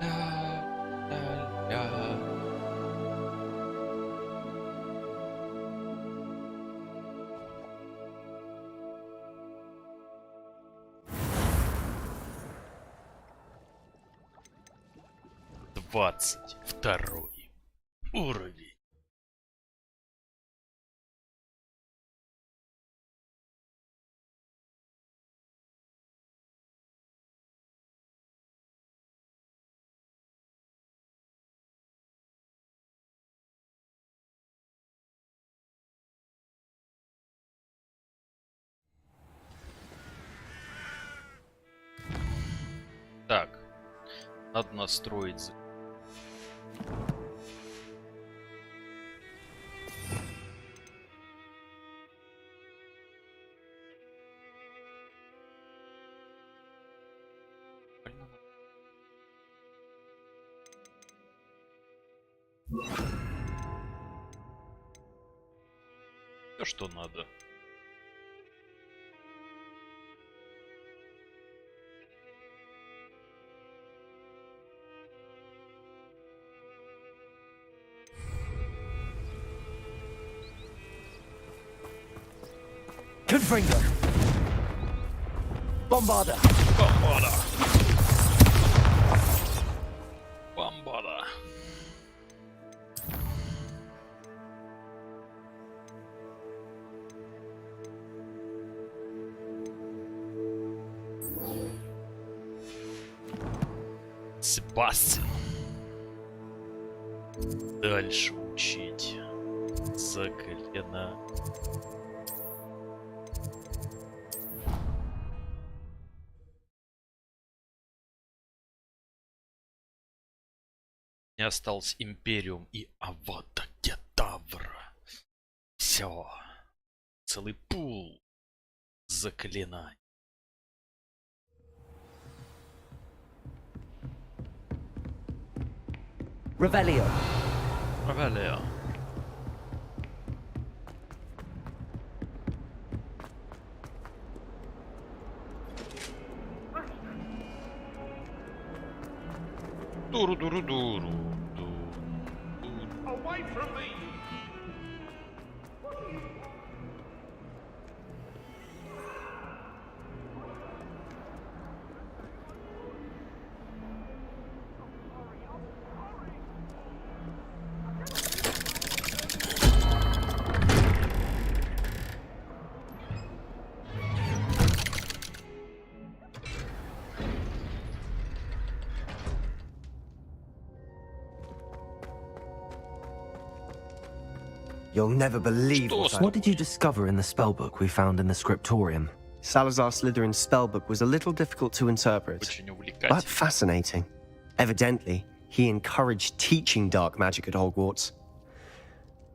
Ля-ля-ля. Двадцать второй уровень. Так, надо настроить. Все, что надо. Confringo. Bombarda. Бомбада. Бомбада. Себастьян. Дальше учить. За колено. Не осталось Империум и Авада Кедавра. Все. Целый пул заклинаний. Revelio. Ревелио. Дуру-дуру-дуру. Away from me! You'll never believe Что? what did you discover in the spellbook we found in the scriptorium? Salazar Slytherin's spellbook was a little difficult to interpret, Очень but увлекательно. fascinating. Evidently, he encouraged teaching dark magic at Hogwarts.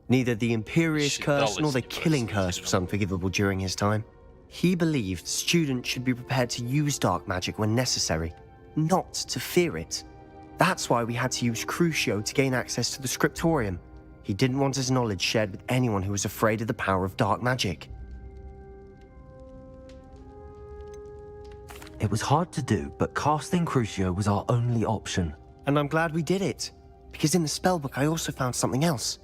Neither the Imperious Curse nor the Killing Curse was unforgivable during his time. He believed students should be prepared to use dark magic when necessary, not to fear it. That's why we had to use Crucio to gain access to the scriptorium. He didn't want his knowledge shared with anyone who was afraid of the power of dark magic. It was hard to do, but casting Crucio was our only option. And I'm glad we did it, because in the spellbook I also found something else.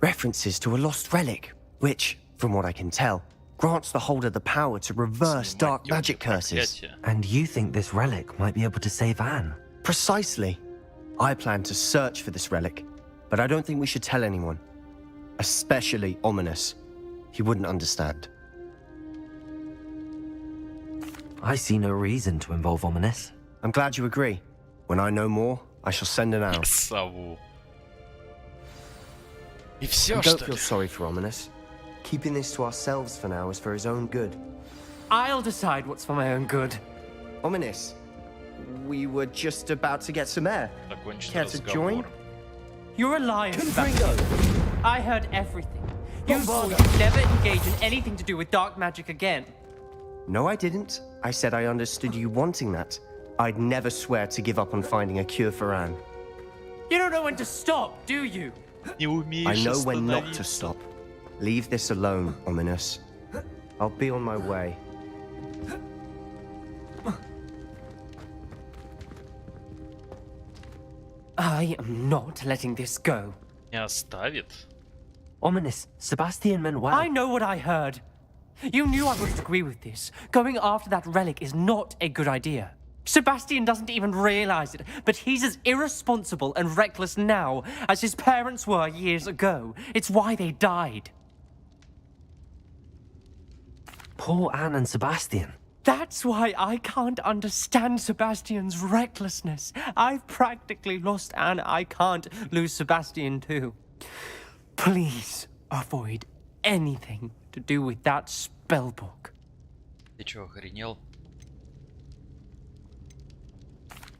References to a lost relic, which, from what I can tell, grants the holder the power to reverse dark magic curses. And you think this relic might be able to save Anne? Precisely. I plan to search for this relic, but I don't think we should tell anyone. Especially Ominous. He wouldn't understand. I see no reason to involve Ominous. I'm glad you agree. When I know more, I shall send an out. Сову. И все, And don't что feel ли? sorry for Ominous. Keeping this to ourselves for now is for his own good. I'll decide what's for my own good. Ominous, we were just about to get some air. Закончить Care to join? разговор. You're a liar, Confringo! Sebastian. I heard everything. You swore you'd never engage in anything to do with dark magic again. No, I didn't. I said I understood you wanting that. I'd never swear to give up on finding a cure for Anne. You don't know when to stop, do you? Не умеешь I know when not to остановиться. stop. Leave this alone, Ominous. I'll be on my way. I am not letting this go. Не оставит. Ominous, Sebastian meant well. I know what I heard. You knew I wouldn't agree with this. Going after that relic is not a good idea. Sebastian doesn't even realize it, but he's as irresponsible and reckless now as his parents were years ago. It's why they died. Poor Anne and Sebastian. That's why I can't understand Sebastian's recklessness. I've practically lost Anne. I can't lose Sebastian too. Please avoid anything to do with that spellbook. Ты чё, охренел?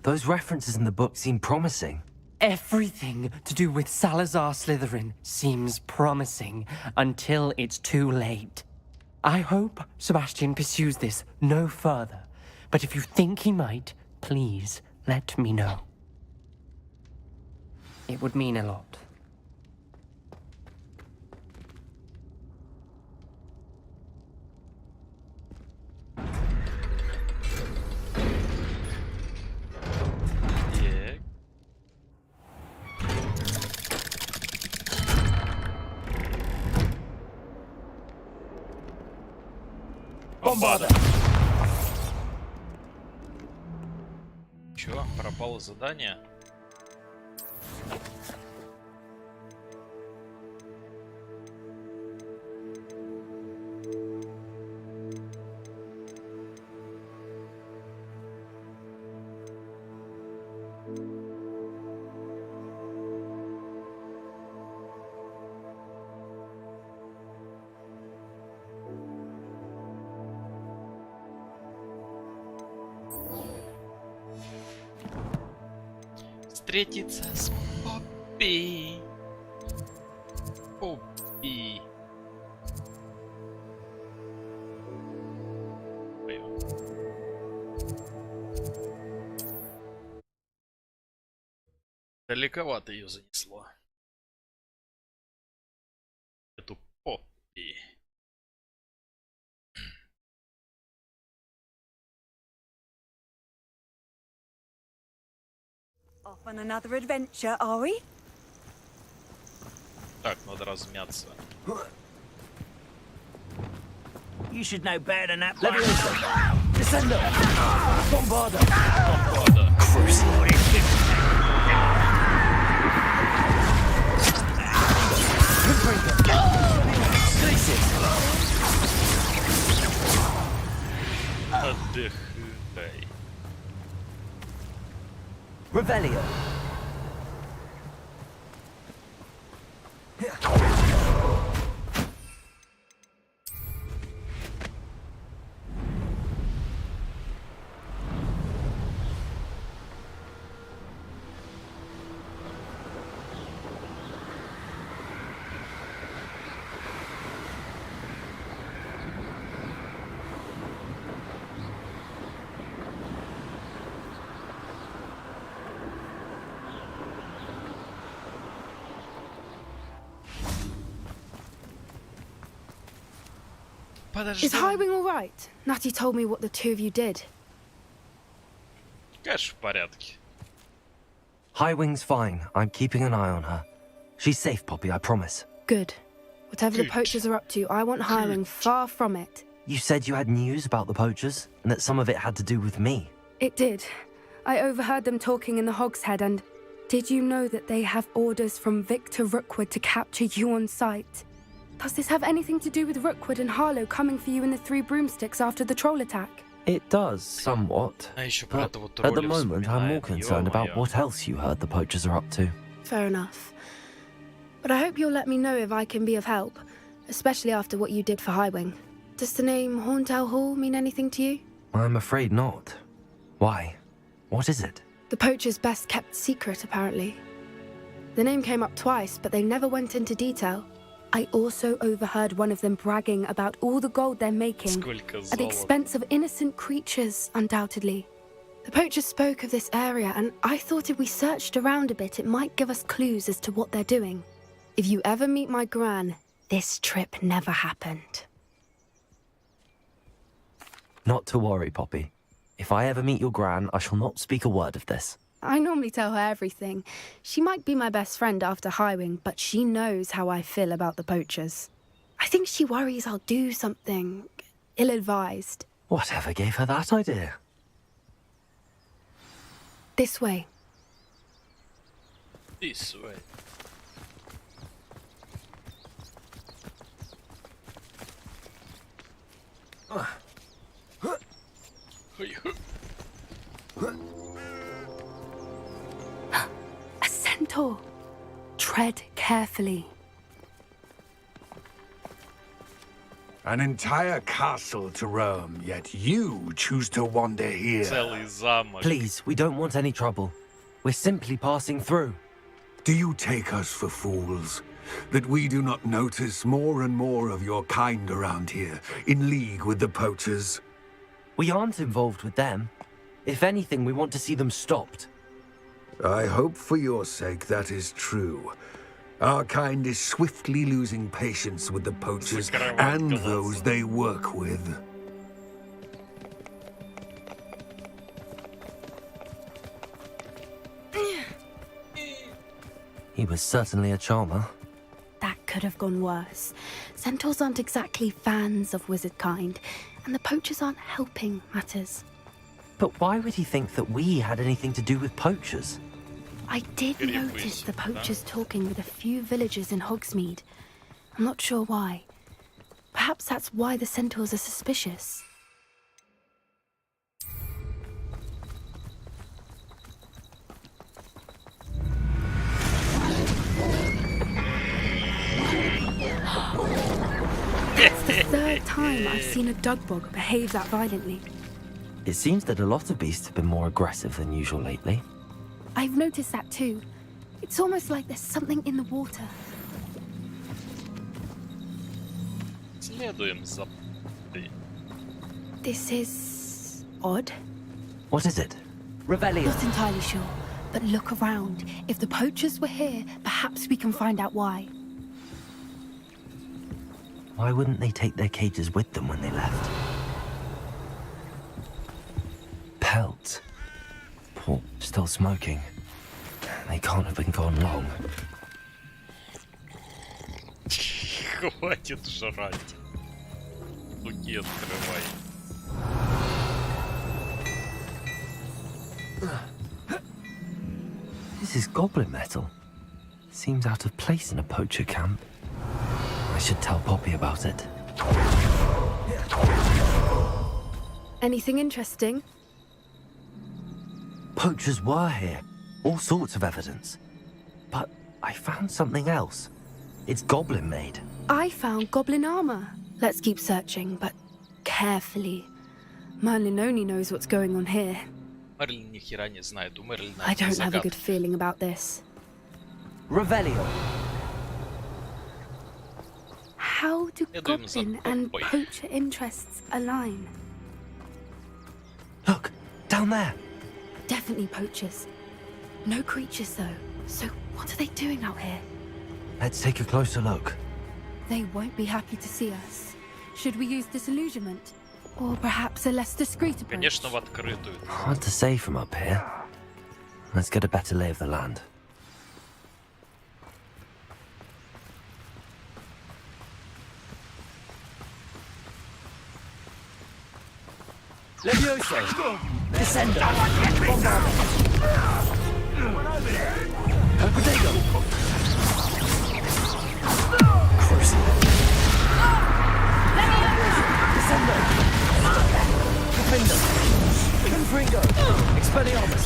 Those references in the book seem promising. Everything to do with Salazar Slytherin seems promising until it's too late. I hope Sebastian pursues this no further, but if you think he might, please let me know. It would mean a lot. Так. Бомбада. Чё, пропало задание? Встретиться с Поппи. Поппи. Поем. Далековато ее занесло. Эту Поппи. Off on another adventure, are we? Так, надо размяться. You should know better than that. Descendo! Bombarda! Бомбада. Отдыхай. Revelio! Подожди. Is Highwing all right? Natty told me what the two of you did. Конечно, в порядке. Highwing's fine. I'm keeping an eye on her. She's safe, Poppy, I promise. Good. Whatever the Good. poachers are up to, I want Highwing far from it. You said you had news about the poachers, and that some of it had to do with me. It did. I overheard them talking in the Hogshead, and did you know that they have orders from Victor Rookwood to capture you on sight? Does this have anything to do with Rookwood and Harlow coming for you in the Three Broomsticks after the troll attack? It does, somewhat. А еще про But этого at the тролля moment, I'm more вспоминает. concerned about Ё-моё. what else you heard the poachers are up to. Fair enough. But I hope you'll let me know if I can be of help, especially after what you did for Highwing. Does the name Horntail Hall mean anything to you? I'm afraid not. Why? What is it? The poacher's best kept secret, apparently. The name came up twice, but they never went into detail. I also overheard one of them bragging about all the gold they're making, Сколько at the золота. expense of innocent creatures, undoubtedly. The poacher spoke of this area, and I thought if we searched around a bit, it might give us clues as to what they're doing. If you ever meet my gran, this trip never happened. Not to worry, Poppy. If I ever meet your gran, I shall not speak a word of this. I normally tell her everything. She might be my best friend after Highwing, but she knows how I feel about the poachers. I think she worries I'll do something ill-advised. Whatever gave her that idea? This way. This way. A centaur. Tread carefully. An entire castle to roam, yet you choose to wander here. Целый замок. Please, we don't want any trouble. We're simply passing through. Do you take us for fools? That we do not notice more and more of your kind around here, in league with the poachers? We aren't involved with them. If anything, we want to see them stopped. I hope for your sake that is true. Our kind is swiftly losing patience with the poachers and those they work with. He was certainly a charmer. That could have gone worse. Centaurs aren't exactly fans of wizard kind, and the poachers aren't helping matters. But why would he think that we had anything to do with poachers? I did notice the poachers talking with a few villagers in Hogsmeade. I'm not sure why. Perhaps that's why the centaurs are suspicious. It's the third time I've seen a dugbog behave that violently. It seems that a lot of beasts have been more aggressive than usual lately. I've noticed that too. It's almost like there's something in the water. Следуем за... This is odd. What is it? Revelio. Not entirely sure, but look around. If the poachers were here, perhaps we can find out why. Why wouldn't they take their cages with them when they left? Pelt. Paul, still smoking. They can't have been gone long. Хватит жрать. Луки открывай. This is goblin metal. Seems out of place in a poacher camp. I should tell Poppy about it. Anything interesting? Poachers were here. All sorts of evidence. But I found something else. It's goblin made. I found goblin armor. Let's keep searching, but carefully. Merlin only knows what's going on here. Мерлин ни хера не знает. У Мерлина I don't have a загадка. good feeling about this. Revelio. How do Следуем за goblin and Поппой. poacher interests align? Look, down there. Definitely poachers. No creatures though. So what are they doing out here? Let's take a closer look. They won't be happy to see us. Should we use disillusionment? Or perhaps a less discreet approach? Конечно, в открытую. Hard to say from up here. Let's get a better lay of the land. Levioso! Descendo! Bombardment! Potato! Descendo! Defender! Confringo! Expelliarmus!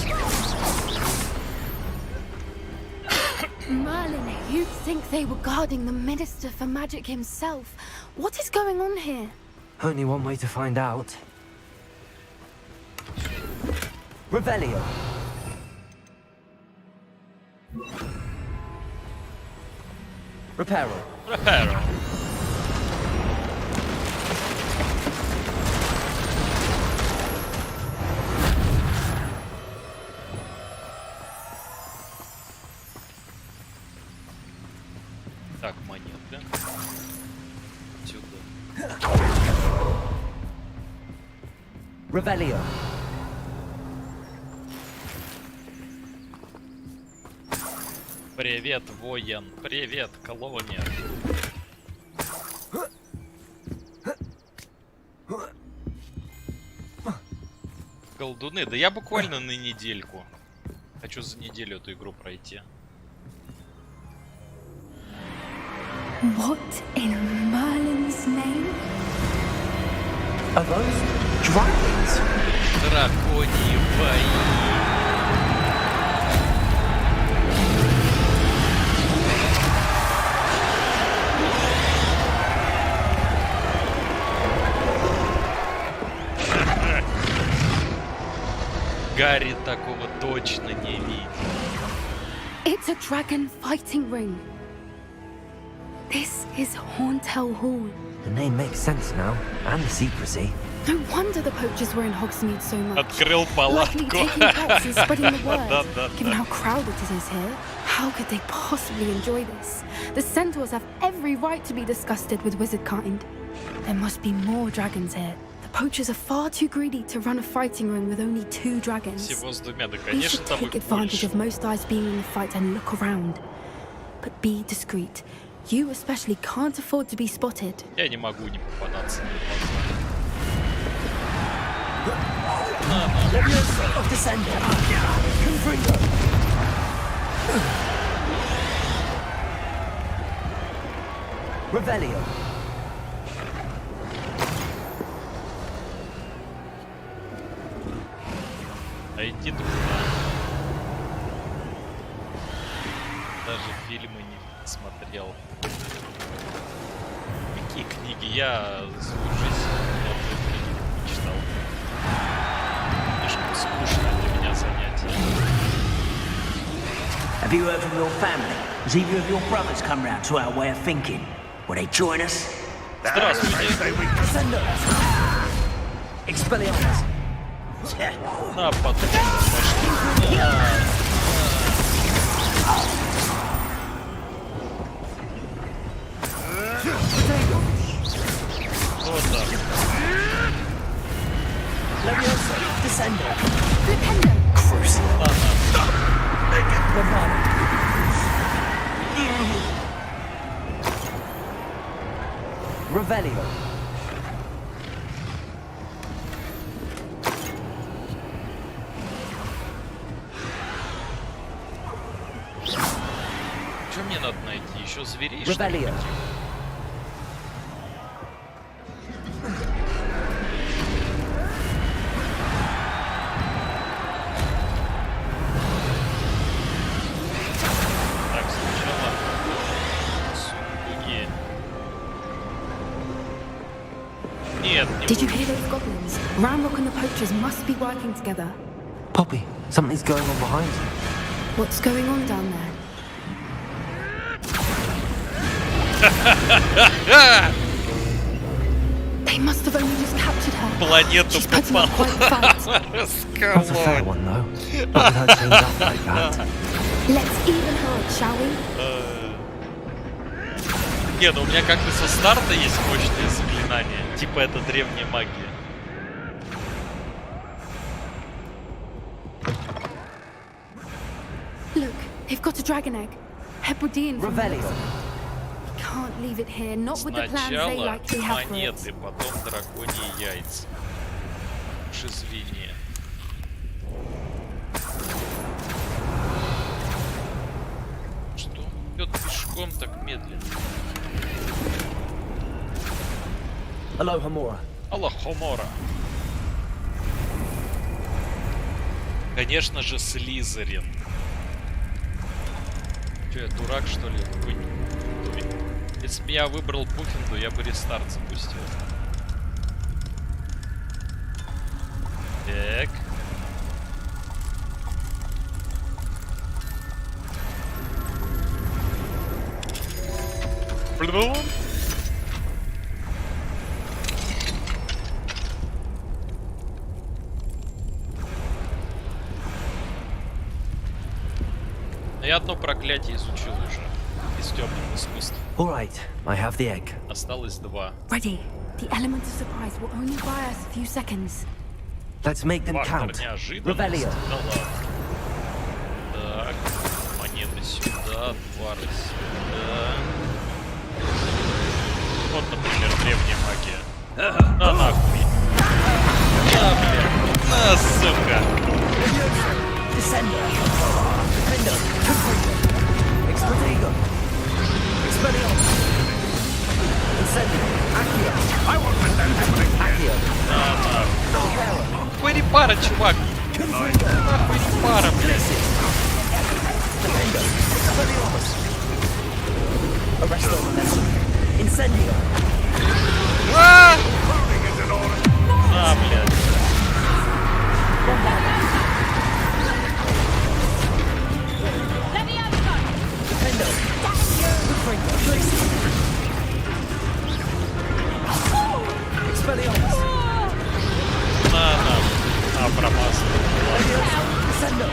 Merlin, you'd think they were guarding the Minister for Magic himself. What is going on here? Only one way to find out. Revelio. Reparo. Reparo. Так, монеты. Сюда. Revelio. Привет, воин. Привет, колония. Колдуны. Да я буквально на недельку. Хочу за неделю эту игру пройти. What in Merlin's name? Are those dragons? Драконьи бои. Гарри такого точно не видел. It's a dragon fighting ring. This is Hauntel Hall. The name makes sense now, and the secrecy. No wonder the poachers were in Hogsmeade so much. Открыл Likely палатку. taking pets and spreading the word. Да-да-да. Given how crowded it is here, how could they possibly enjoy this? The centaurs have every right to be disgusted with wizard kind. There must be more dragons here. The poachers are far too greedy to run a fighting ring with only 2 dragons. Всего с двумя, да, We конечно, should там take их advantage больше. of most eyes being in the fight and look around. But be discreet. You especially can't afford to be spotted. Я не могу не попадаться. Leviosa of Descender. Confringo. Revelio. А идти трудно. Даже фильмы не смотрел. Какие книги? Я свою жизнь не читал. Слишком скучное для меня занятие. Have you heard from your family? Has either of your brothers come round to our way of thinking? Will they join us? Здравствуйте. Descender. Expelliarmus. На потом пошли. Вот так. Leviosa. Descender. Flipendo! Bravado. Revelio. Что мне надо найти? Еще зверей, что ли? Revelio. Так, сначала сундуки. Нет, не Did you буду. hear those goblins? Ramrock and the poachers must be working together. Poppy, something's going on behind you. What's going on down there? They must have only just captured her. Планету She's putting up попал. quite a fight. That's a fair one, though. Not with her chained up like that. Let's even hard, shall we? Не, ну у меня как бы со старта есть мощные заклинания. Типа это древняя магия. Look, they've got a dragon egg. Hebridean from the Revelio. looks of it. We can't leave it here, not with the plans they Сначала likely have for it. монеты, потом драконьи яйца. Уж извини. Что он идет пешком так медленно? Aloha Mora. Аллахомора. Конечно же, Слизерин. Че, я дурак, что ли? Какой тупой. Если бы я выбрал Пуффинду, я бы рестарт запустил. Так. Блин. Я одно проклятие изучил уже. Из темных искусств. All right, I have the egg. Осталось 2. Ready. The element of surprise will only buy us a few seconds. Let's make them Фактор count. неожиданности. Revelio. Да ладно. Так, монеты сюда. Отварись. Да. Вот, например, древняя магия. На нахуй. На, блядь. На, сука. Descender. Defender. Explotago. Expelliarmus. Incendio. Accio. I won't let that happen again. На, нахуй. Какой репара, чувак? Нахуй репара, блядь. Defender. Expelliarmus. Arresto. Incendio. А, блядь. Defender. Expelliarmus. На, промазал. Descender.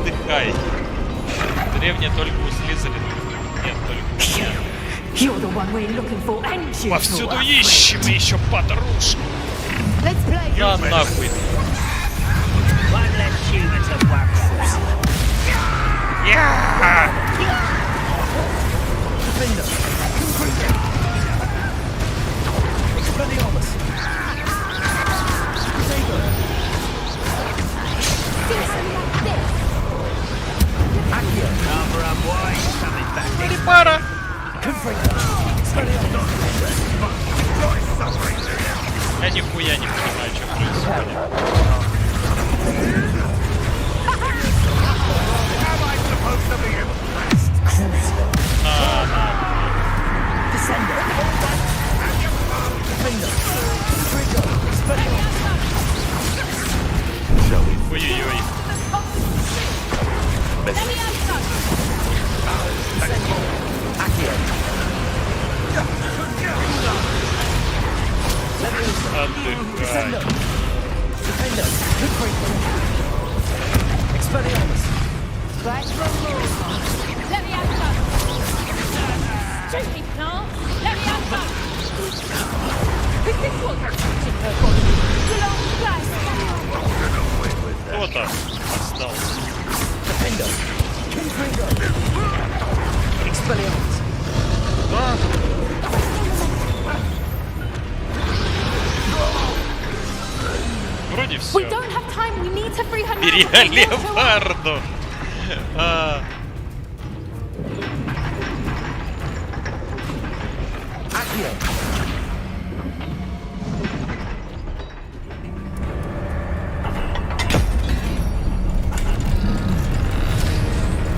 Дыхай. Древняя только у Слизерина. Нет, только у меня. You're the one we're looking for, and you. Повсюду ищем еще подружку. Let's play. На нахуй. One less human to work for. Defender. Expelliarmus. Potato. Accio. Cover up, boy. Coming back. Репара. Confringo. Expelliarmus. Я нихуя не понимаю, что происходит. Descender. Defender. Confringo. Expelliarmus. Ой-ой-ой. Accio. Отдыхай. Descender. Defender. Confringo. Expelliarmus. Кто там остался? Defender. Confringo. Expelliarmus. Да. Вроде We все. don't have time. We need to free her now. Берега леопарду. Accio.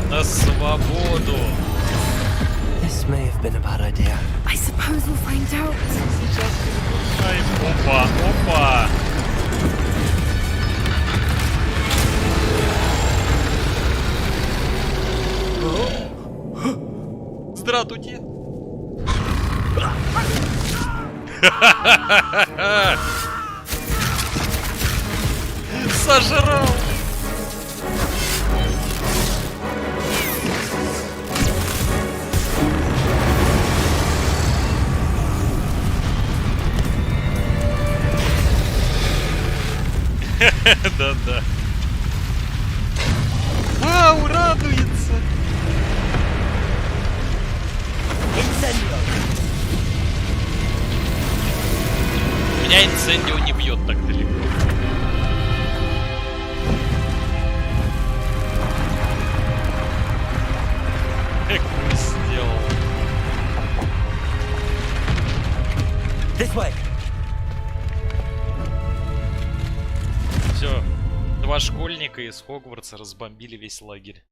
На свободу. This may have been a bad idea. I suppose we'll find out. Ай, опа, опа. Здравствуйте. Сожрал. Да-да. Вау, радуется. Incendio. Меня инцендио не бьет так далеко. Как он сделал? This way. Все, два школьника из Хогвартса разбомбили весь лагерь.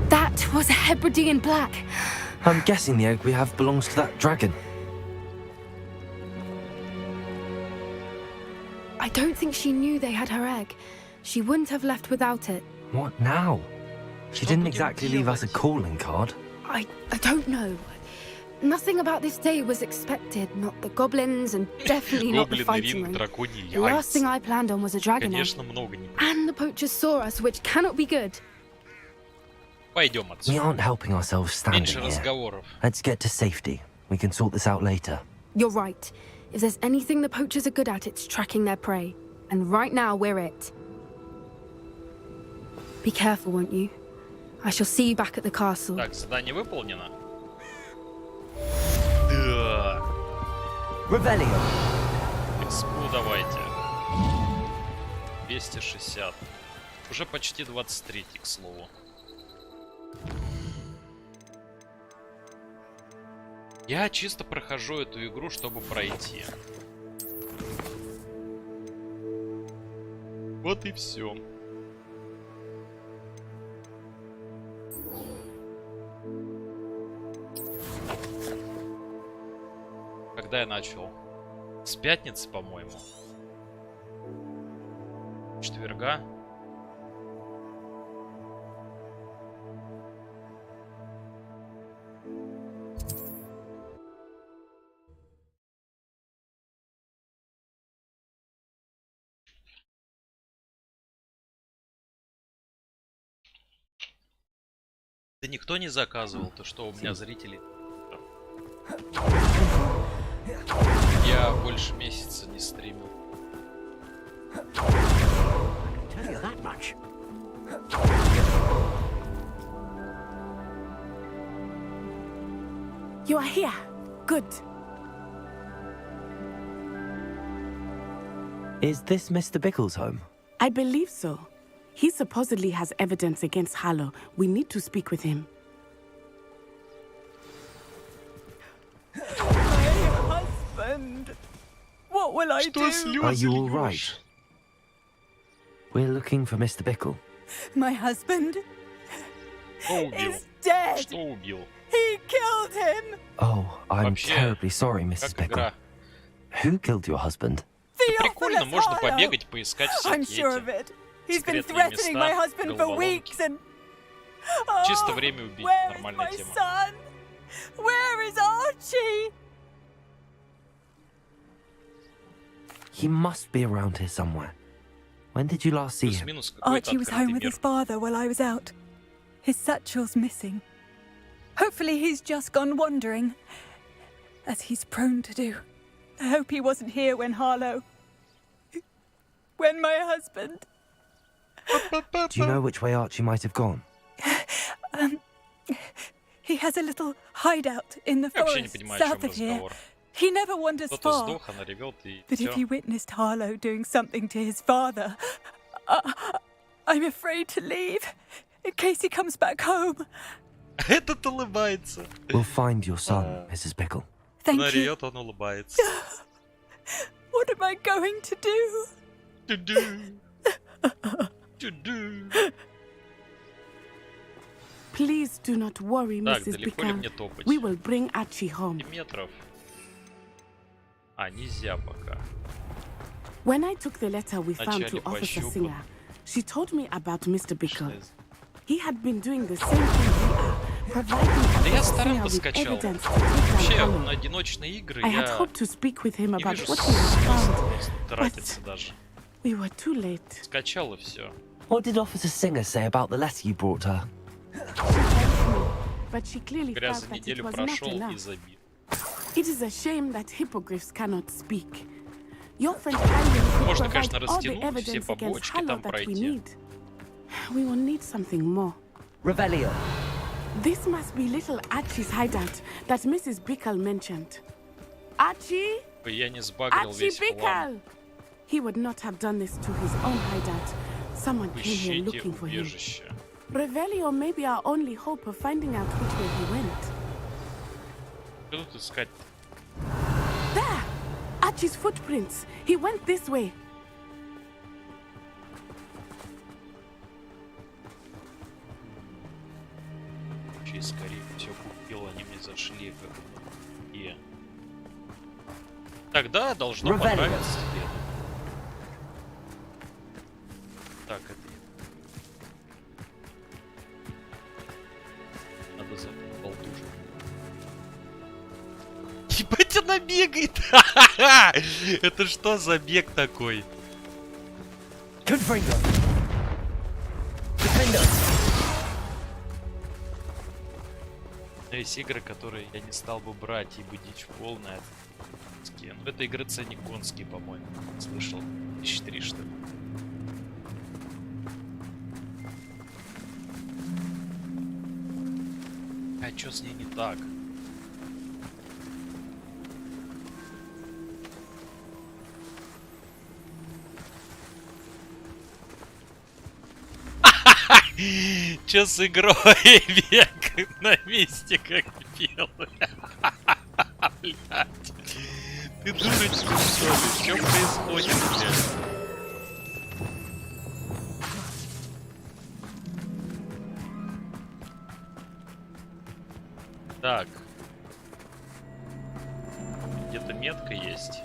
That was a Hebridean black. I'm guessing the egg we have belongs to that dragon. I don't think she knew they had her egg. She wouldn't have left without it. What now? She didn't exactly leave us a calling card. I don't know. Nothing about this day was expected. Not the goblins and definitely not the Гоблины, fighting ринг, ring. драконьи The last thing яйца. I planned on was a dragon egg. Конечно, много не. And the poachers saw us, which cannot be good. Пойдем We отсюда. aren't helping ourselves standing Меньше here. разговоров. Let's get to safety. We can sort this out later. You're right. If there's anything the poachers are good at, it's tracking their prey. And right now, we're it. Be careful, won't you? I shall see you back at the castle. Так, задание выполнено. Да. Revelio. Экспу давайте. 260. Уже почти 23, к слову. Я чисто прохожу эту игру, чтобы пройти. Вот и все. Когда я начал? С пятницы, по-моему. Четверга. Да никто не заказывал, то что у меня зрителей. Я больше месяца не стримил. You are here. Good. Is this Mr. Bickle's home? I believe so. He supposedly has evidence against Harlow. We need to speak with him. My husband. What will I do? Are you all right? We're looking for Mr. Bickle. My husband Кто убил? is dead. Что убил? He killed him. Oh, I'm Вообще, terribly sorry, Mrs. Как Bickle. игра? Who killed your husband? Прикольно, Theophilus можно Harlow. побегать, поискать I'm всякие sure of эти. it. He's been секретные threatening места, my husband for головоломки. weeks and... Чисто Oh, время убить, where is нормальная my тема. son? Where is Archie? He must be around here somewhere. When did you last see him? Плюс-минус какой-то Archie was home открытый with мир. his father while I was out. His satchel's missing. Hopefully he's just gone wandering, as he's prone to do. I hope he wasn't here when Harlow... When my husband... Do you know which way Archie might have gone? He has a little hideout in the Я вообще не forest понимаю, о south чем of here. разговор. He never wanders Кто-то far. сдох, она ревет и But if все. he witnessed Harlow doing something to his father, I'm afraid to leave in case he comes back home. Этот улыбается. We'll find your son, Mrs. Bickle. Thank Она you. ревет, он улыбается. What am I going to do? Тю-ду. Тю-ду. Please do not worry, Так, Mrs. далеко ли Bickle. мне топать? We will bring Archie home. 5 метров. А, нельзя пока. When I took the letter we found to Вначале Officer пощупаю. Singer, she told me about Mr. Bickle. Что He had been doing the same thing we are, providing Да я Officer Singer старым-то with скачал. evidence to take down Вообще, Harlow. на одиночные игры I had я hoped to speak with him не about вижу what he had смысла found, просто тратиться даже. we were too late. Скачал и все. What did Officer Singer say about the letter you brought her? She thanked me, but she clearly Говоря, felt за that it неделю was not прошел и enough. забил. It is a shame that hippogriffs cannot speak. Your friend Harlow could Можно, provide конечно, all the растянуть все evidence against побочки, Harlow там that we пройти. need. We will need something more. Revelio. This must be little Archie's hideout that Mrs. Bickle mentioned. Archie? Я не сбагрил Archie весь хлам. Bickle! He would not have done this to his own hideout. Someone came here Ищите looking for him. убежище. Revelio may be our only hope of finding out which way he went. Что тут искать? There! Archie's footprints. He went this way. Чей скорее все купил, они мне зашли как и. Тогда должно Revelio. понравиться тебе. Так, это надо за болтушку. Ебать, она бегает! Это что за бег такой? Есть игры, которые я не стал бы брать, ибо дичь полная. В этой игры ценник конский, по-моему. Слышал. 1003, что ли. А чё с ней не так? Чё с игрой? Век на месте как белый. Блядь. Ты дурочка, что ли? Что происходит, блядь? Так. Где-то метка есть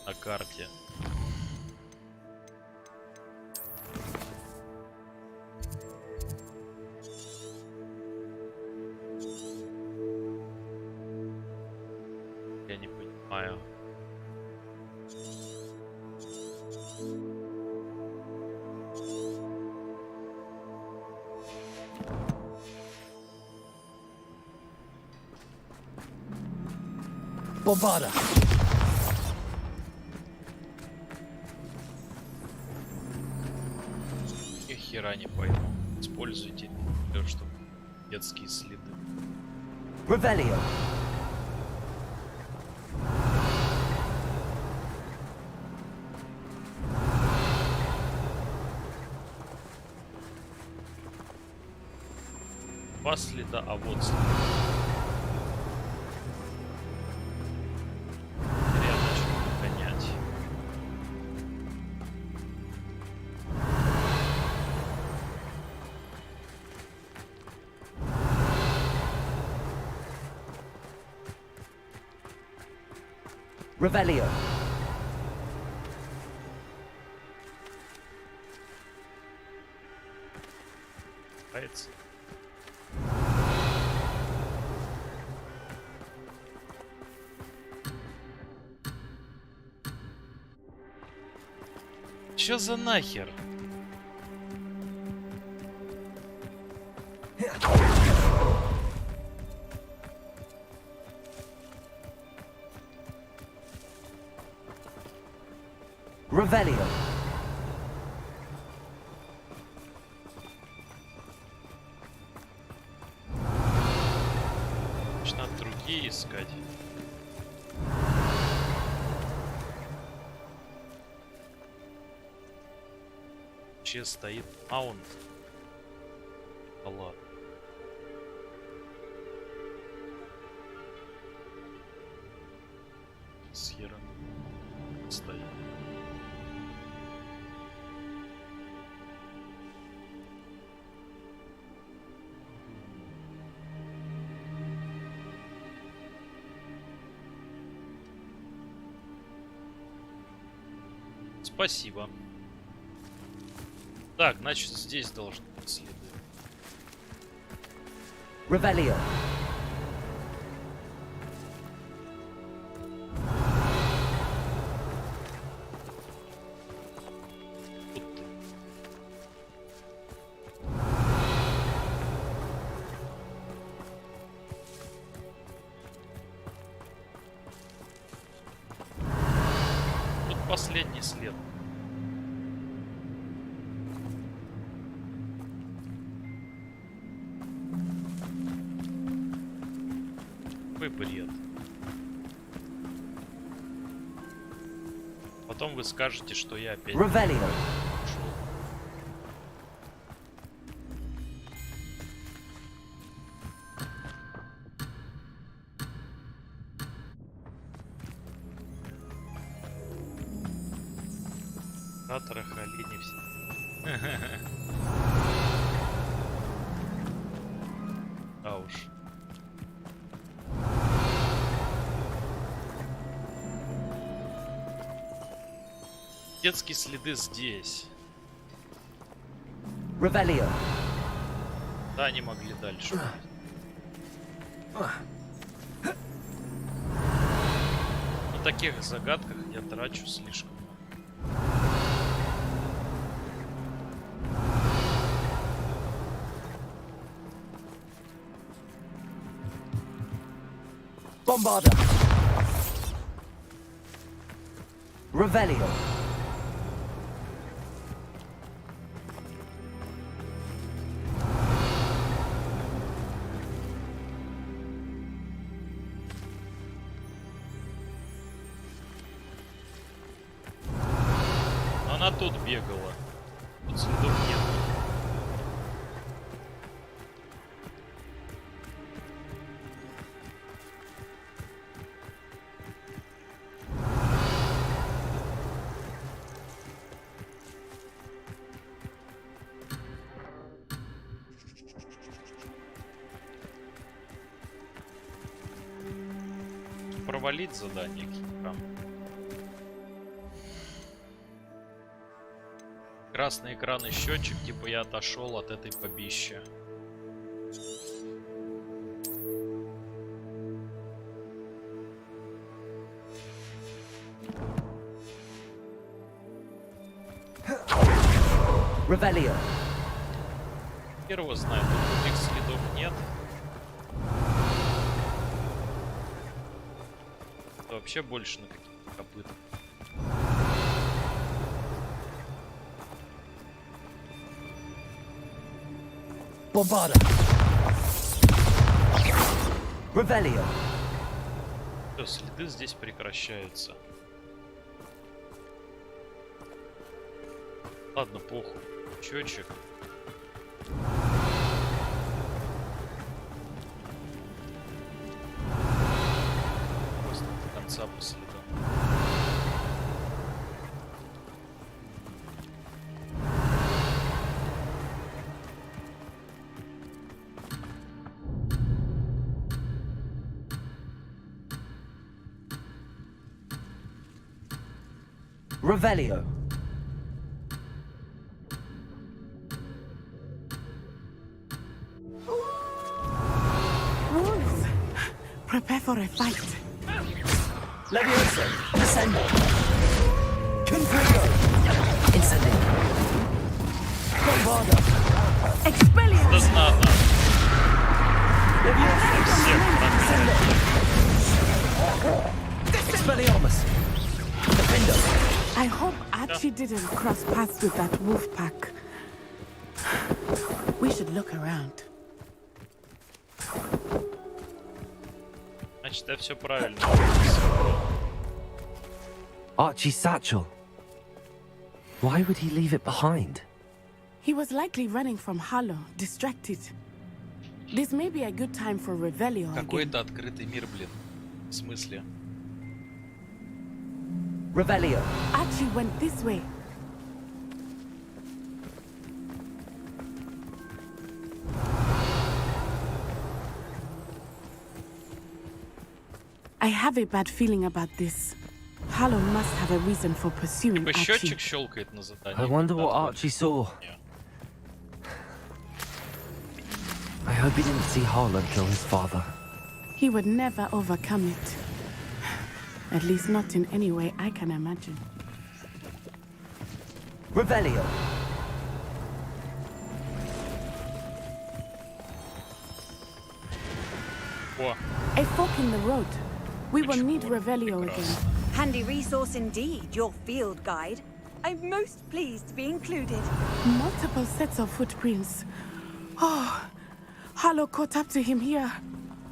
на карте. Я не понимаю. Бомбада! Ни хера не пойму. Используйте все, что детские следы. Revelio. Два следа, а вот след. Я начал гонять. Revelio. Нравится? Чё за нахер? Revelio. Значит, надо другие искать. Че стоит маунт? Да ладно. Сьерра стоит. Спасибо. Так, значит, здесь должны быть следы. Revelio. Тут ты. Тут последний след. Какой бред. Потом вы скажете, что я опять Revelio. ушел. Кратера, олени, все. А уж. Детские следы здесь. Revelio. Да, они могли дальше. На таких загадках я трачу слишком много. Bombarda. Revelio. Она тут бегала. Тут следов нет. Провалить задание там. Красный экран и счетчик, типа я отошел от этой побища. Revelio. Первого знаю, тут других следов нет. Это вообще больше на каких-то копытах. Bombarda. Revelio. Всё, следы здесь прекращаются. Ладно, похуй. Счетчик. Просто до конца по следам. Revelio. Wolves, prepare for a fight. Leviosa. Descendo. Confrigo. Incendio. Bombarda. Expelliarmus! Да знатно. Leviosa. Всех подряд. Expelliarmus. Defendo. I hope Archie didn't cross paths with that wolf pack. We should look around. Значит, я все правильно. Archie's satchel. Why would he leave it behind? He was likely running from Harlow, distracted. This may be a good time for Revelio again. Какой-то открытый мир, блин. В смысле? Revelio. Archie went this way. I have a bad feeling about this. Harlow must have a reason for pursuing Типа Archie. счетчик щелкает на задании. I wonder what Archie saw. I hope he didn't see Harlan kill his father. He would never overcome it. At least not in any way I can imagine. Revelio. О, A fork in the road. We will need Revelio Прекрасно. again. Handy resource indeed, your field guide. I'm most pleased to be included. Multiple sets of footprints. Oh, Harlow caught up to him here.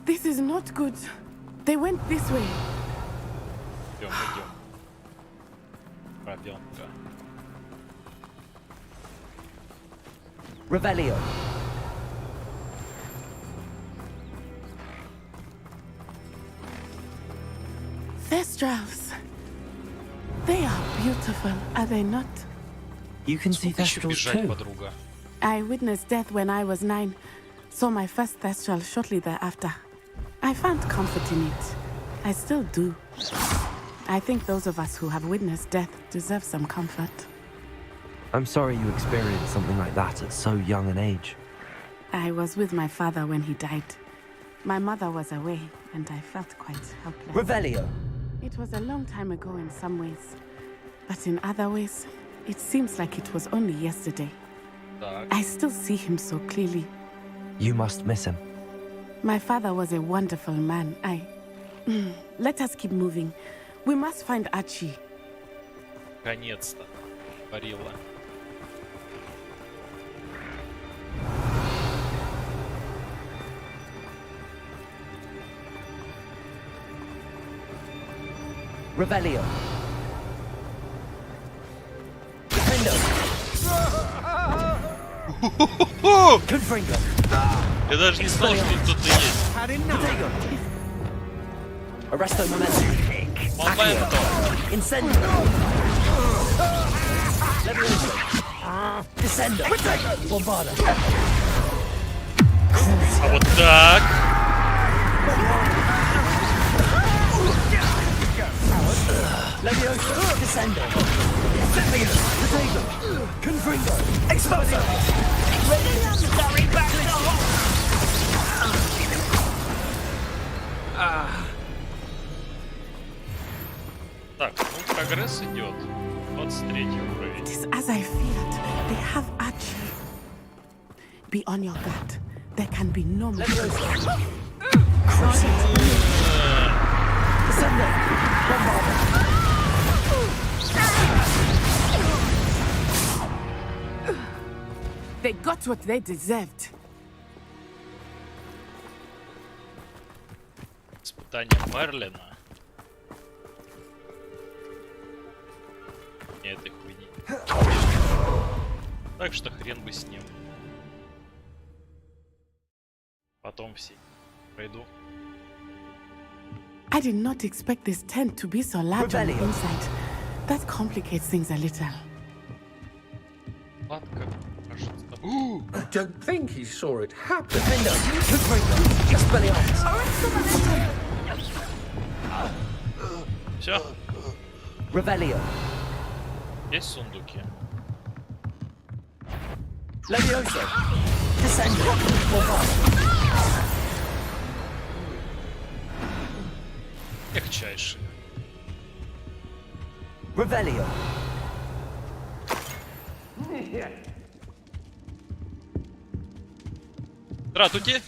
This is not good. They went this way. идем, идем. Пробенка. Revelio. Thestrals. They are beautiful, are they not? You can see Сколько еще Thestrals бежать, too. подруга? I witnessed death when I was 9. Saw my first Thestral shortly thereafter. I found comfort in it. I still do. I think those of us who have witnessed death deserve some comfort. I'm sorry you experienced something like that at so young an age. I was with my father when he died. My mother was away, and I felt quite helpless. Revelio. It was a long time ago in some ways, but in other ways, it seems like it was only yesterday. Так, I still see him so clearly. You must miss him. My father was a wonderful man. Let us keep moving. We must find Archie. Наконец-то. Парила. Revelio. Defendo. Confringo. Я даже не знал, что тут кто-то есть. Protego. Arresto momento. Момento. Incendio. Levioso. Descendo. Bombarda. А вот так. Levioso. Descendo. Protego. Confringo. Exposo. Sorry, back to Так, ну прогресс идет. 23 уровень. It is as I feared. They have Archie. Be on your guard. There can be no mistake. They got what they deserved. Испытание Мерлина. Не этой хуйни. Так что хрен бы с ним. Потом все пройду. I did not expect this tent to be so large on the inside. That complicates things a little. Ладка, кажется. I don't think he saw it happen. Все, Revelio. есть сундуки. Levioso. Descendo. Легчайшие. Revelio. Здравствуйте.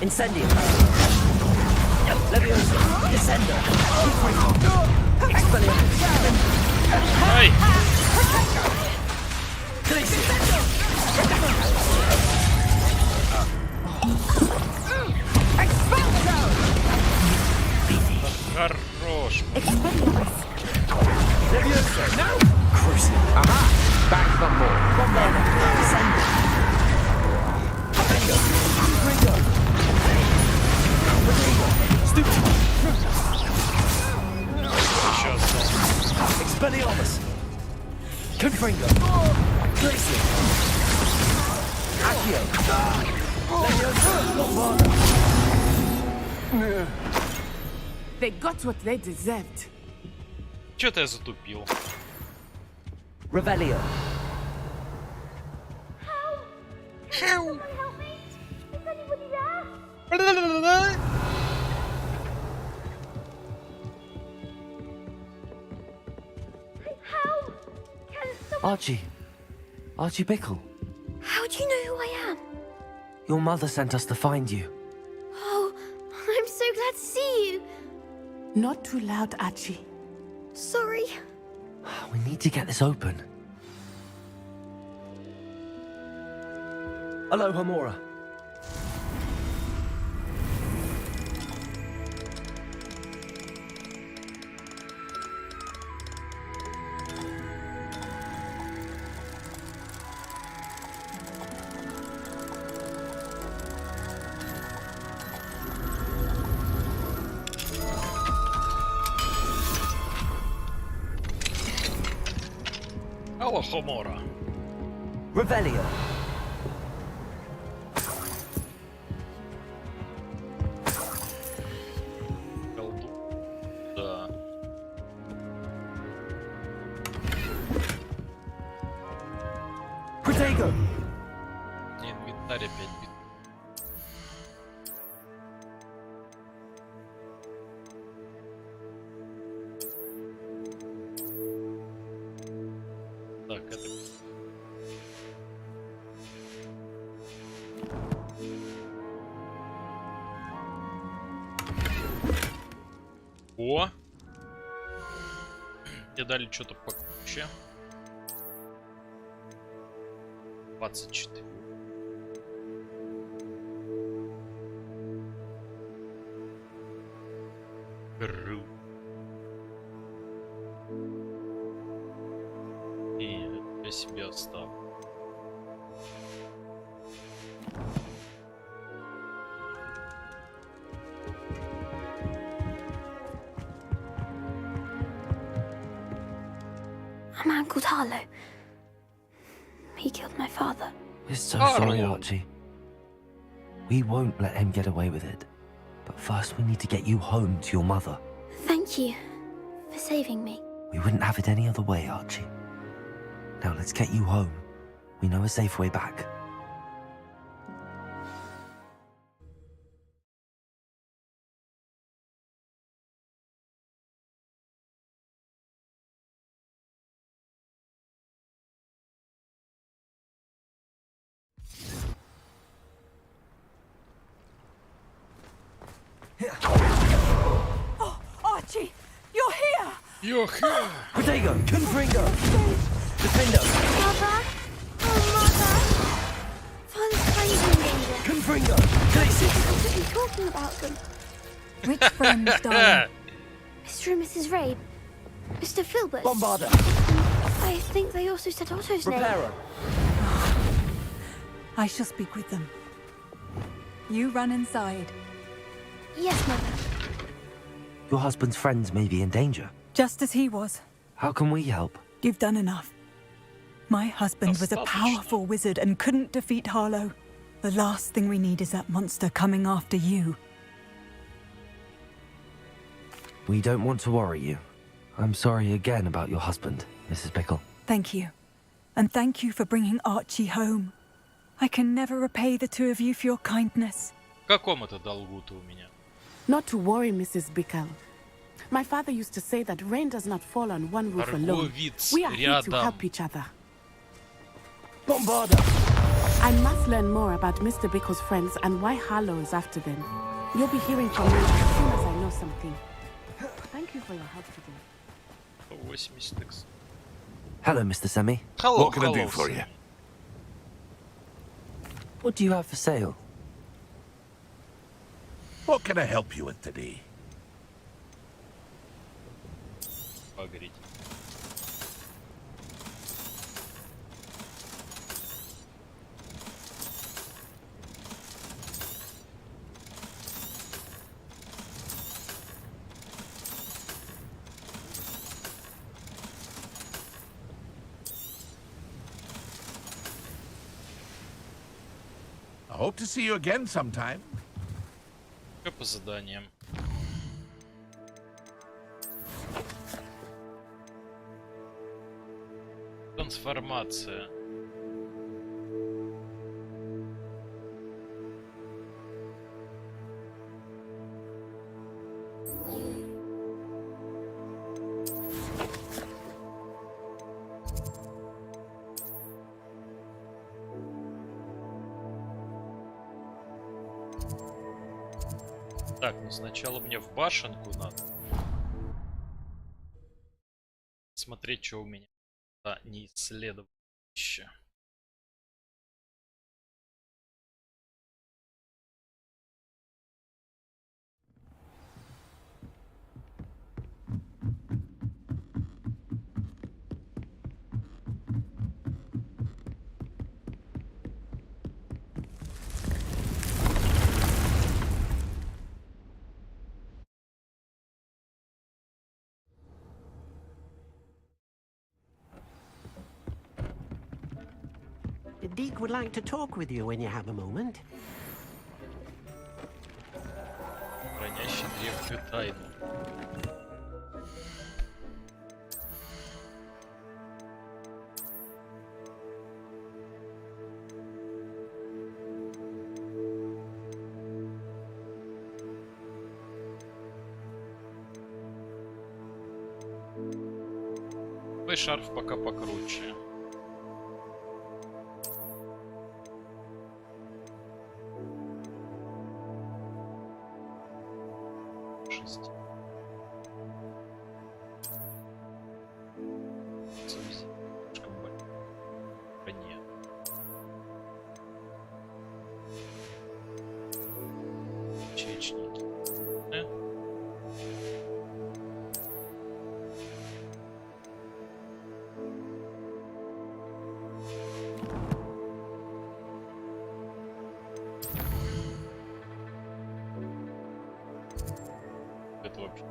Incendio. Levioso. Descendo. Expelliarmus. Ай! Хорош. Levioso. No. Aha! Back some more. Bombarda. Descendo. Defendo. Ringo. Protego. Stupid. Еще остался. Expelliarmus. Confringo. Glacier. Accio. Levioso. Bombarda. They got what they deserved. Че-то я затупил. Revelio. Archie. Archie Bickle. How do you know who I am? Your mother sent us to find you. Oh, I'm so glad to see you. Not too loud, Archie. Sorry. We need to get this open. Hello, Homora. Алло, Хомора. Revelio. Колду. Да. Protego. Инвентарь опять. О! Мне дали что-то покруче. 24. Кру. И я себе оставлю. A man called Harlow. He killed my father. We're so sorry, Archie. We won't let him get away with it. But first we need to get you home to your mother. Thank you for saving me. We wouldn't have it any other way, Archie. Now let's get you home. We know a safe way back. Oh, Archie, you're here! You're here! Protego! Confringo! Defendo! Mother? Oh, Mother! Father's friends are in danger. Confringo! Glacis! What are you talking about them? Which friends, darling? Mr. and Mrs. Rabe? Mr. Filbert? Bombarder! I think they also said Otto's name. Reparo! I shall speak with them. You run inside. Yes, Mother. Your husband's friends may be in danger. Just as he was. How can we help? You've done enough. My husband was a powerful wizard and couldn't defeat Harlow. The last thing we need is that monster coming after you. We don't want to worry you. I'm sorry again about your husband, Mrs. Pickle. Thank you. And thank you for bringing Archie home. I can never repay the two of you for your kindness. В каком это долгу-то у меня? Not to worry, Mrs. Bickle. My father used to say that rain does not fall on one roof alone. We are here to help each other. Bombarder! I must learn more about Mr. Bickle's friends and why Harlow is after them. You'll be hearing from me as soon as I know something. Thank you for your help today. 80x. Hello, Mr. Semi. Hello, What can I do for you? What do you have for sale? What can I help you with today? Погреть. I hope to see you again sometime. Что по заданиям? Трансформация. Так, ну сначала мне в башенку надо. Смотреть, что у меня. Да, не исследовать еще. Deke would like to talk with you when you have a moment. Хранящий древнюю тайну. Твой шарф пока покруче. топе.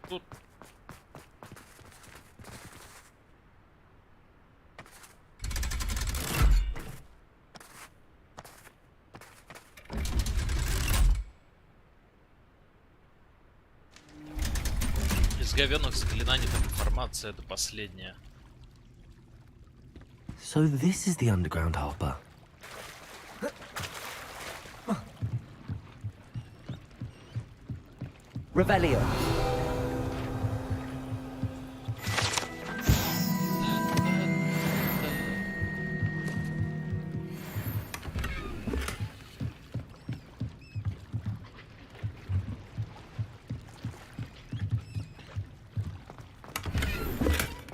Тут из говёных заклинаний там информация это последняя. So this is the underground harbor. Revelio.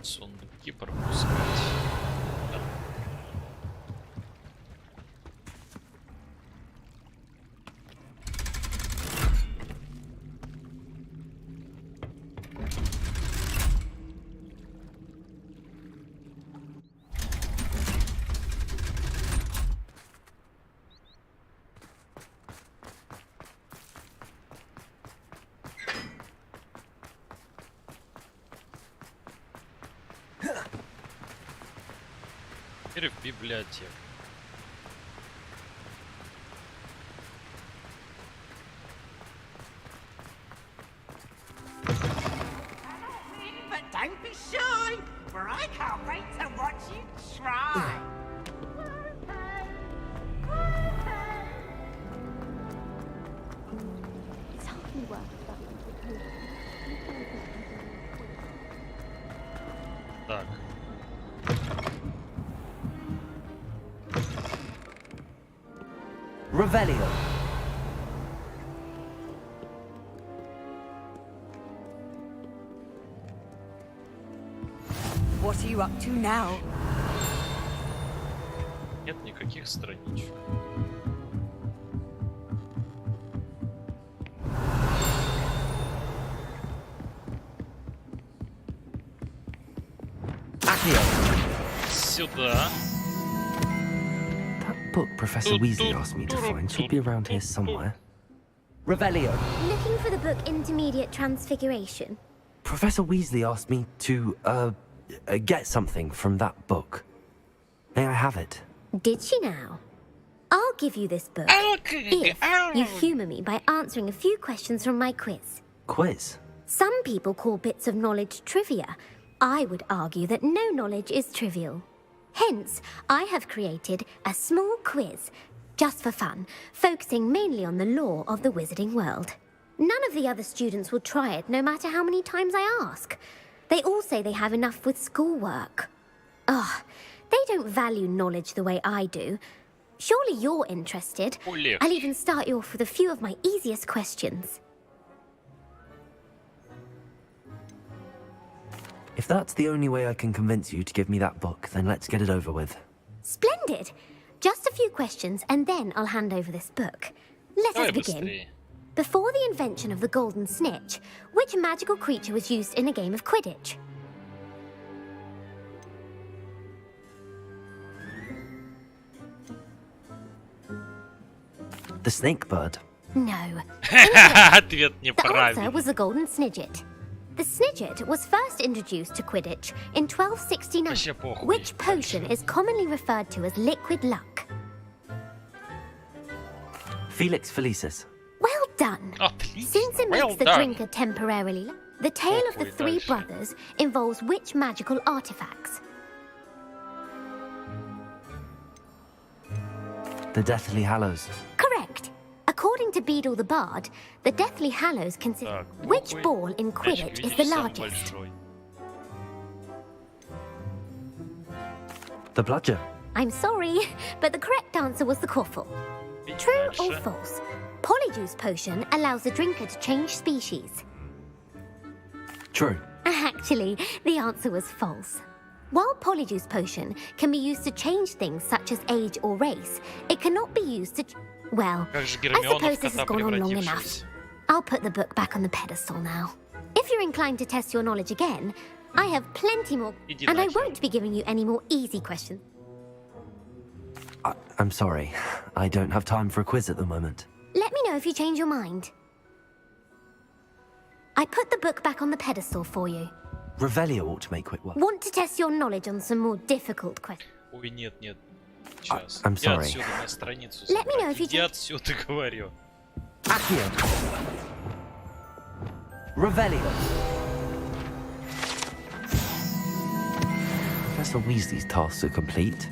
Сундуки пропускать. Да. Теперь в библиотеку. But don't be shy, for I can't wait to watch you try. Так. Revelio. What are you up to now? Нет никаких страничек. Сюда. That book Professor Weasley asked me to find should be around here somewhere. Revelio. Looking for the book Intermediate Transfiguration. Professor Weasley asked me to, get something from that book. May I have it? Did she now? I'll give you this book if you humour me by answering a few questions from my quiz. Quiz? Some people call bits of knowledge trivia. I would argue that no knowledge is trivial. Hence, I have created a small quiz, just for fun, focusing mainly on the lore of the wizarding world. None of the other students will try it, no matter how many times I ask. They all say they have enough with schoolwork. Ugh, they don't value knowledge the way I do. Surely you're interested. I'll even start you off with a few of my easiest questions. If that's the only way I can convince you to give me that book, then let's get it over with. Splendid! Just a few questions, and then I'll hand over this book. Let us begin. Before the invention of the golden snitch, which magical creature was used in a game of Quidditch? The snake bird. No. Ответ The неправильный. answer was the golden snidget. The snidget was first introduced to Quidditch in 1269, which potion is commonly referred to as liquid luck. Felix Felicis. Well done. Since it makes the drinker temporarily, the tale of the three brothers involves which magical artifacts? The Deathly Hallows. Correct. According to Beadle the Bard, the Deathly Hallows consider which ball in Quidditch is the largest? The Bludger. I'm sorry, but the correct answer was the Quaffle. True or false? Polyjuice potion allows the drinker to change species. True. Excellent. Actually, the answer was false. While Polyjuice Potion can be used to change things such as age or race, it cannot be used to... Well, I suppose this has gone on long enough. I'll put the book back on the pedestal now. If you're inclined to test your knowledge again, I have plenty more... And I won't be giving you any more easy questions. I'm sorry. I don't have time for a quiz at the moment. Let me know if you change your mind. I put the book back on the pedestal for you. Revelio ought to make quick work. Want to test your knowledge on some more difficult questions? Ой, нет. Сейчас. I'm Я sorry. отсюда на страницу Let me know if you Я отсюда говорю. Accio! Revelio! Professor Weasley's tasks are complete.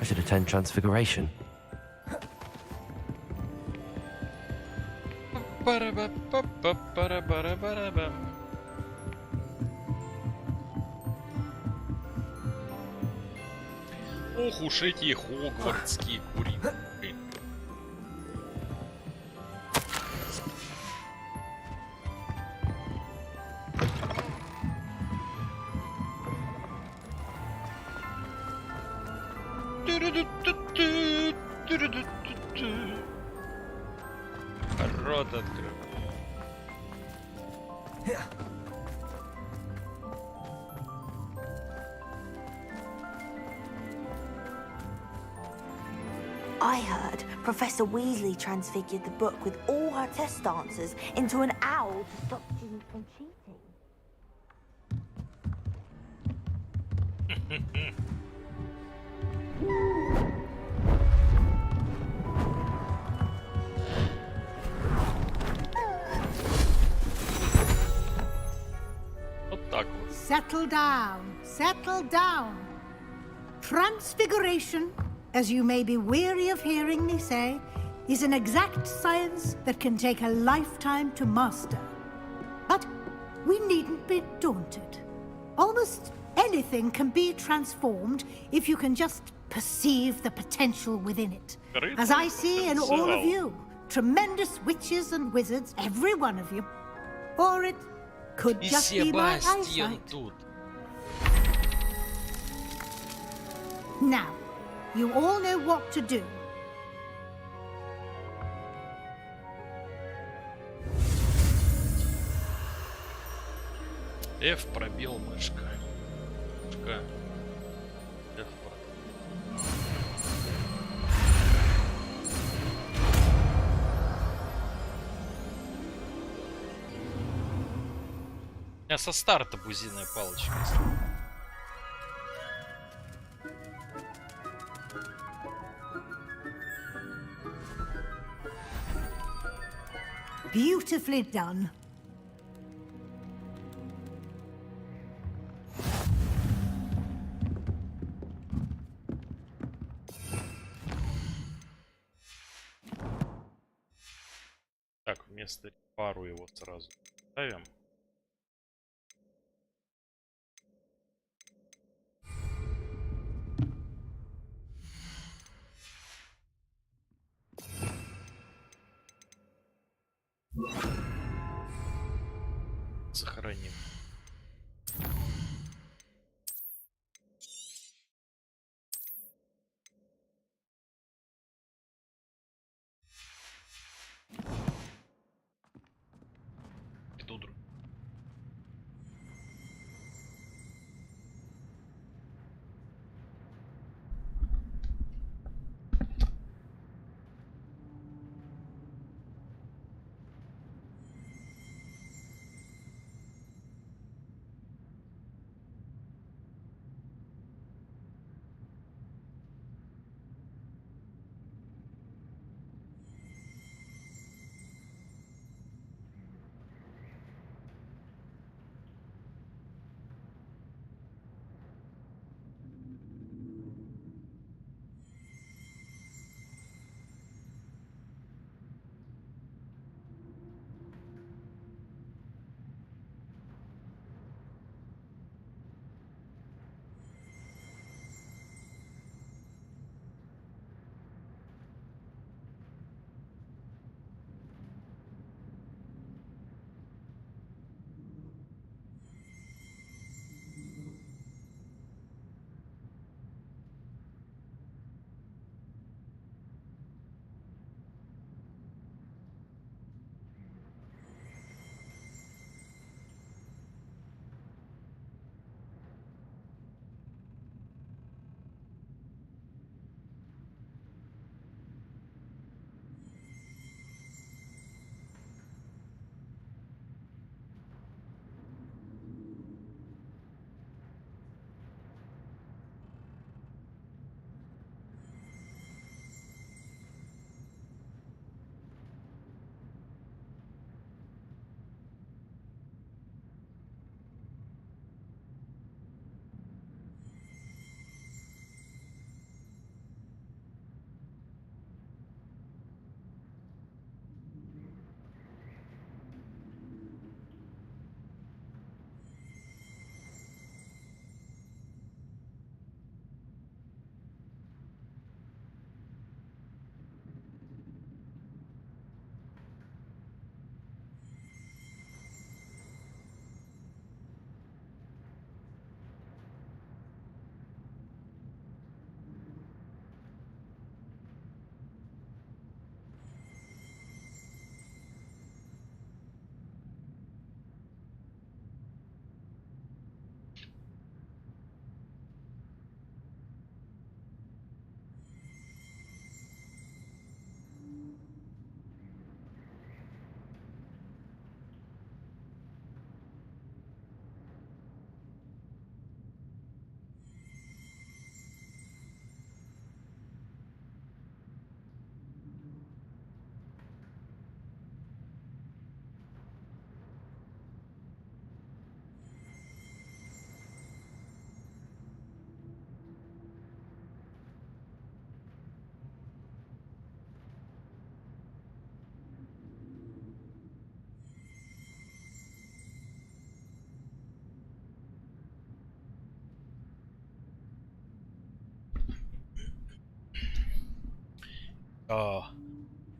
I should attend Transfiguration. Ох уж эти хогвартские курицы. Рот открыл. I heard Professor Weasley transfigured the book with all her test answers into an owl to stop you from cheating. Вот так вот. Settle down, settle down. Transfiguration, as you may be weary of hearing me say, is an exact science that can take a lifetime to master. But we needn't be daunted. Almost anything can be transformed if you can just perceive the potential within it. As I see in all of you, tremendous witches and wizards, every one of you. Or it could just be my eyesight. Now, you all know what to do. F пробел мышка. Мышка. F У меня со старта бузиная палочка. Beautifully done. Так, вместо пару его сразу ставим. Сохраним. Петудру.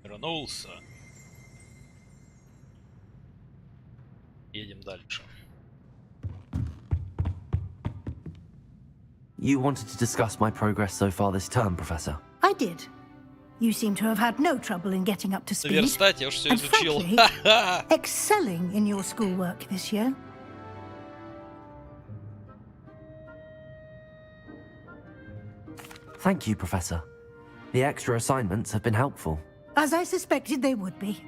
Вернулся. Едем дальше. You wanted to discuss my progress so far this term, Professor? I did. You seem to have had no trouble in getting up to speed. Наверстать, я уж все And изучил. frankly, excelling in your schoolwork this year. Thank you, Professor. The extra assignments have been helpful. As I suspected they would be.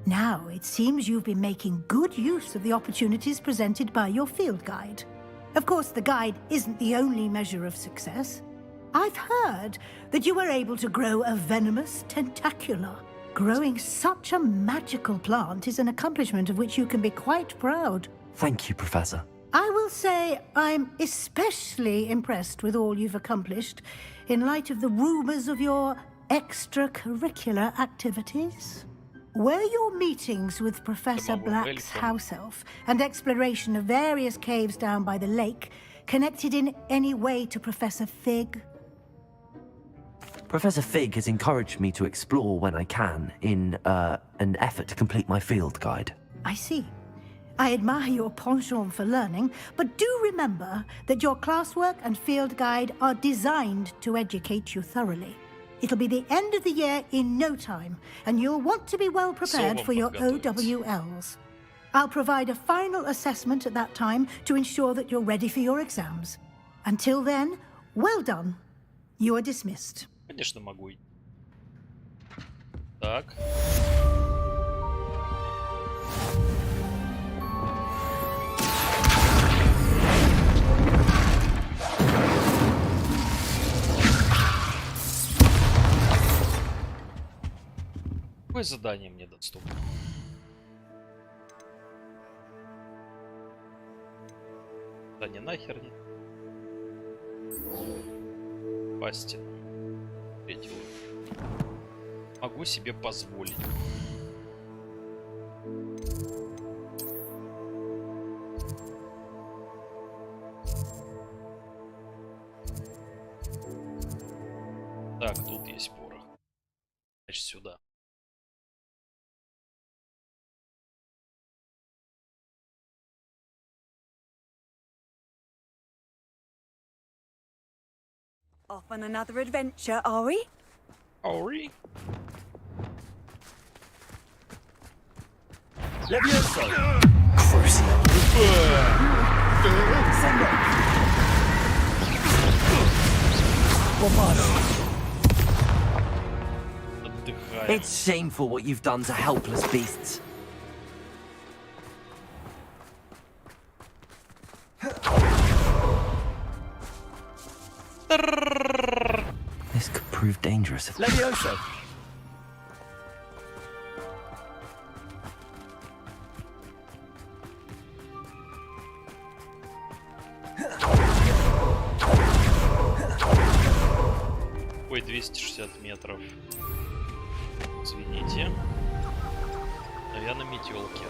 Now, it seems you've been making good use of the opportunities presented by your field guide. Of course, the guide isn't the only measure of success. I've heard that you were able to grow a venomous tentacula. Growing such a magical plant is an accomplishment of which you can be quite proud. Thank you, Professor. I will say I'm especially impressed with all you've accomplished in light of the rumors of your extracurricular activities. Were your meetings with Professor Black's house elf and exploration of various caves down by the lake connected in any way to Professor Fig? Professor Fig has encouraged me to explore when I can in an effort to complete my field guide. I see. I admire your penchant for learning, but do remember that your classwork and field guide are designed to educate you thoroughly. It'll be the end of the year in no time, and you'll want to be well prepared for your OWLs. I'll provide a final assessment at that time to ensure that you're ready for your exams. Until then, well done. You are dismissed. Конечно, могу. Так. Какое задание мне доступно? Да не нахер не. Пастин. Третий уровень. Могу себе позволить. Так, тут есть порох. Значит, сюда. Off on another adventure, are we? Are we? Levioso! It's shameful what you've done to helpless beasts. This could prove dangerous. Levioso! Ой, 260 метров. Извините. Но я на метелке.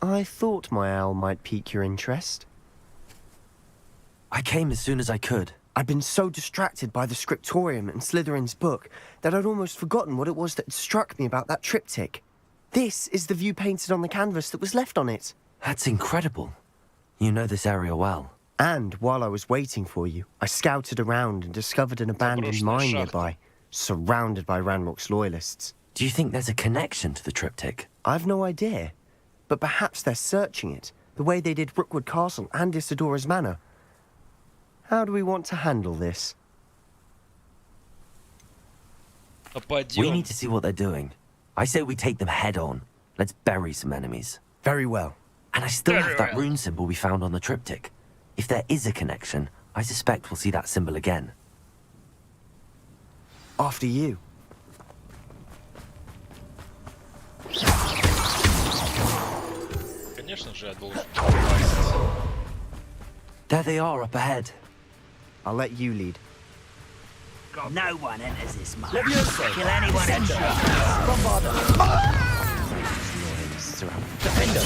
I thought my owl might pique your interest. I came as soon as I could. I'd been so distracted by the scriptorium and Slytherin's book that I'd almost forgotten what it was that struck me about that triptych. This is the view painted on the canvas that was left on it. That's incredible. You know this area well. And while I was waiting for you, I scouted around and discovered an abandoned mine nearby, surrounded by Ranrock's loyalists. Do you think there's a connection to the triptych? I've no idea. But perhaps they're searching it, the way they did Rookwood Castle and Isidora's Manor. How do we want to handle this? We need to see what they're doing. I say we take them head on. Let's bury some enemies. Very well. And I still have that rune symbol we found on the triptych. If there is a connection, I suspect we'll see that symbol again. After you. Конечно же, я должен попасть. There they are up ahead. I'll let you lead. No one enters this mine. Levioso. Kill anyone who Descendo. tries. Bombarda. Defendo.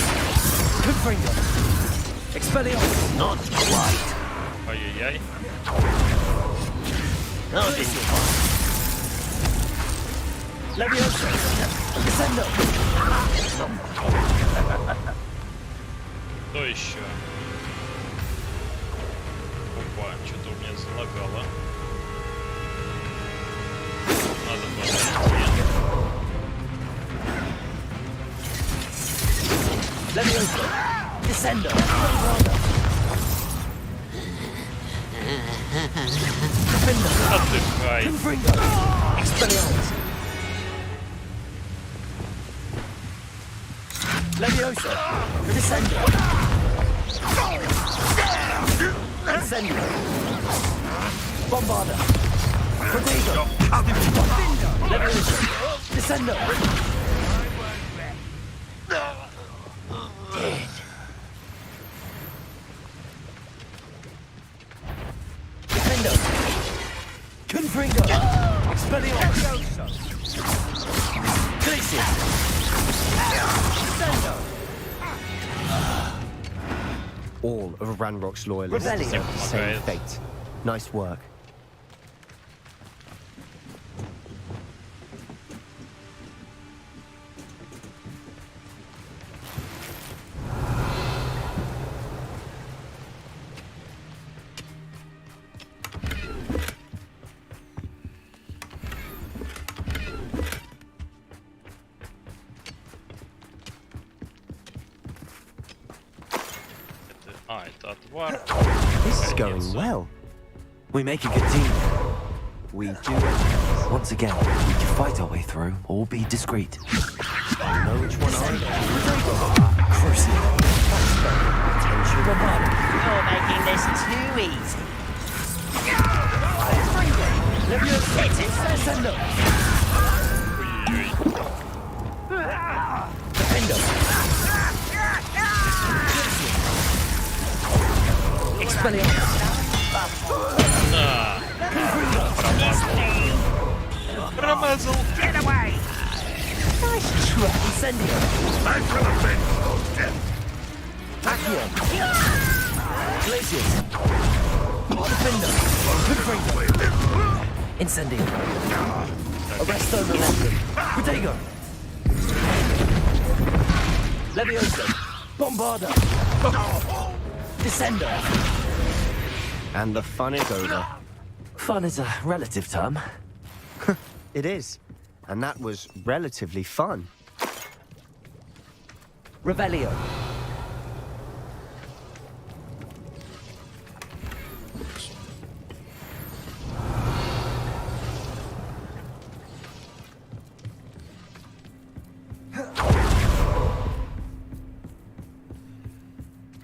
Confringo. Expelliarmus. Not quite. Ай-яй-яй. Levioso. Descendo. Кто еще? Опа, что-то у меня залагало. Надо было Levioso. Descendo. Defendo. Отдыхай. Confringo. Expelliarmus. Levioso. Descendo. Descendo. Bombarda. Protego. Levioso. Descendo. Dead. Defendo. Confringo. Expelliarmus. Glacier. Descendo. All of Ranrock's loyalists Rebellion. deserve the same fate. Nice work. это отвар. This is going well. We make a good team. We do. Once again, we can fight our way through or be discreet. I know which one I Crucible. You're making this too easy. Descendo. Defendo. Expelliarmus. Да. Промазал. Get away! Nice try. Incendio. Back for the bench, old death. Accio. Glaciers. Defendo. Confringo. Incendio. Arresto Momentum. Protego. Levioso. Bombarda. Descendo. And the fun is over. Fun is a relative term. It is. And that was relatively fun. Revelio.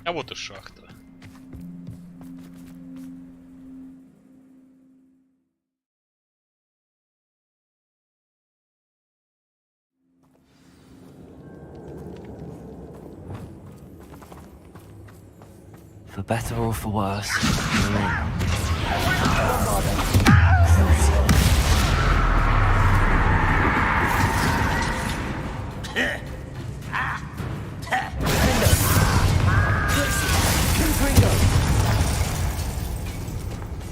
А вот и шахта. For better or for worse.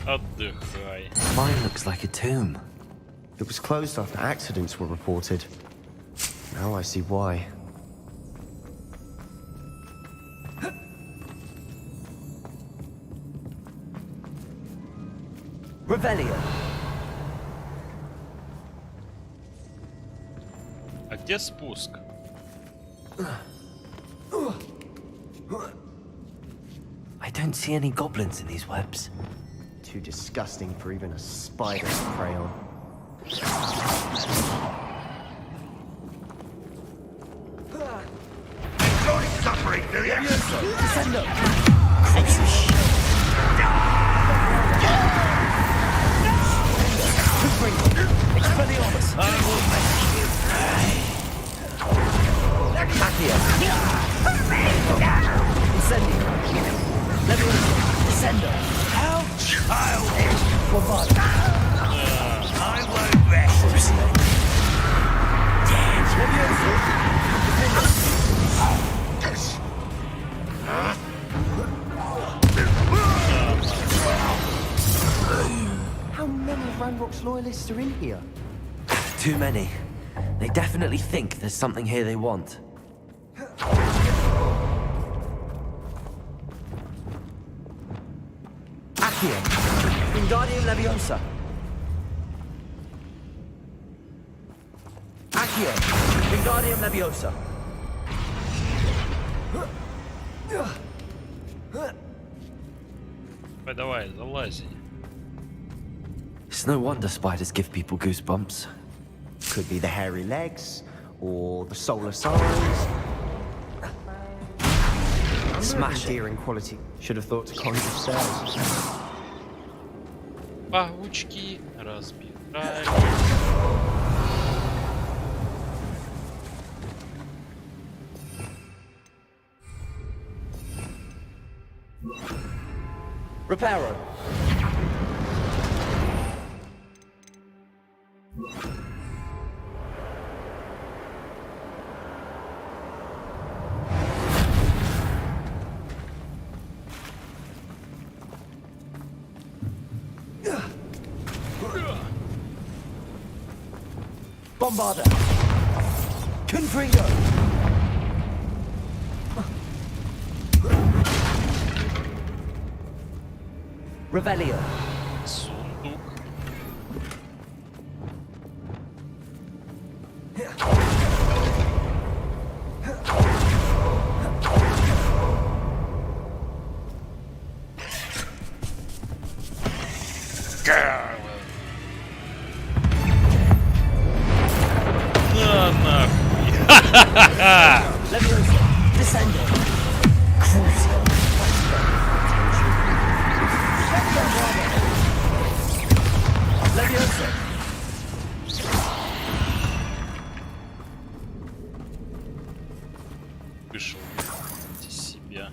Отдыхай. Mine looks like a tomb. It was closed after accidents were reported. Now I see why. Revelio. А где спуск? I don't see any goblins in these webs. Too disgusting for even a spider to prey on. Enjoy suffering, do you? Descendo. Expelliarmus. Accio. Incendio. Levioso. Descendo. I'll loyalists are in here? Too many. They definitely think there's something here they want. Accio! Wingardium Leviosa! Accio! Wingardium Leviosa! Давай, залази. It's no wonder spiders give people goosebumps. Could be the hairy legs, or the solar signs. Smash it. Endearing quality. Should have thought to conjure spells. Паучки разбирались. Reparo! Bombarder! Confringo! Revelio! Сундук. На нахуй. Ха-ха-ха! Leviosa! Descendo! Crucio! Leviosa! Вышел из себя.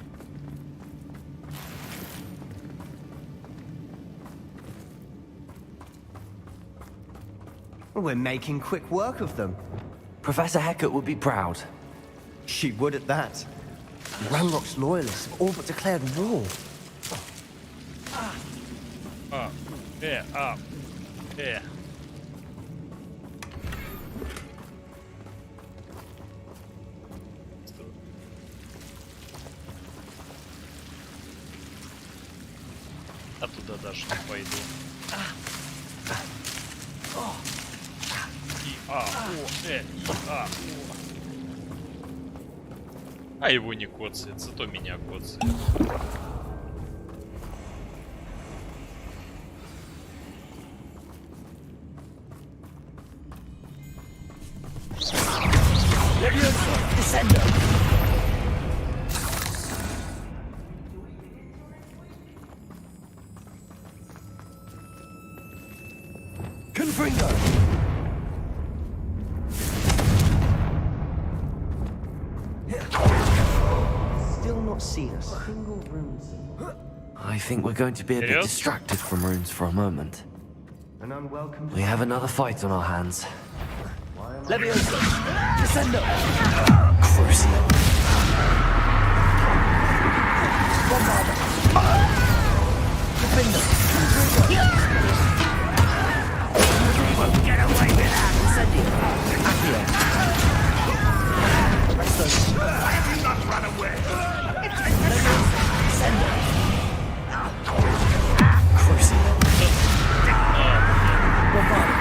We're making quick work of them. Professor Hecat would be proud. She would at that. Ranrock's loyalists have all but declared war. Yeah. А туда даже не пойду. А его не коцает, зато меня коцает. Descendo! Confringo! Still not seen a single rune. I think we're going to be a bit distracted from runes for a moment. An unwelcome. We have another fight on our hands. Leviosa! Descendo! Crucio! Bombarder! Defender! Won't get away with that! Incendio! Accio! Presto! Why have you not run away? Leviosa! Descendo! Crucio! Bombarder!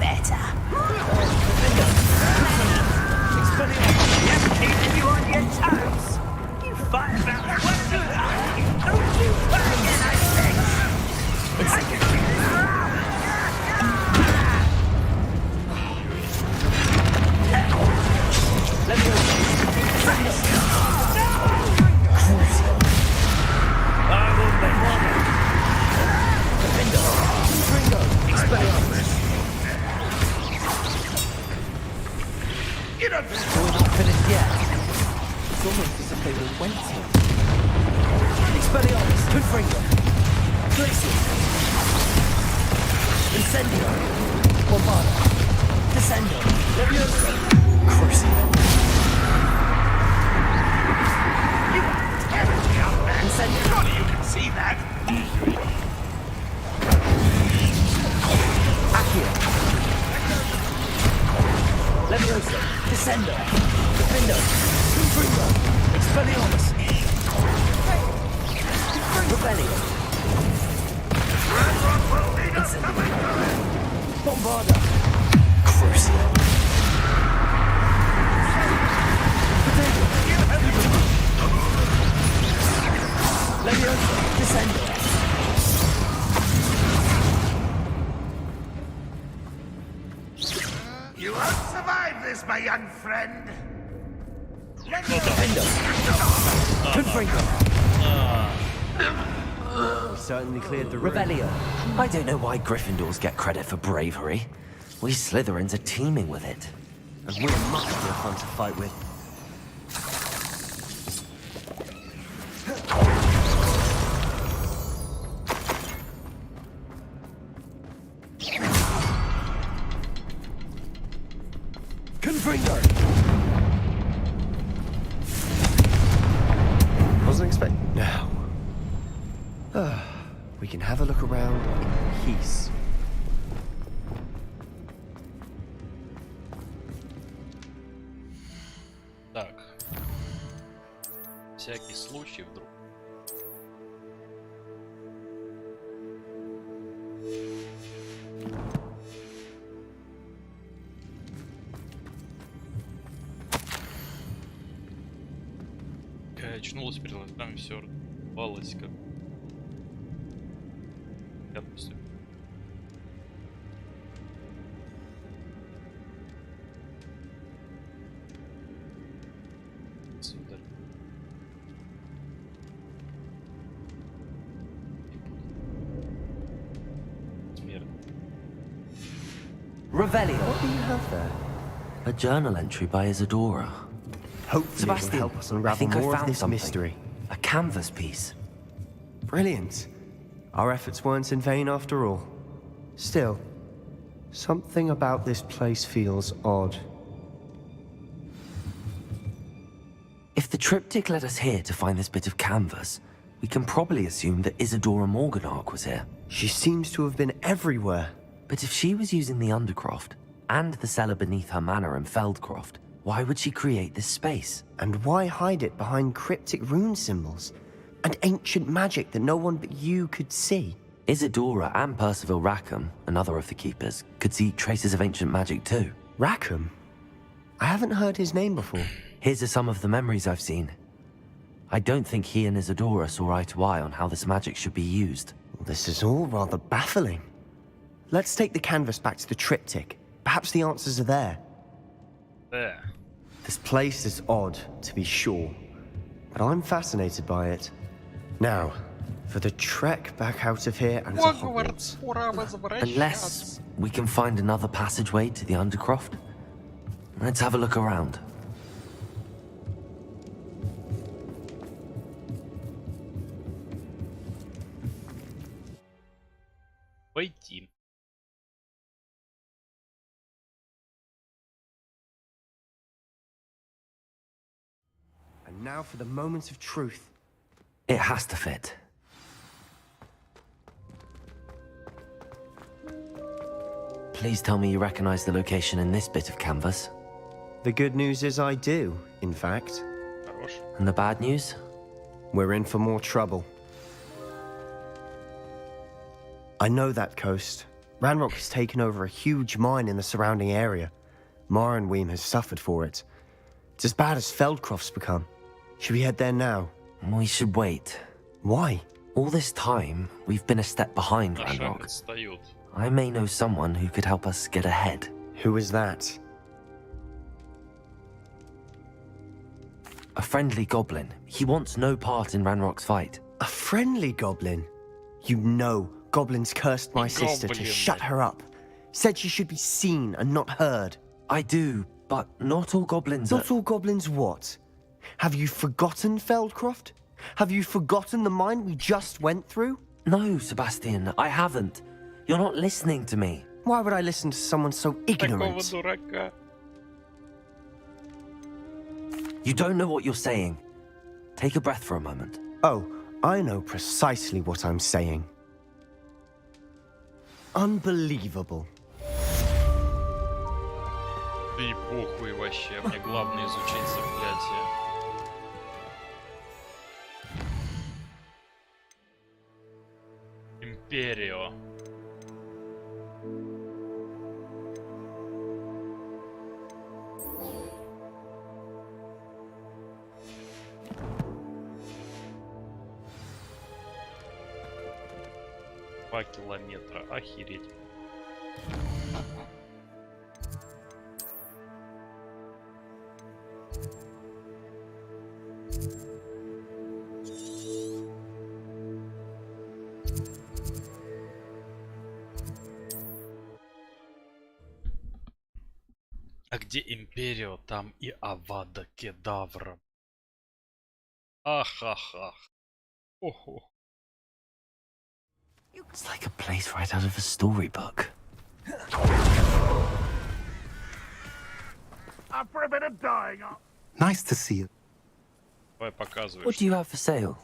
Better. Just keeping you on your toes. You fight about what do don't you again, I think. I can see Let me go. I will make one. Defender! Confringo! Expelliarmus! You don't We're not finished yet. It's almost as if they were waiting. Expelliarmus! Confringo! Glacier! Incendio! Bombarder! Descendo! Leviosa! Crucio! terribly up there. Incendio! Surely you can see that. Accio. Leviosa. Descendo. Defendo. Confringo. Expelliarmus. Rebellion. Bombarda. Crucio. Leviosa. Descendo. You won't survive this, my young friend. Confringo. We certainly cleared the room. Revelio. I don't know why Gryffindors get credit for bravery. We Slytherins are teeming with it. And we're much more fun to fight with. Confringo. Wasn't expecting. Now. We can have a look around in peace. Так. Всякий случай вдруг. Я очнулась перед глазами, все рвалось как. Я просто... Сюда. Смерть. Revelio. What do you have there? A journal entry by Isadora. Hopefully Sebastian, it will help us I unravel think I more of found this something. mystery. A canvas piece. Brilliant. Our efforts weren't in vain after all. Still, something about this place feels odd. If the triptych led us here to find this bit of canvas, we can probably assume that Isadora Morganach was here. She seems to have been everywhere. But if she was using the Undercroft, and the cellar beneath her manor in Feldcroft, why would she create this space? And why hide it behind cryptic rune symbols? And ancient magic that no one but you could see? Isadora and Percival Rackham, another of the Keepers, could see traces of ancient magic too. Rackham? I haven't heard his name before. Here are some of the memories I've seen. I don't think he and Isadora saw eye to eye on how this magic should be used. This is all rather baffling. Let's take the canvas back to the triptych. Perhaps the answers are there. There. This place is odd, to be sure, but I'm fascinated by it. Now, for the trek back out of here and to Hogwarts. Unless we can find another passageway to the Undercroft. Let's have a look around. Пойти. And now for the moment of truth. It has to fit. Please tell me you recognize the location in this bit of canvas. The good news is I do, in fact. And the bad news? We're in for more trouble. I know that coast. Ranrock has taken over a huge mine in the surrounding area. Mornweem has suffered for it. It's as bad as Feldcroft's become. Should we head there now? We should wait. Why? All this time, we've been a step behind Ranrock. I may know someone who could help us get ahead. Who is that? A friendly goblin. He wants no part in Ranrock's fight. A friendly goblin? You know, goblins cursed my sister to shut her up. Said she should be seen and not heard. I do, but not all goblins are... Not all goblins what? Have you forgotten Feldcroft? Have you forgotten the mine we just went through? No, Sebastian, I haven't. You're not listening to me. Why would I listen to someone so ignorant? You don't know what you're saying. Take a breath for a moment. Oh, I know precisely what I'm saying. Unbelievable. Да и похуй вообще, мне главное изучить заклятие. Империо. Километра, охереть. А где Империо, там и Авада Кедавра. Ахахах. Охо. It's like a place right out of a storybook. Up for a bit of dying. Nice to see you. Давай показывай. What do you have for sale?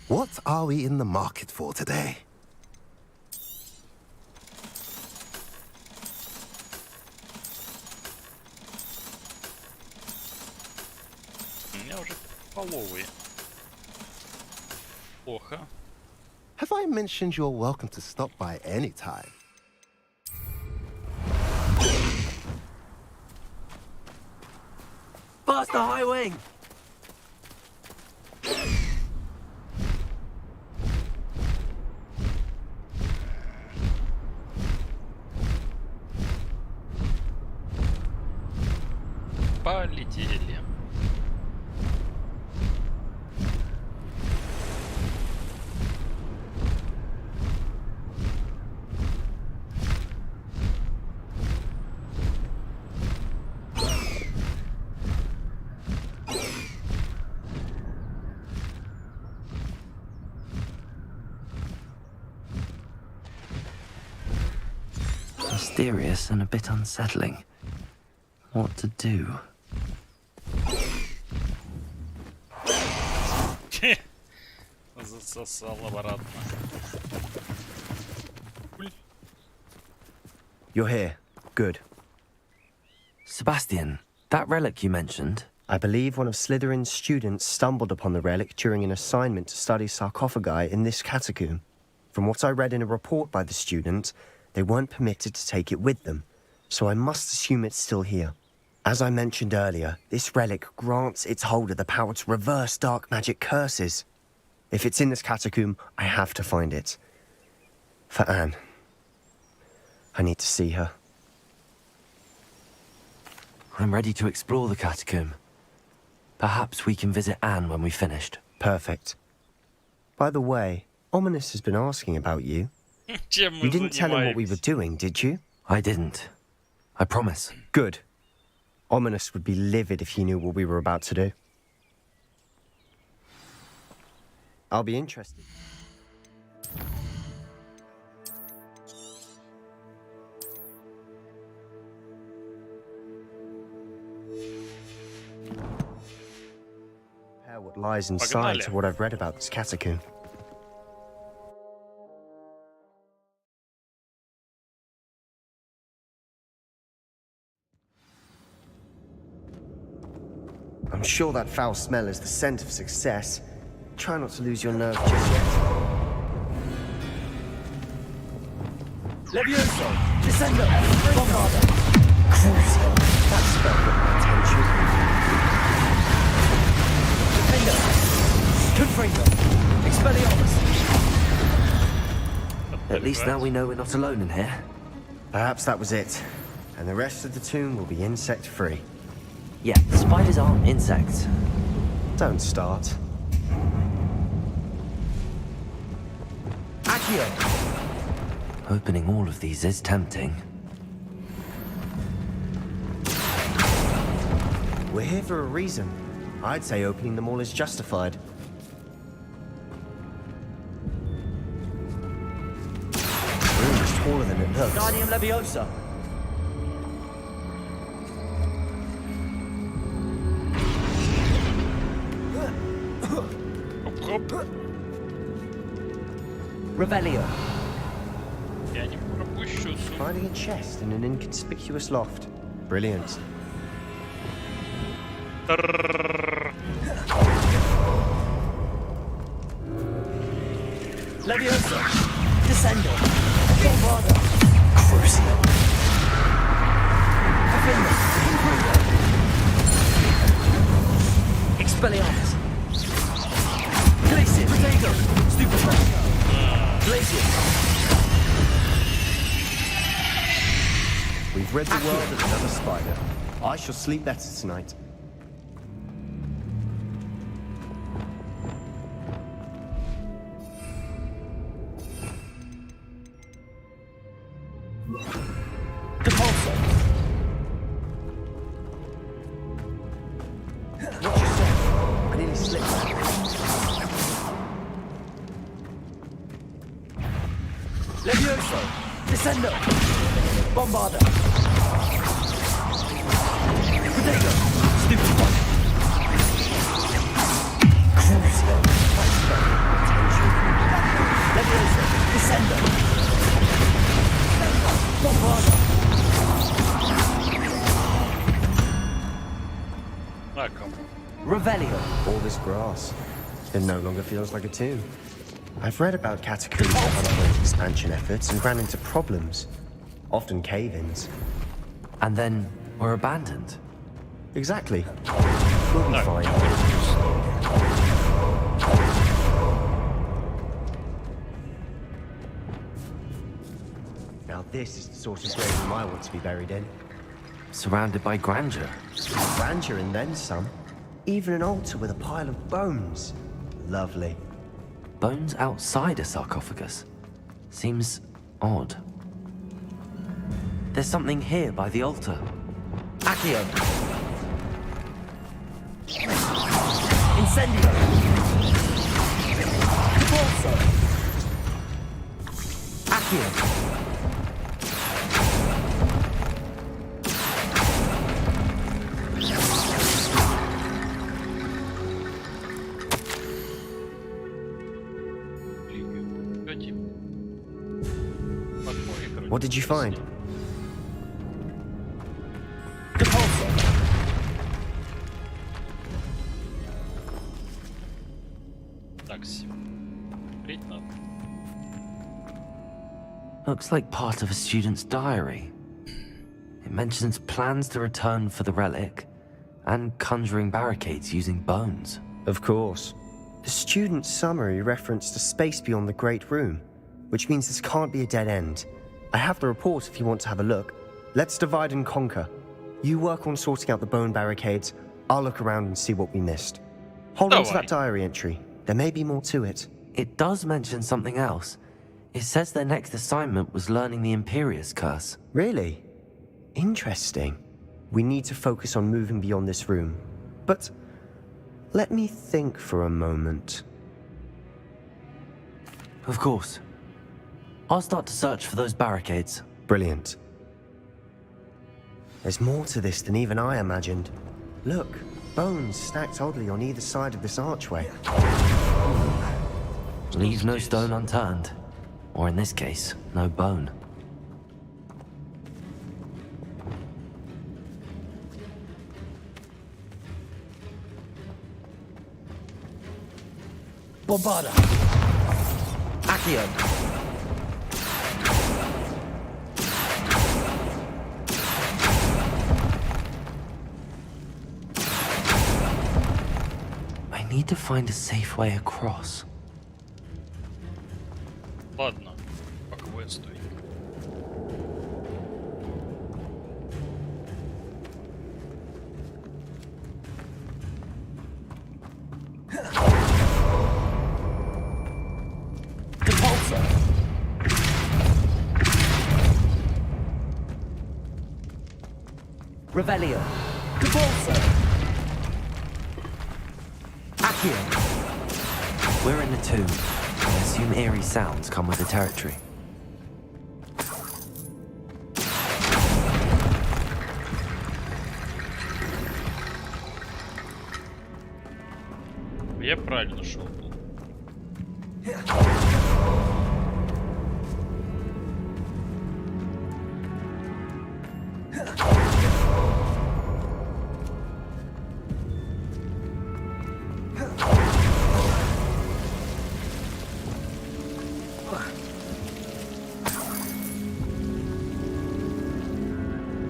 What are we in the market for today? У меня уже половые. Плохо. Have I mentioned you're welcome to stop by any time? Faster, high wing! Полетели. Mysterious and a bit unsettling. What to do? Засосал обратно. You're here. Good. Sebastian, that relic you mentioned. I believe one of Slytherin's students stumbled upon the relic during an assignment to study sarcophagi in this catacomb. From what I read in a report by the student, they weren't permitted to take it with them, so I must assume it's still here. As I mentioned earlier, this relic grants its holder the power to reverse dark magic curses. If it's in this catacomb, I have to find it. For Anne. I need to see her. I'm ready to explore the catacomb. Perhaps we can visit Anne when we've finished. Perfect. By the way, Ominous has been asking about you. You didn't tell him what we were doing, did you? I didn't. I promise. Good. Ominous would be livid if he knew what we were about to do. I'll be interested. Compare what lies inside to what I've read about this catacomb. I'm sure that foul smell is the scent of success. Try not to lose your nerve just yet. Levioso! Descendo! Bombarda! Crucio! That spell got my attention. Defender! Confringo! Expelliarmus! At least now we know we're not alone in here. Perhaps that was it. And the rest of the tomb will be insect-free. Yeah, spiders aren't insects. Don't start. Accio! Opening all of these is tempting. We're here for a reason. I'd say opening them all is justified. The room is taller than it looks. Guardium Leviosa! Hop. Revelio. Я не пропущу. Finding a chest in an inconspicuous loft. Brilliant. Leviosa. Descendo. Bombarda. Crucio. Offender. Improver. Expelliarmus. Glacier. Protego. Stupefy. Glacier. We've rid the world of another spider. I shall sleep better tonight. Depulso. What you say? I nearly slipped. Levioso. Descendo. Bombarda. Protego. Stupefy. Crucio. Levioso. Descendo. Bombarda. Revelio. All this grass. It no longer feels like a tomb. I've read about catacombs that underwent expansion efforts and ran into problems. Often cave-ins. And then were abandoned. Exactly. We'll be fine. Now this is the sort of grave room I want to be buried in. Surrounded by grandeur. Grandeur and then some. Even an altar with a pile of bones. Lovely. Bones outside a sarcophagus. Seems odd. There's something here by the altar. Accio. Incendio. Depulso. Accio. What did you find? Depulso. Так, смотреть надо. Looks like part of a student's diary. It mentions plans to return for the relic and conjuring barricades using bones. Of course. The student's summary referenced a space beyond the Great Room, which means this can't be a dead end. I have the report if you want to have a look. Let's divide and conquer. You work on sorting out the bone barricades. I'll look around and see what we missed. Hold on to that diary entry. There may be more to it. It does mention something else. It says their next assignment was learning the Imperious Curse. Really? Interesting. We need to focus on moving beyond this room. But let me think for a moment. Of course. I'll start to search for those barricades. Brilliant. There's more to this than even I imagined. Look, bones stacked oddly on either side of this archway. Leave no stone unturned. Or in this case, no bone. Bombarda. Accio. I need to find a safe way across. Ладно, пока стоит. Depulso. Revelio. Depulso. Accio. We're in the tomb. I assume eerie sounds come with the territory. Я правильно шел.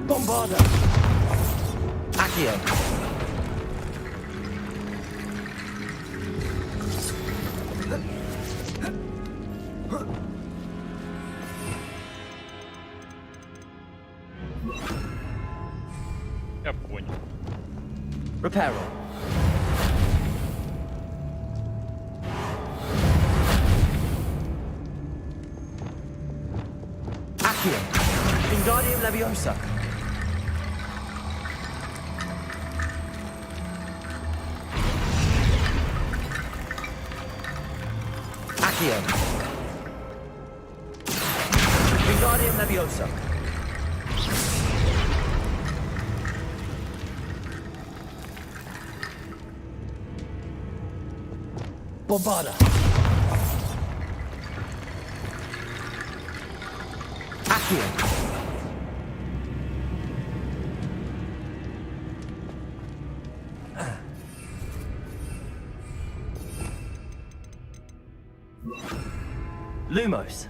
Bombarda! Accio! Я понял. Reparo! Accio! Wingardium Leviosa! Accio! Wingardium Leviosa! Bombarda! Accio! Lumos!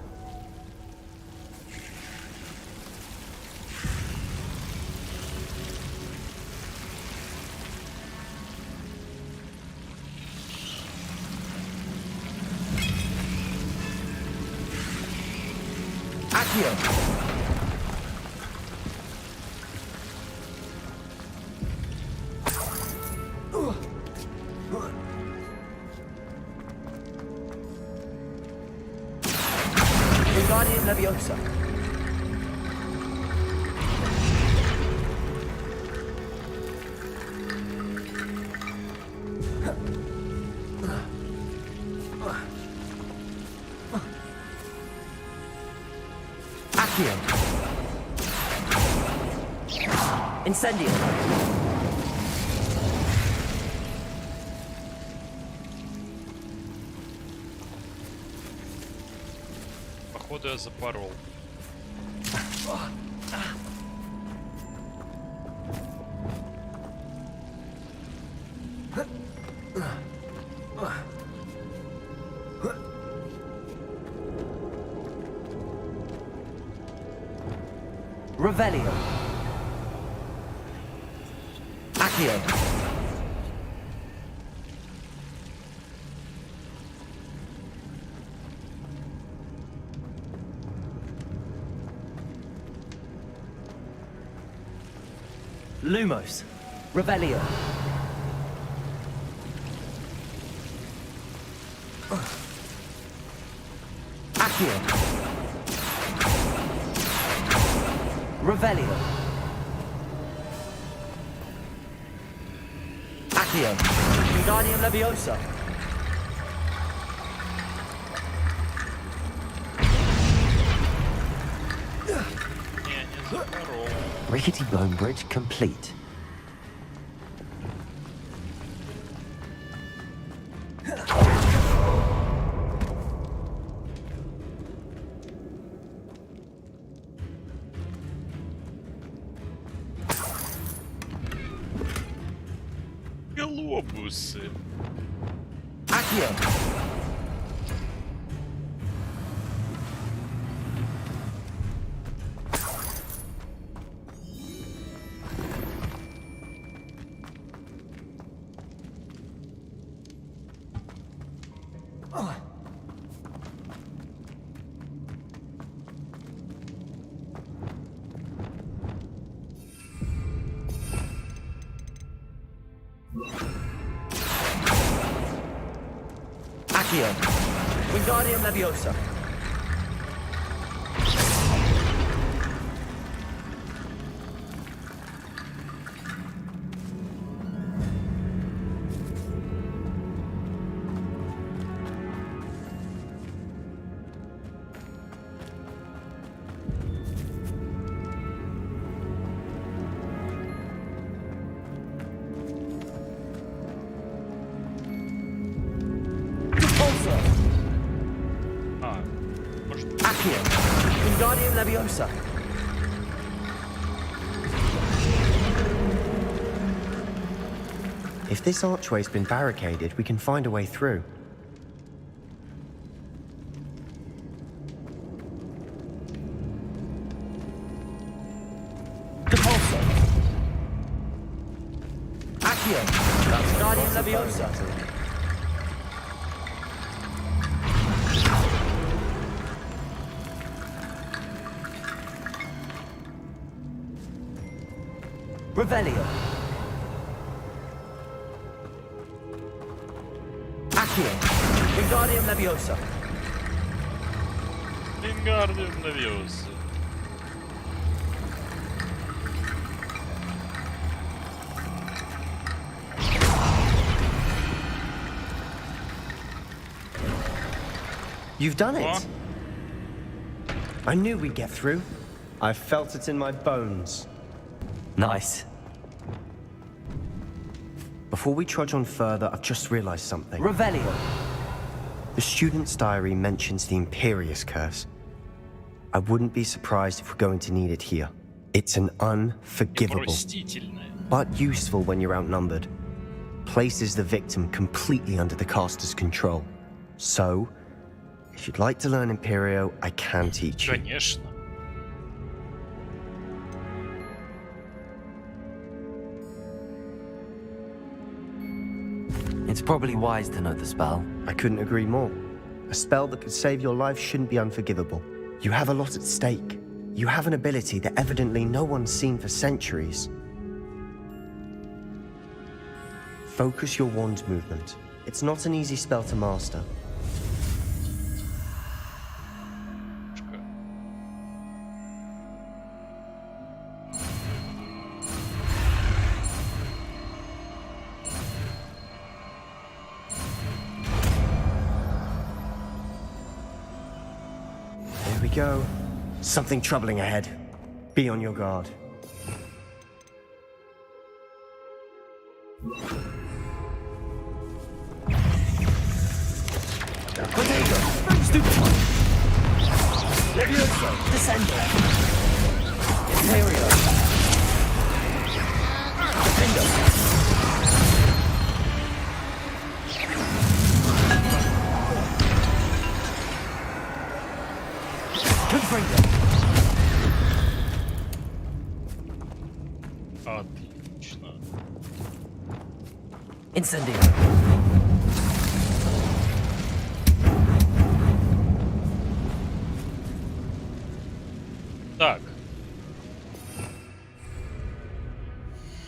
Accio! Wingardium Leviosa! Accio! Incendio! Походу я запорол. Revelio! Accio! Lumos! Revelio! Accio! Revelio! Accio! Wingardium Leviosa! Rickety bone bridge complete. Глобусы. Accio! Accio! Wingardium Leviosa! Accio! Wingardium Leviosa! If this archway's been barricaded, we can find a way through. Accio! Accio. Wingardium Leviosa. Revelio. Accio. Wingardium Leviosa. Wingardium Leviosa. You've done it. I knew we'd get through. I felt it in my bones. Nice. Before we trudge on further, I've just realized something. Revelio. The student's diary mentions the Imperious Curse. I wouldn't be surprised if we're going to need it here. It's an unforgivable, but useful when you're outnumbered. Places the victim completely under the caster's control. So, if you'd like to learn Imperio, I can teach you. Конечно. It's probably wise to know the spell. I couldn't agree more. A spell that could save your life shouldn't be unforgivable. You have a lot at stake. You have an ability that evidently no one's seen for centuries. Focus your wand movement. It's not an easy spell to master. There we go. Something troubling ahead. Be on your guard. Potato. Stupid. Levioso. Descendo. Imperio. Defendo. Confringo. Отлично. Incendio. Так.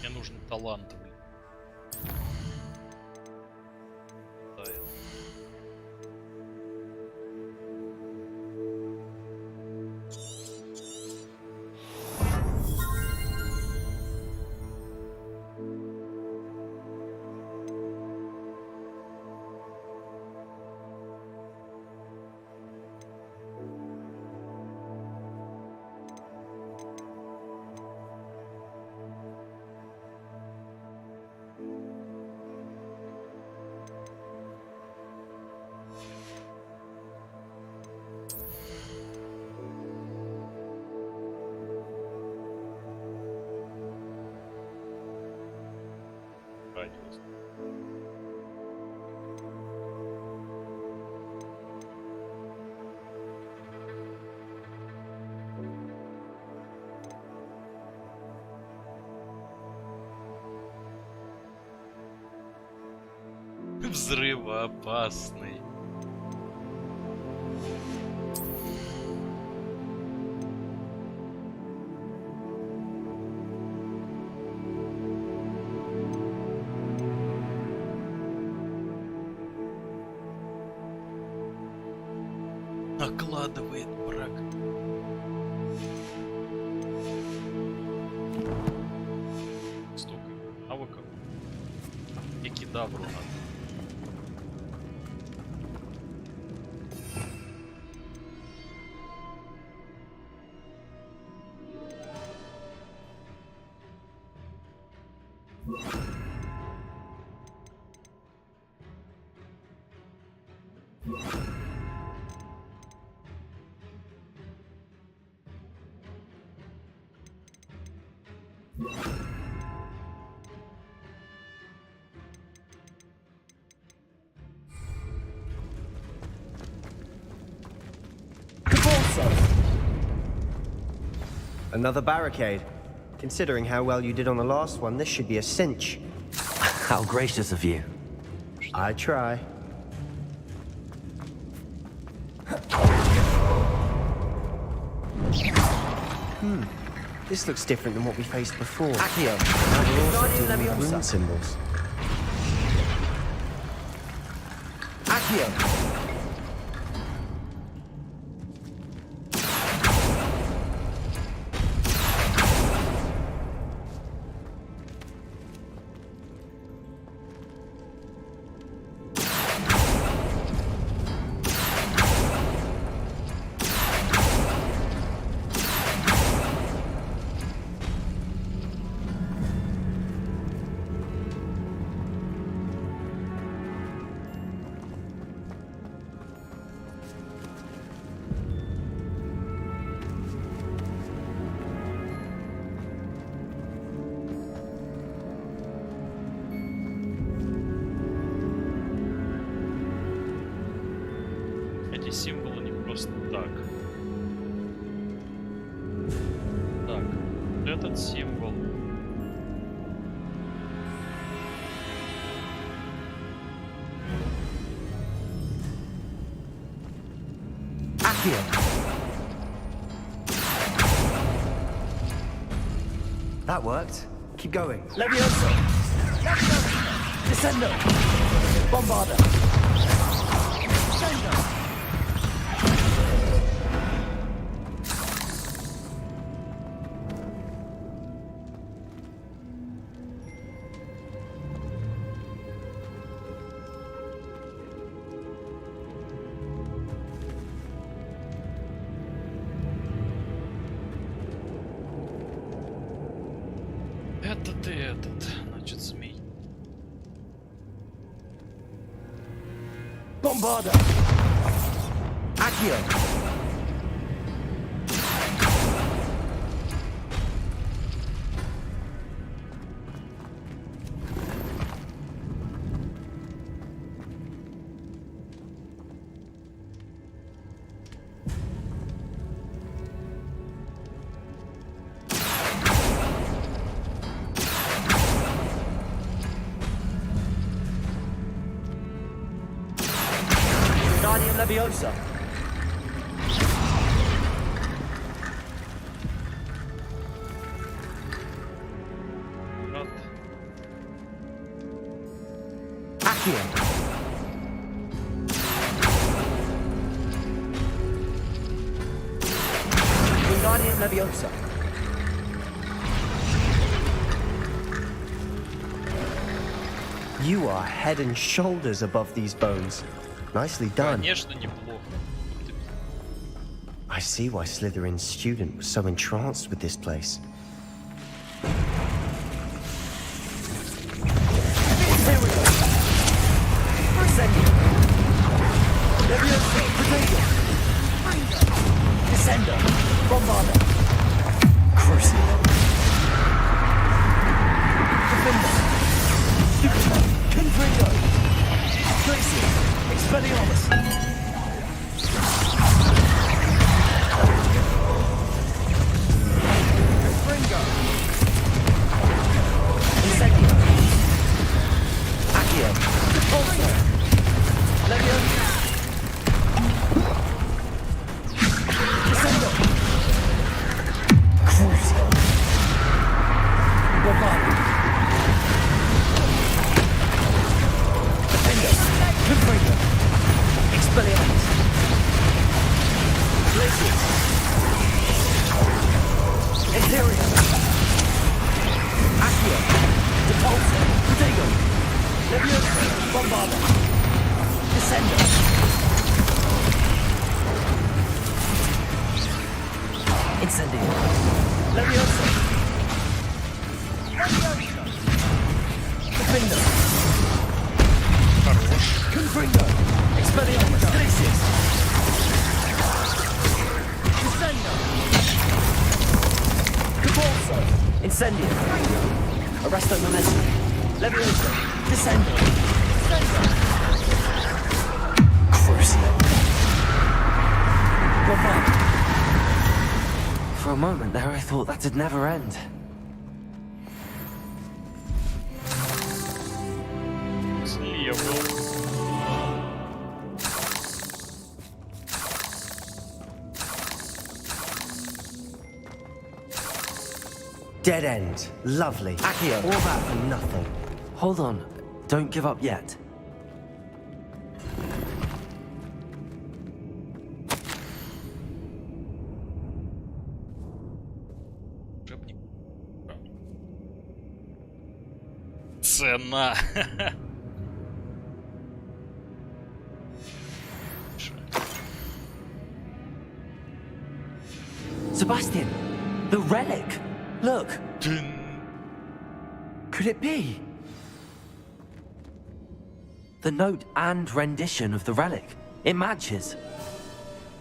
Мне нужен талантливый. Да, радиус. Взрывоопасный. Накладывает брак. Столько навыков. И кидавру надо. Another barricade. Considering how well you did on the last one, this should be a cinch. How gracious of you. I try. This looks different than what we faced before. Accio. We're also Wingardium dealing with Leviosa. rune symbols. Accio. Эти символы не просто так. Так, этот символ. Accio. That worked. Keep going. Leviosa. Descendo. Bombarda. Descendo. Этот и этот, значит, змей. Bombarda. Accio. Wingardium Leviosa. Брат. Accio. Wingardium Leviosa. You are head and shoulders above these bones. Nicely done. Конечно, неплохо. I see why Slytherin's student was so entranced with this place. Leviosa. Potato. Descendo. Bombarda. Crucio. Defender. Confringo. Tracy. Expelliarmus. Confringo. Incendio. Accio. Repulsor. Leviosa. Descendo. Crucio. Bombarda. Defender. Confringo. Expelliarmus. Glacius. Imperium. Accio. Repulsor. Protego. Leviosa. Bombarda. Descendo. Incendio. Leviosa. Leviosa. Defender. Хорош. Confringo. Expelliarmus. Glacius. Descendo. Capulso. Incendio. Arresto momentum. Leviosa. Descendo. Descendo. Crucio. Bombarda. For a moment there, I thought that'd never end. Dead end. Lovely. Accio. All that for nothing. Hold on. Don't give up yet. Цена. Sebastian, the relic. Look. Could it be? The note and rendition of the relic. It matches.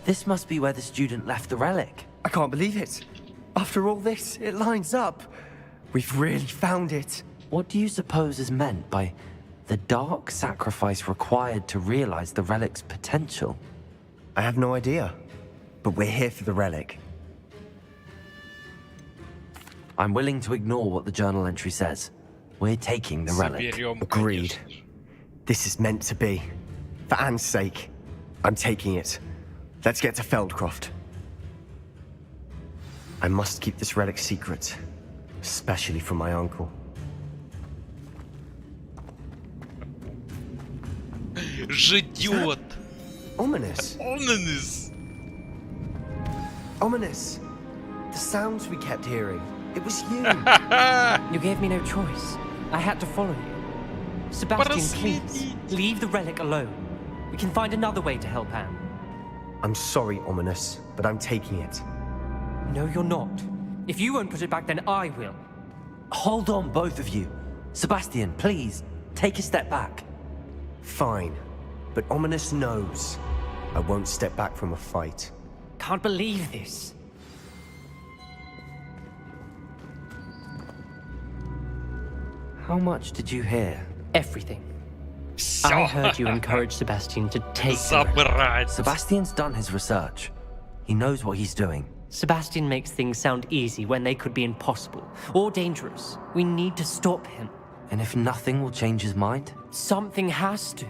This must be where the student left the relic. I can't believe it. After all this, it lines up. We've really found it. What do you suppose is meant by the dark sacrifice required to realize the relic's potential? I have no idea. But we're here for the relic. I'm willing to ignore what the journal entry says. We're taking the relic. Agreed. This is meant to be. For Anne's sake, I'm taking it. Let's get to Feldcroft. I must keep this relic secret, especially from my uncle. Ждет. Ominous. Ominous. Ominous. The sounds we kept hearing. It was you. You gave me no choice. I had to follow you. Sebastian, please, leave the relic alone. We can find another way to help Anne. I'm sorry, Ominous, but I'm taking it. No, you're not. If you won't put it back, then I will. Hold on, both of you. Sebastian, please, take a step back. Fine, but Ominous knows I won't step back from a fight. Can't believe this. How much did you hear? Everything. I heard you encourage Sebastian to take Sebastian's done his research. He knows what he's doing. Sebastian makes things sound easy when they could be impossible or dangerous. We need to stop him. And if nothing will change his mind? Something has to.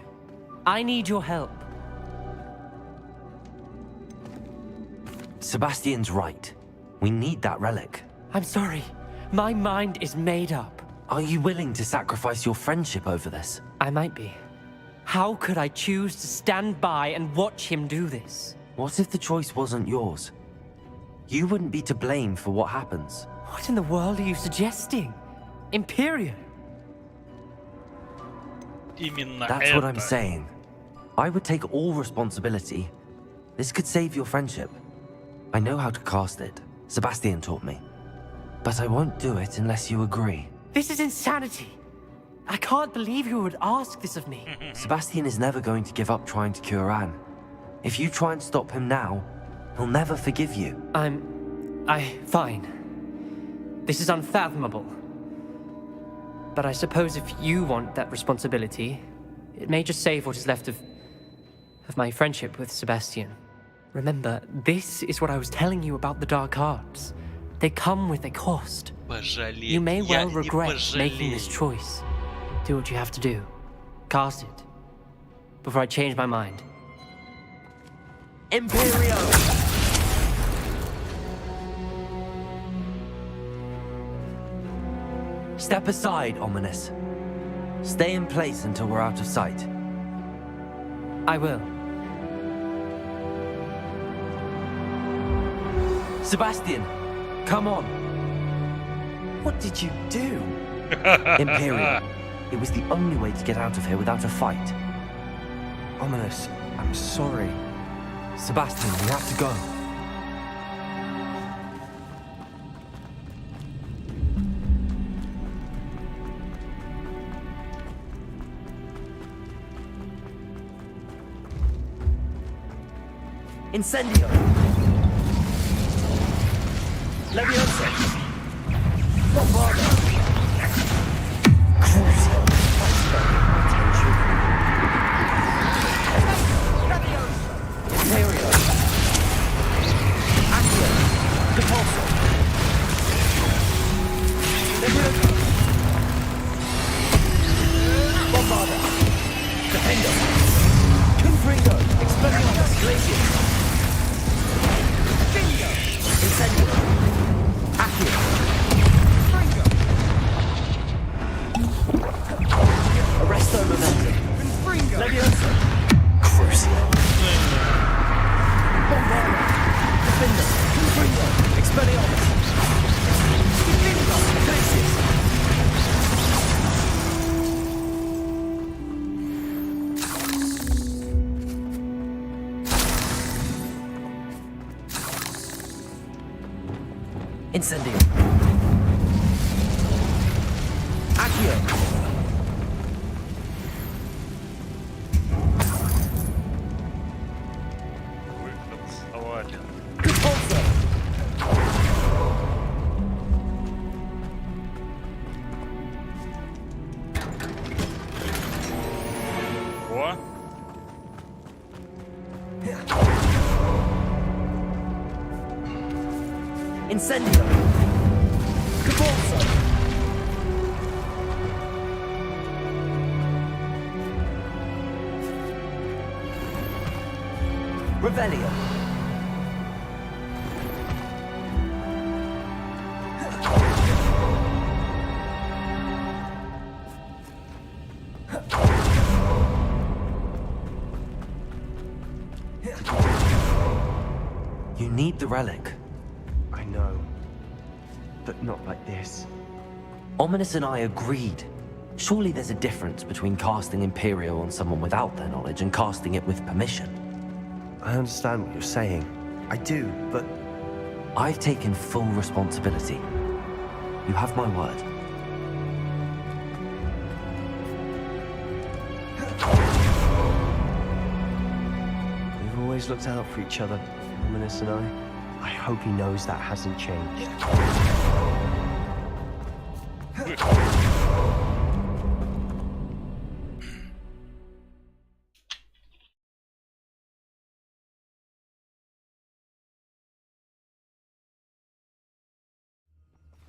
I need your help. Sebastian's right. We need that relic. I'm sorry. My mind is made up. Are you willing to sacrifice your friendship over this? I might be. How could I choose to stand by and watch him do this? What if the choice wasn't yours? You wouldn't be to blame for what happens. What in the world are you suggesting? Imperial? That's what I'm saying. I would take all responsibility. This could save your friendship. I know how to cast it. Sebastian taught me. But I won't do it unless you agree. This is insanity. I can't believe you would ask this of me. Sebastian is never going to give up trying to cure Anne. If you try and stop him now, he'll never forgive you. Fine. This is unfathomable. But I suppose if you want that responsibility, it may just save what is left of my friendship with Sebastian. Remember, this is what I was telling you about the dark arts. They come with a cost. You may well regret making this choice. Do what you have to do. Cast it. Before I change my mind. Imperio! Step aside, Ominous. Stay in place until we're out of sight. I will. Sebastian, come on. What did you do? Imperial. It was the only way to get out of here without a fight. Ominous, I'm sorry. Sebastian, we have to go. Incendio! Leviosa! Bombarda! Crucio! Imperio! Accio! Depulso! Leviosa! Bombarda! Defendo! Confringo! Expelliarmus! Glacius! Incendio! Accio! Incendio. Accio. Выход завален. Repulsor. О! Incendio. Repulsor. Revelio. You need the relic. I know. But not like this. Ominous and I agreed. Surely there's a difference between casting Imperial on someone without their knowledge and casting it with permission. I understand what you're saying. I do, but... I've taken full responsibility. You have my word. We've always looked out for each other, Ominous and I. I hope he knows that hasn't changed.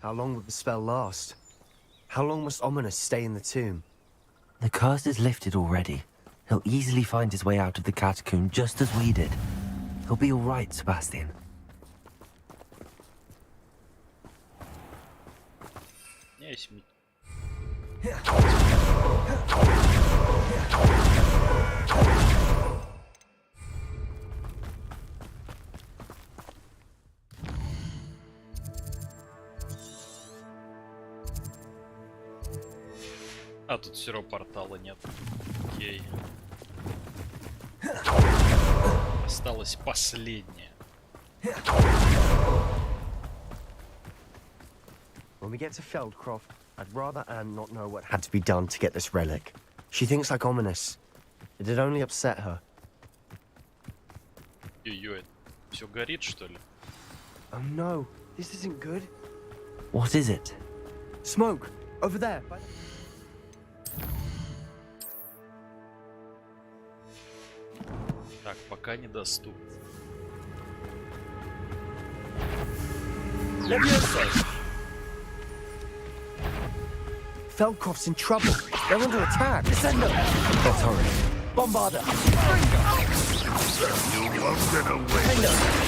How long would the spell last? How long must Ominous stay in the tomb? The curse is lifted already. He'll easily find his way out of the catacomb just as we did. He'll be all right, Sebastian. Есть ми- А, тут все равно портала нет. Окей. Осталось последнее. When we get to Feldcroft, I'd rather Anne not know what had to be done to get this relic. She thinks like Ominous. It'd only upset her. Ё-ё, все горит, что ли? Oh no, this isn't good. What is it? Smoke! Over there! Так, пока недоступно. Feldcroft's in trouble. They're under attack. Descendo! Authority. Bombarda! You won't get away.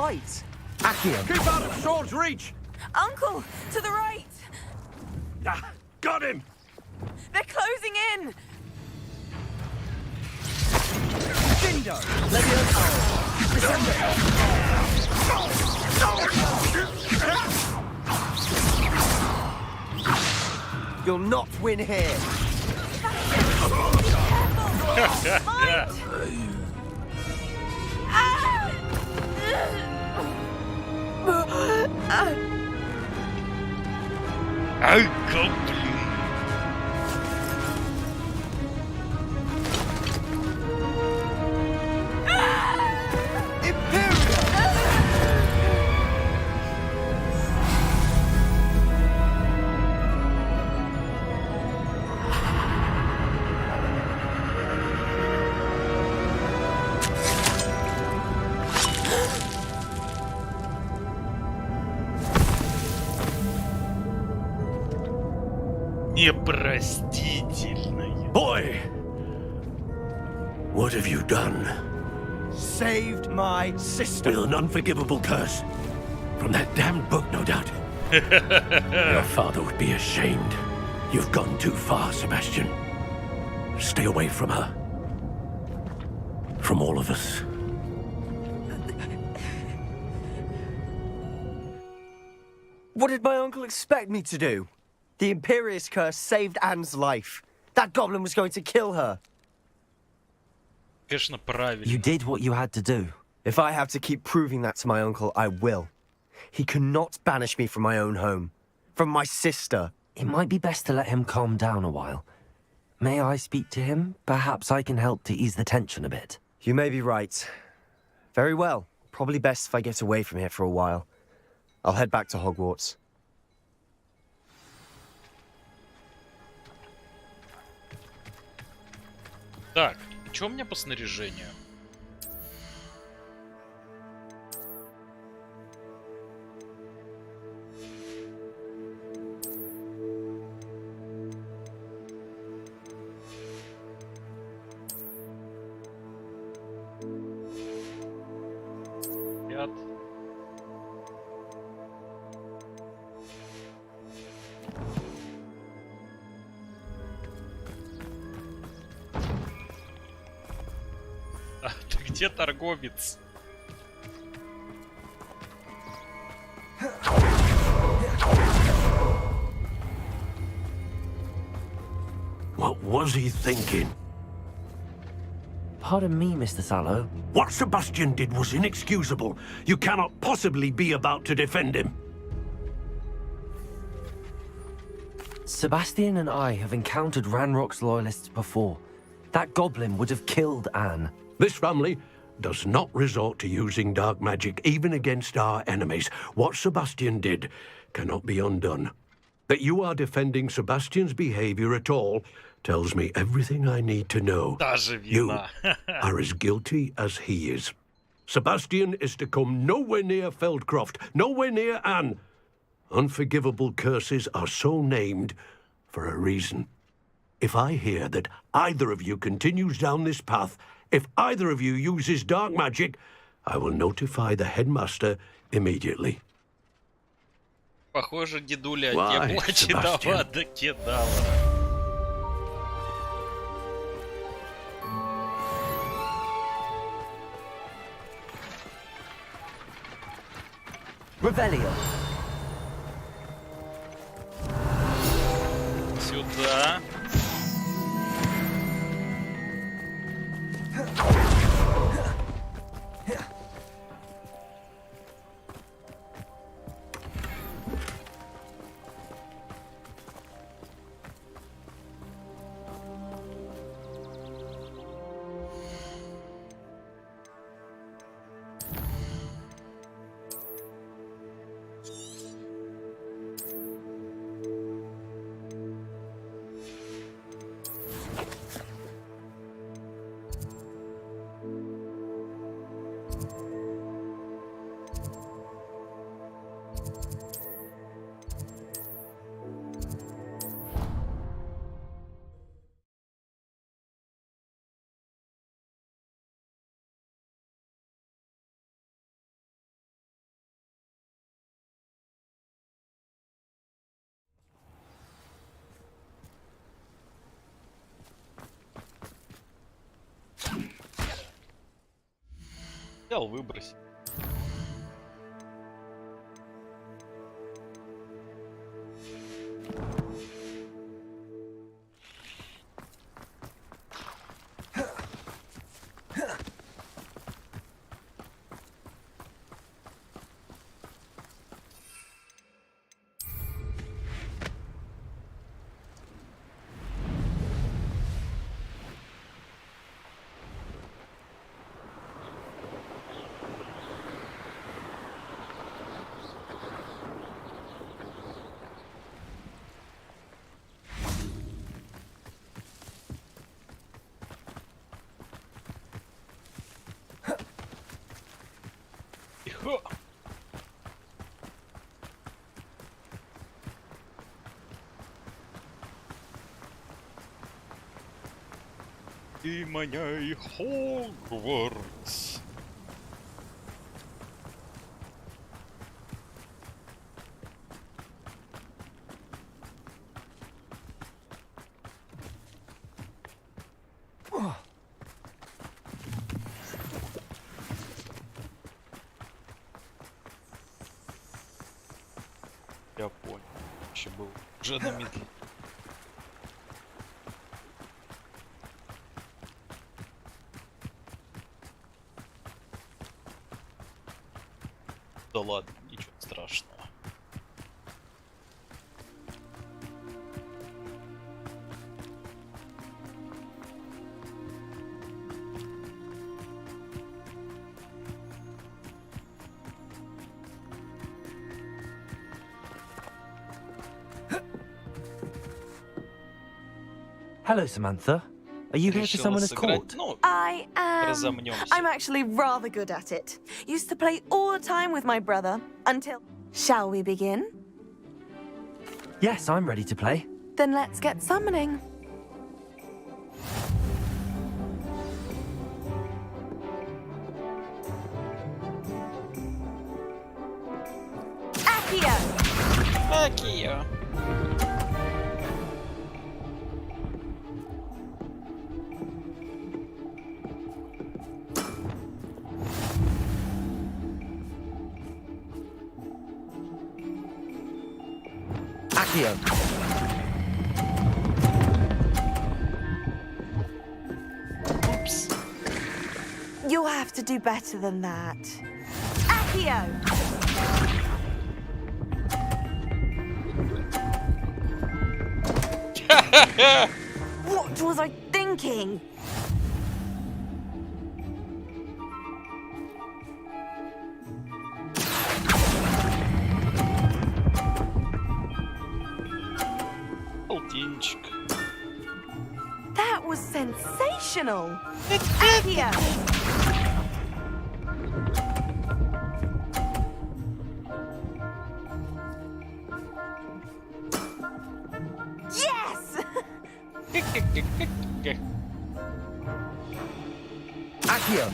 right. Accio. Keep out of sword's reach! Uncle, to the right! Ah, got him! They're closing in! Dindo. You'll not win here. Yeah. I can't believe. Непростительное. Boy! What have you done? Saved my sister. With an unforgivable curse. From that damned book, no doubt. Your father would be ashamed. You've gone too far, Sebastian. Stay away from her. From all of us. What did my uncle expect me to do? The Imperious curse saved Anne's life. That goblin was going to kill her. Конечно, правильно. You did what you had to do. If I have to keep proving that to my uncle, I will. He cannot banish me from my own home. From my sister. It might be best to let him calm down a while. May I speak to him? Perhaps I can help to ease the tension a bit. You may be right. Very well. Probably best if I get away from here for a while. I'll head back to Hogwarts. Так, что у меня по снаряжению? Ряд. А ты где, торговец? What was he thinking? Pardon me, Mr. Sallow. What Sebastian did was inexcusable. You cannot possibly be about to defend him. Sebastian and I have encountered Ranrock's loyalists before. That goblin would have killed Anne. This family does not resort to using dark magic even against our enemies. What Sebastian did cannot be undone. That you are defending Sebastian's behavior at all tells me everything I need to know. You are as guilty as he is. Sebastian is to come nowhere near Feldcroft, nowhere near Anne. Unforgivable curses are so named for a reason. If I hear that either of you continues down this path, if either of you uses dark magic, I will notify the headmaster immediately. Похоже, дедуля Why, не плачет, Sebastian? да кидала. Revelio. Сюда. Взял, выбросил. Тихо. Ты моя Хогвартс. Я понял. Вообще был уже на медле. Да ладно, ничего страшного. Hello, Samantha. Are you here to summon his court? I am. I'm actually rather good at it. Used to play all the time with my brother until. Shall we begin? Yes, I'm ready to play. Then let's get summoning. Accio! Accio! Accio! Oops. You'll have to do better than that. Accio! What was I thinking? Полтинчик. That was sensational. Accio! Yes! Accio!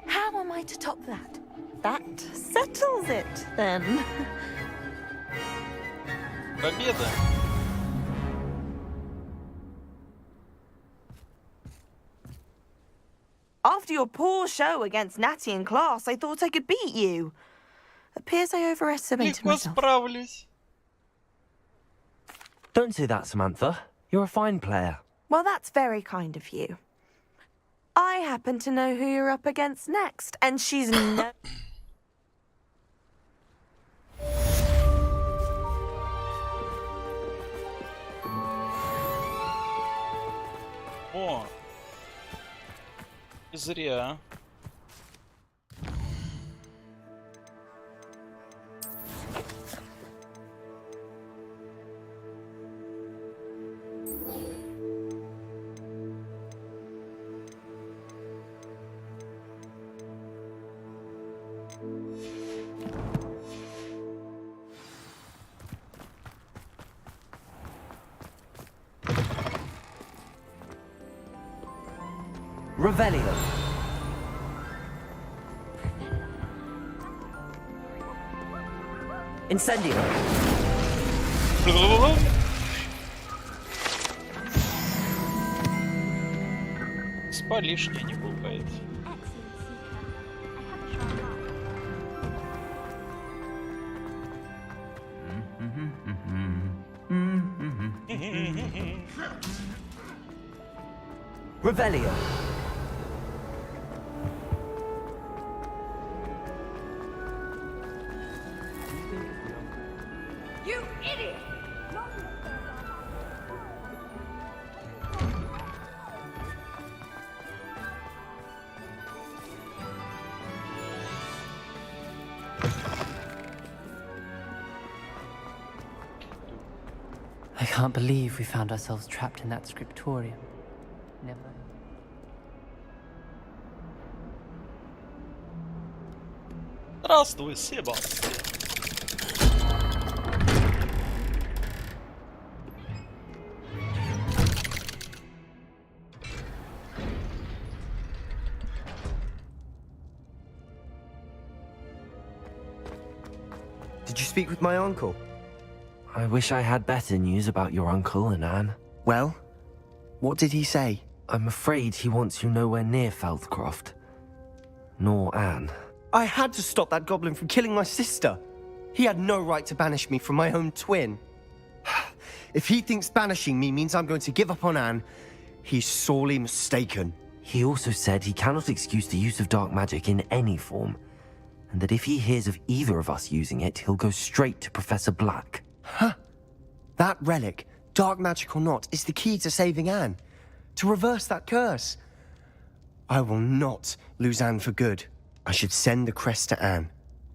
How am I to top that? That settles it, then. Победа. After your poor show against Natty in class, I thought I could beat you. Appears I overestimated Легко myself. справлюсь. Don't say that, Samantha. You're a fine player. Well, that's very kind of you. I happen to know who you're up against next, and she's no... О! Не зря. Revelio. Incendio. Спа лишнее не бывает. Revelio. You idiot! I can't believe we found ourselves trapped in that scriptorium. Never. Здравствуй, Себастьян. Did you speak with my uncle? I wish I had better news about your uncle and Anne. Well, what did he say? I'm afraid he wants you nowhere near Feldcroft. Nor Anne. I had to stop that goblin from killing my sister. He had no right to banish me from my own twin. If he thinks banishing me means I'm going to give up on Anne, he's sorely mistaken. He also said he cannot excuse the use of dark magic in any form, and that if he hears of either of us using it, he'll go straight to Professor Black. Huh. That relic, dark magic or not, is the key to saving Anne. To reverse that curse. I will not lose Anne for good. I should send the crest to Anne.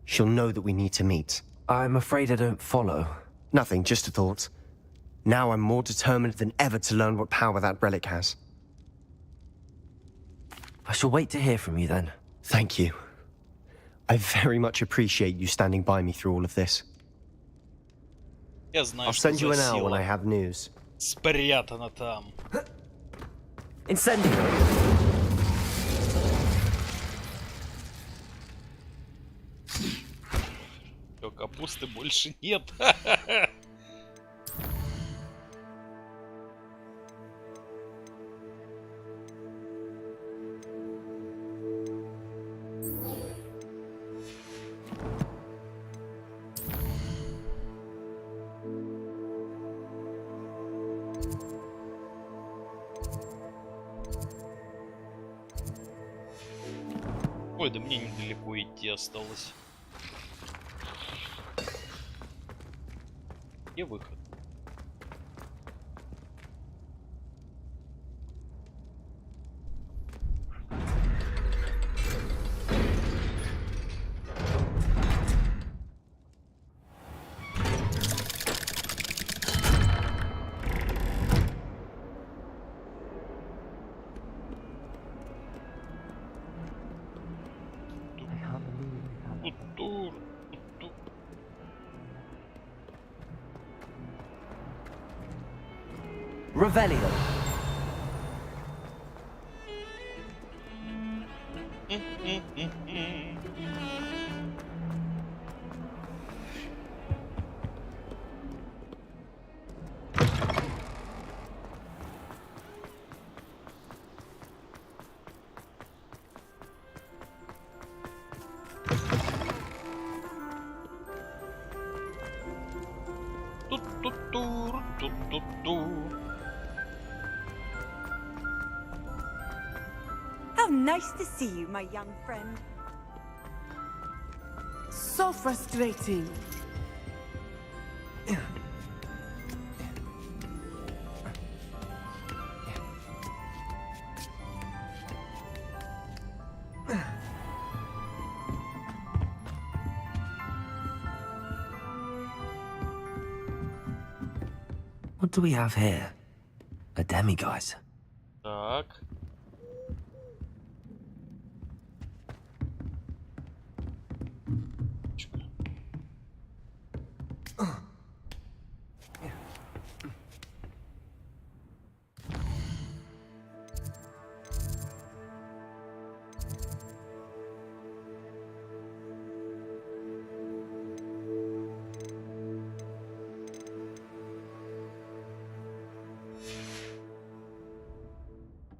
She'll know that we need to meet. I'm afraid I don't follow. Nothing, just a thought. Now I'm more determined than ever to learn what power that relic has. I shall wait to hear from you then. Thank you. I very much appreciate you standing by me through all of this. Я знаю, I'll что send you за an hour when сила I have news. спрятана там. Incendio! Всё, капусты больше нет. Ой, да мне недалеко идти осталось. Где выход? Revelio. How nice to see you, my young friend. So frustrating. What do we have here? A demiguise. Так.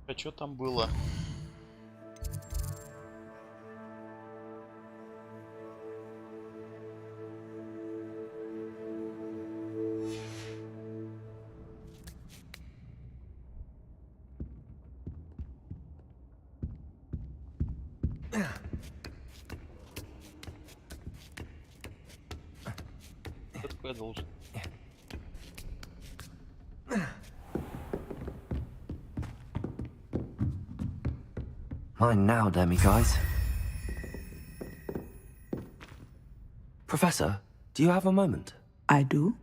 А что там было? Что такое должен? Mine now, demiguise. Professor, do you have a moment? I do.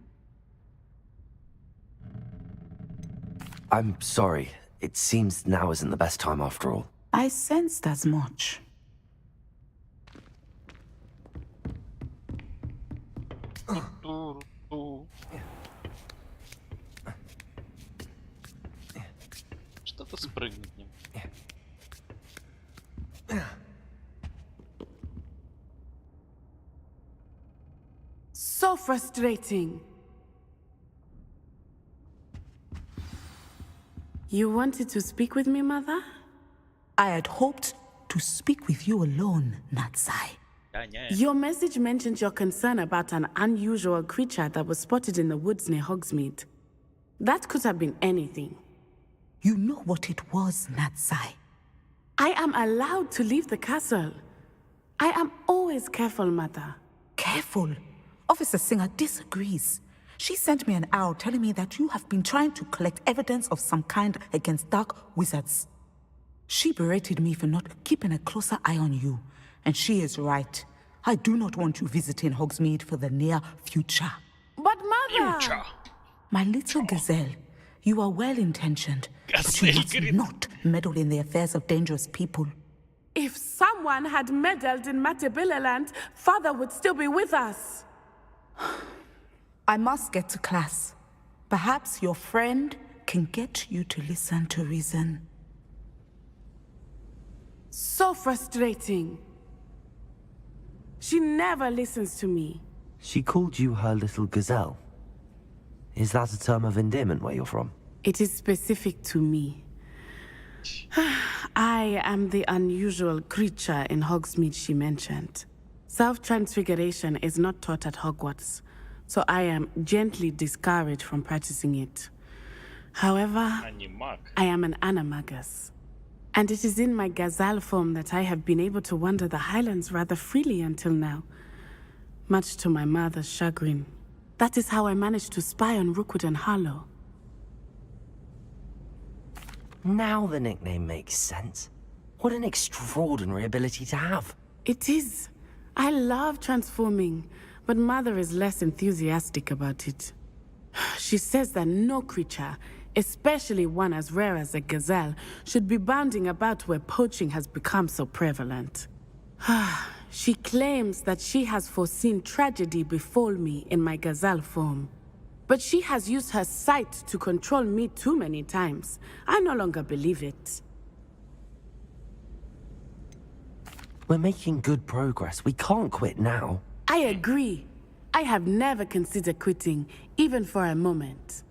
I'm sorry. It seems now isn't the best time after all. I sensed as much. Что-то спрыгнуть не. So frustrating. You wanted to speak with me, Mother? I had hoped to speak with you alone, Natsai. Your message mentioned your concern about an unusual creature that was spotted in the woods near Hogsmeade. That could have been anything. You know what it was, Natsai. I am allowed to leave the castle. I am always careful, Mother. Careful? Officer Singer disagrees. She sent me an owl telling me that you have been trying to collect evidence of some kind against dark wizards. She berated me for not keeping a closer eye on you. And she is right. I do not want you visiting Hogsmeade for the near future. But Mother! My little gazelle, you are well-intentioned, but you must not meddle in the affairs of dangerous people. If someone had meddled in Matabeleland, Father would still be with us. I must get to class. Perhaps your friend can get you to listen to reason. So frustrating. She never listens to me. She called you her little gazelle. Is that a term of endearment where you're from? It is specific to me. I am the unusual creature in Hogsmeade she mentioned. Self-transfiguration is not taught at Hogwarts, so I am gently discouraged from practicing it. However, I am an animagus. And it is in my gazelle form that I have been able to wander the highlands rather freely until now, much to my mother's chagrin. That is how I managed to spy on Rookwood and Harlow. Now the nickname makes sense. What an extraordinary ability to have. It is. I love transforming, but Mother is less enthusiastic about it. She says that no creature, especially one as rare as a gazelle, should be bounding about where poaching has become so prevalent. She claims that she has foreseen tragedy befall me in my gazelle form. But she has used her sight to control me too many times. I no longer believe it. We're making good progress. We can't quit now. I agree. I have never considered quitting, even for a moment.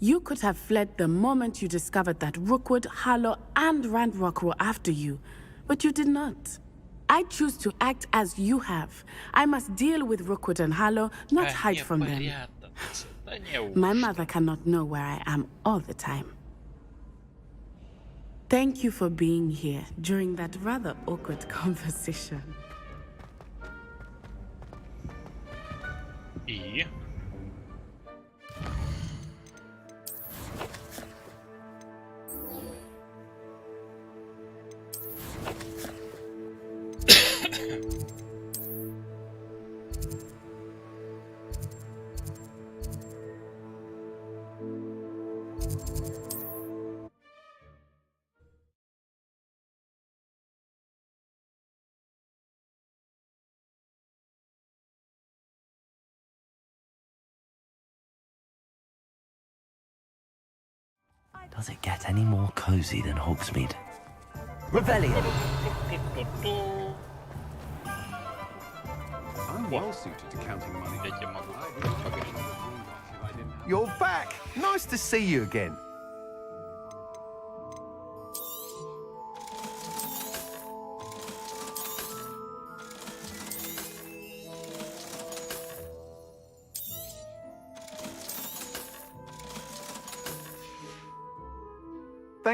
You could have fled the moment you discovered that Rookwood, Harlow, and Randrock were after you, but you did not. I choose to act as you have. I must deal with Rookwood and Harlow, not hide from them. My mother cannot know where I am all the time. Thank you for being here during that rather awkward conversation. И? Does it get any more cozy than Hogsmeade? Rebellion! I'm well suited to counting money. You're back! Nice to see you again.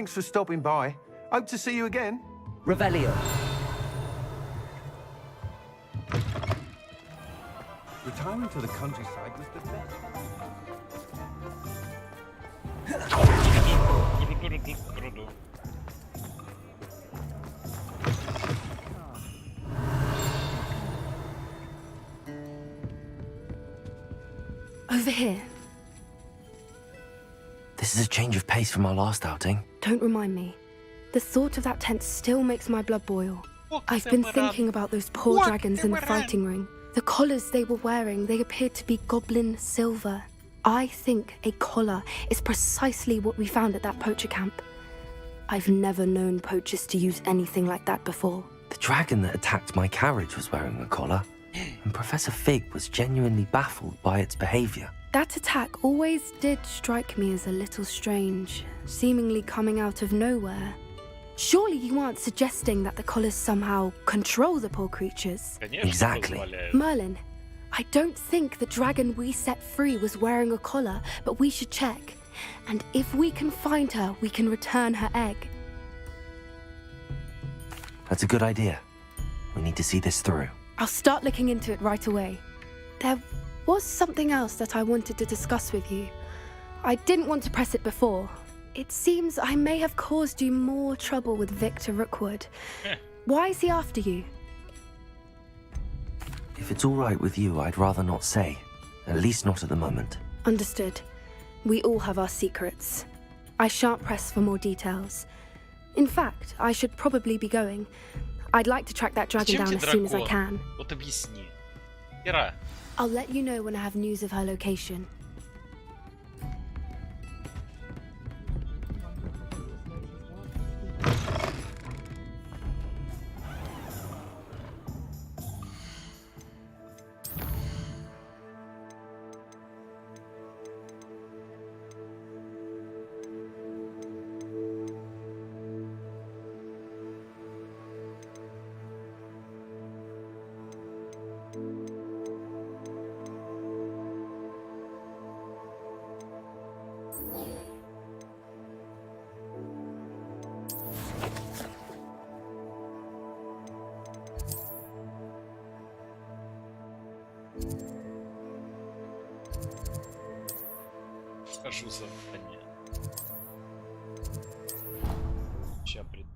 Thanks for stopping by. Hope to see you again. Revelio. Retiring to the countryside was the best. Over here. This is a change of pace from our last outing. Don't remind me. The thought of that tent still makes my blood boil. I've been thinking about those poor dragons in the fighting ring. The collars they were wearing, they appeared to be goblin silver. I think a collar is precisely what we found at that poacher camp. I've never known poachers to use anything like that before. The dragon that attacked my carriage was wearing a collar, and Professor Fig was genuinely baffled by its behavior. That attack always did strike me as a little strange, seemingly coming out of nowhere. Surely you aren't suggesting that the collars somehow control the poor creatures? Exactly. Merlin, I don't think the dragon we set free was wearing a collar, but we should check. And if we can find her, we can return her egg. That's a good idea. We need to see this through. I'll start looking into it right away. There was something else that I wanted to discuss with you. I didn't want to press it before. It seems I may have caused you more trouble with Victor Rookwood. Why is he after you? If it's all right with you, I'd rather not say. At least not at the moment. Understood. We all have our secrets. I shan't press for more details. In fact, I should probably be going. I'd like to track that dragon down as soon as I can. Вот объясни. Ира. I'll let you know when I have news of her location. Скажу задание. Сейчас приду.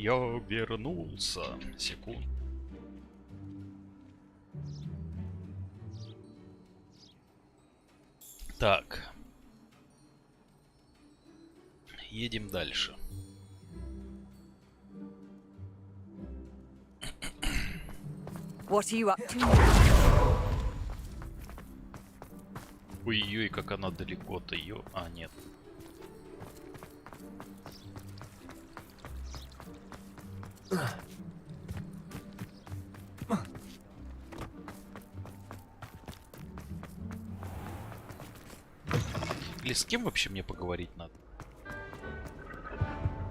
Я вернулся. Секунду. Так. Едем дальше. What are you up to? Ой-ой, как она далеко-то ее. А, нет. Или с кем вообще мне поговорить надо?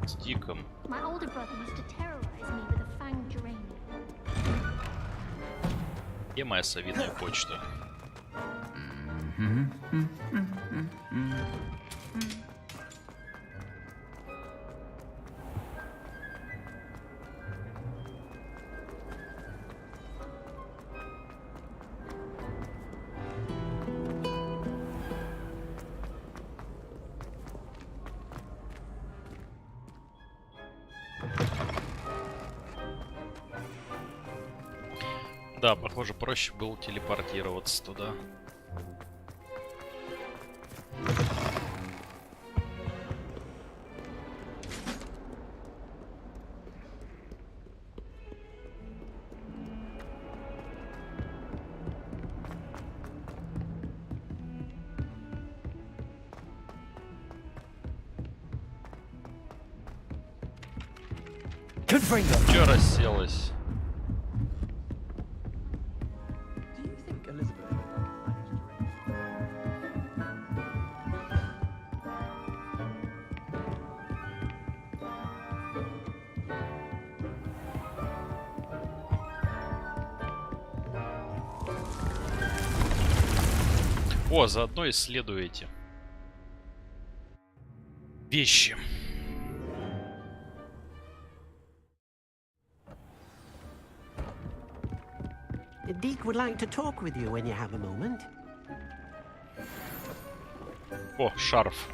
С Диком. My older brother used to terrorize me with a fanged geranium. Где моя совиная почта? Да, похоже, проще было телепортироваться туда. Чё расселась? О, заодно исследую эти вещи. Deke would like to talk with you when you have a moment. О, шарф.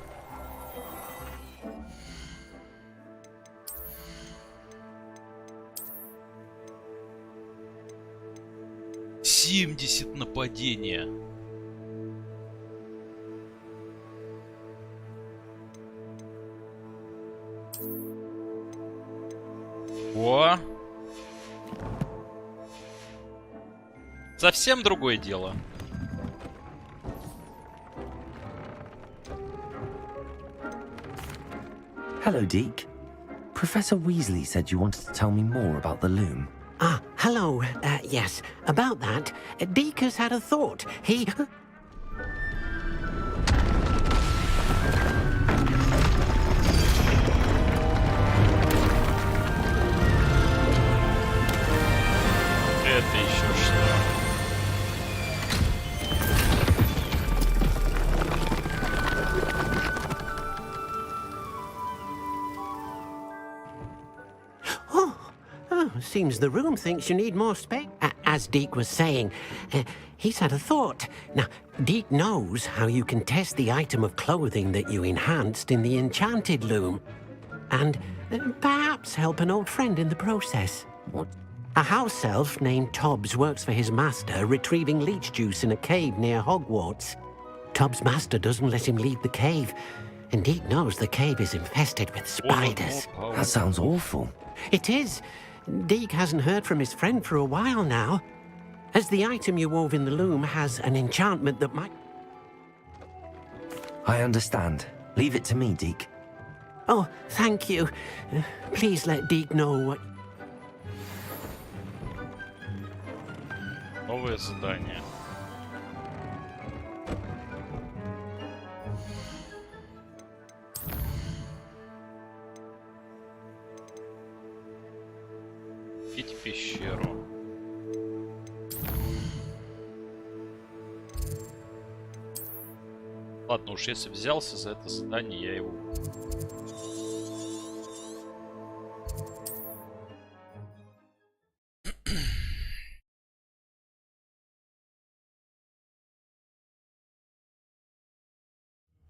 «70 нападения». О! Совсем другое дело. Hello, Deke. Professor Weasley said you wanted to tell me more about the loom. Ah, hello. Yes, about that. Deke has had a thought. He... Это еще что? Oh, seems the room thinks you need more space. As Deke was saying, he's had a thought. Now, Deke knows how you can test the item of clothing that you enhanced in the enchanted loom. And perhaps help an old friend in the process. What? A house elf named Tobbs works for his master, retrieving leech juice in a cave near Hogwarts. Tobbs' master doesn't let him leave the cave, and Deke knows the cave is infested with spiders. That sounds awful. It is. Deke hasn't heard from his friend for a while now. As the item you wove in the loom has an enchantment that might... I understand. Leave it to me, Deke. Oh, thank you. Please let Deke know what... Новое задание. Идите в пещеру. Ладно уж, если взялся за это задание, я его...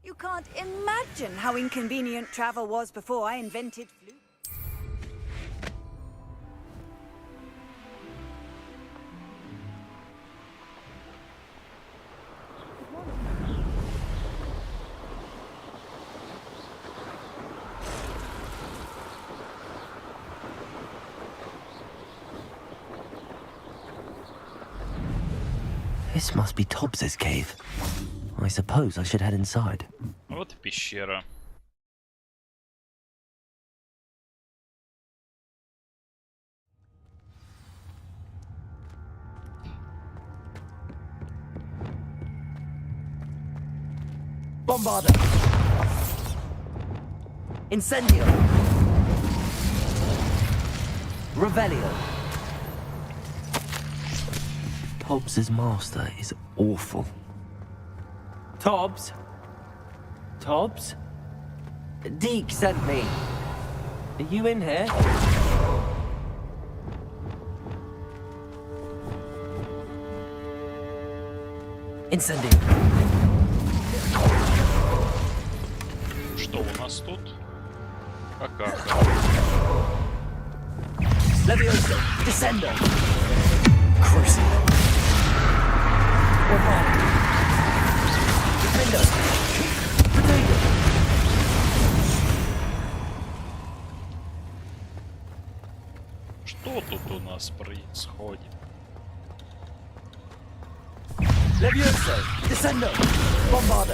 You can't imagine how inconvenient travel was before I invented flute. This must be Tobbs's cave. I suppose I should head inside. Вот и пещера. Bombarda! Incendio! Revelio! Tobbs's master is awful. Tobbs? Tobbs? Deke sent me. Are you in here? Incendio! Что у нас тут? Какаха. Levioso! Descendo! Crucio! Bombarda! Defendo! Potato! Что тут у нас происходит? Levioso! Descendo! Bombarda!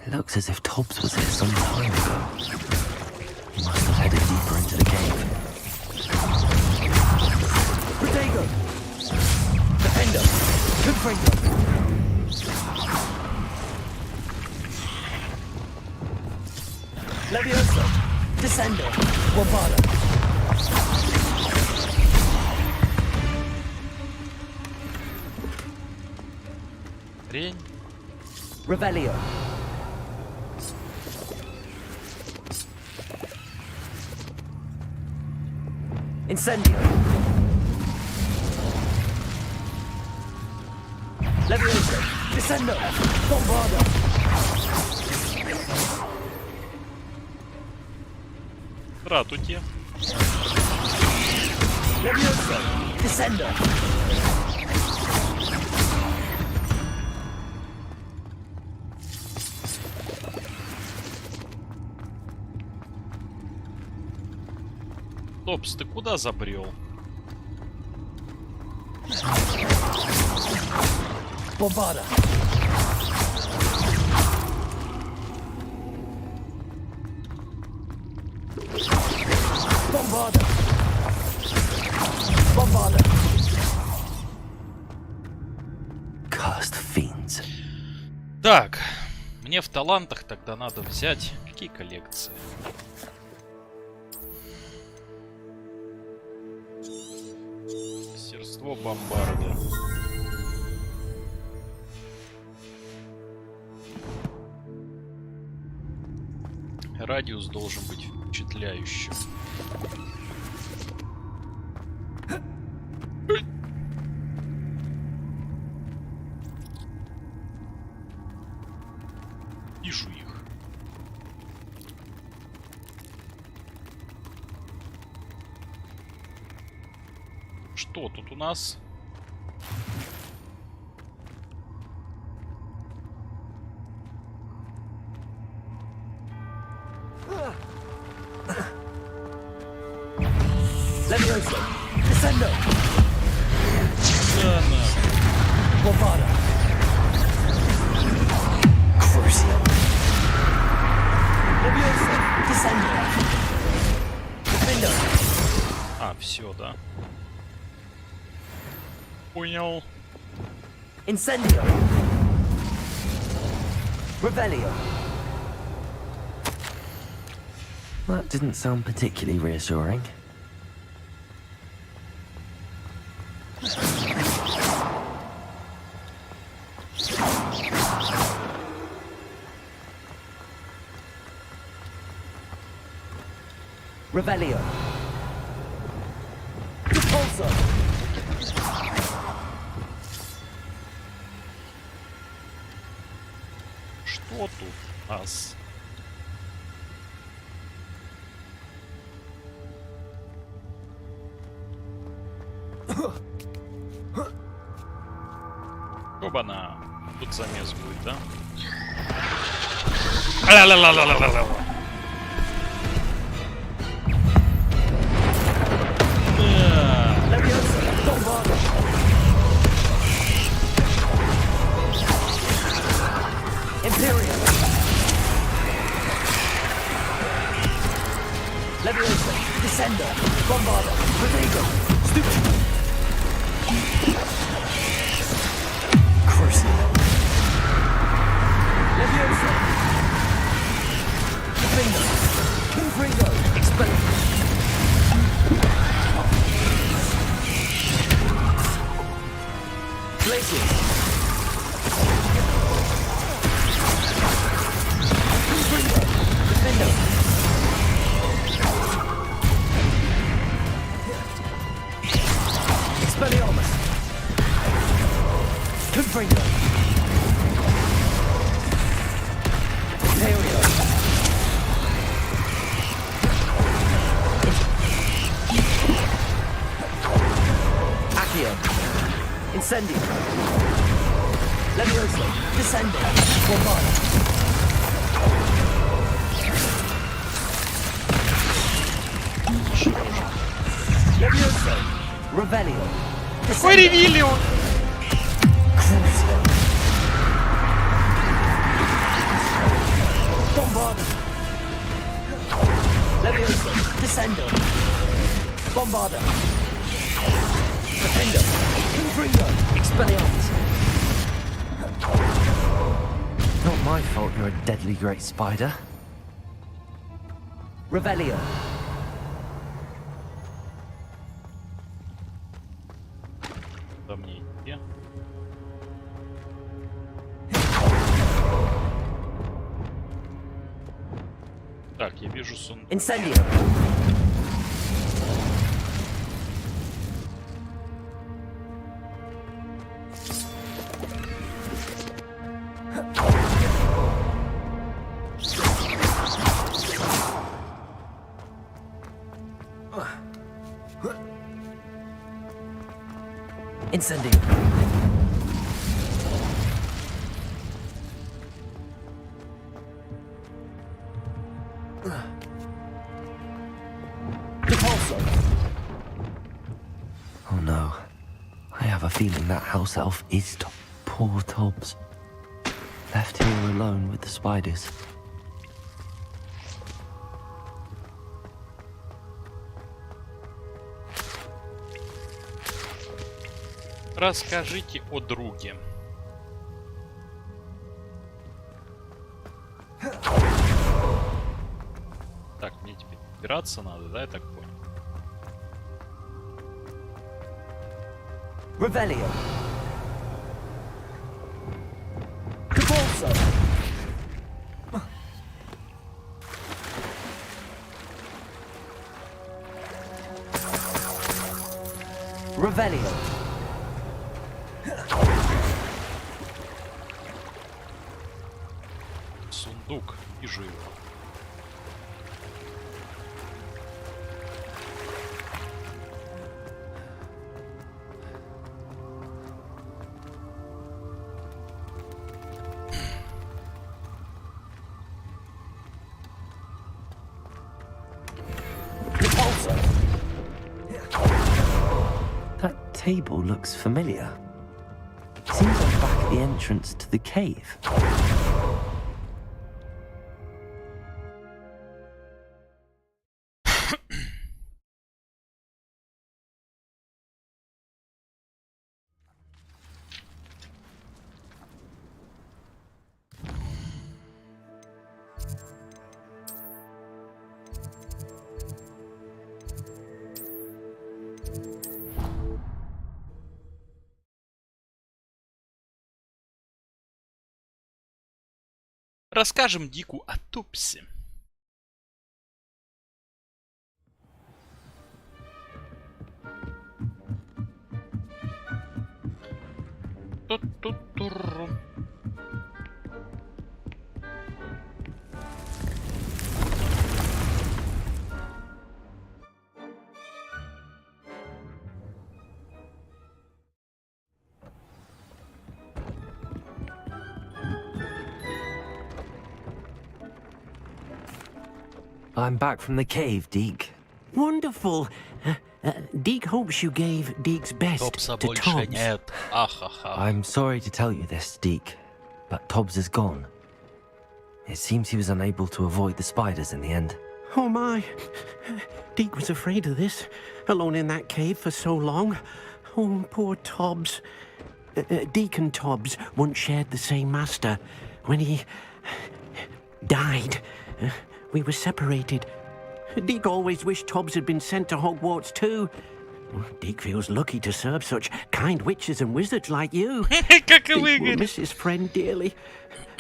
It looks as if Tobbs was here some time ago. He must have headed deeper into the cave. Protego! Defendo! Confringo! Levioso! Descendo! Bombarda! Хрень. Revelio! Incendio! Levioso! Descendo! Bombarda! Здравствуйте. Levioso! Descendo! Топс, ты куда забрел? Bombarda! Bombarda! Bombarda! Cursed fiends. Так, мне в талантах тогда надо взять какие коллекции? Мастерство бомбарды. Радиус должен быть впечатляющим. Вижу их. Что тут у нас? Levioso! Descendo! Да, на. Bombarda! Crucio! Levioso! Descendo! Defendo! А, все, да. Понял. Incendio! Revelio! That didn't sound particularly reassuring. Revelio! Repulso! Что тут у нас? Оба-на. Тут замес будет, да? Ла-ла-ла-ла-ла-ла-ла. Imperium. Leviosa. Descender. Bombarder. Prodigo. Stupid. Crucible. Leviosa. Defender. Confringo. Expel. Glacius. Confringo. Defender. Expelliarmus. Confringo. Imperial. Accio. Incendio. Levioso. Descendo. Bombarda. Levioso. Revelio. Какой Ревелион? Bombarda. Levioso. Descendo. Bombarda. Defender. Confringo. Expelliarmus. Not my fault you're a deadly great spider. Revelio. Да мне идти. Так, я вижу сундук. Incendio. Incendio. Repulso. Oh no. I have a feeling that house elf is poor Tobbs. Left here alone with the spiders. Расскажите о друге. Так, мне теперь убираться надо, да, я так понял? Revelio. Repulso. Revelio. Сундук, вижу его. That table looks familiar. Seems like back at the entrance to the cave. Расскажем Дику о Тупсе. Ту-ту-туру. I'm back from the cave, Deke. Wonderful. Deke hopes you gave Deke's best Топса to больше Tobbs. нет. Ахаха. I'm sorry to tell you this, Deke, but Tobbs is gone. It seems he was unable to avoid the spiders in the end. Oh my. Deke was afraid of this, alone in that cave for so long. Oh, poor Tobbs. Deke and Tobbs once shared the same master. When he died, we were separated. Deke always wished Tobbs had been sent to Hogwarts too. Deke feels lucky to serve such kind witches and wizards like you. Deke will miss his friend dearly,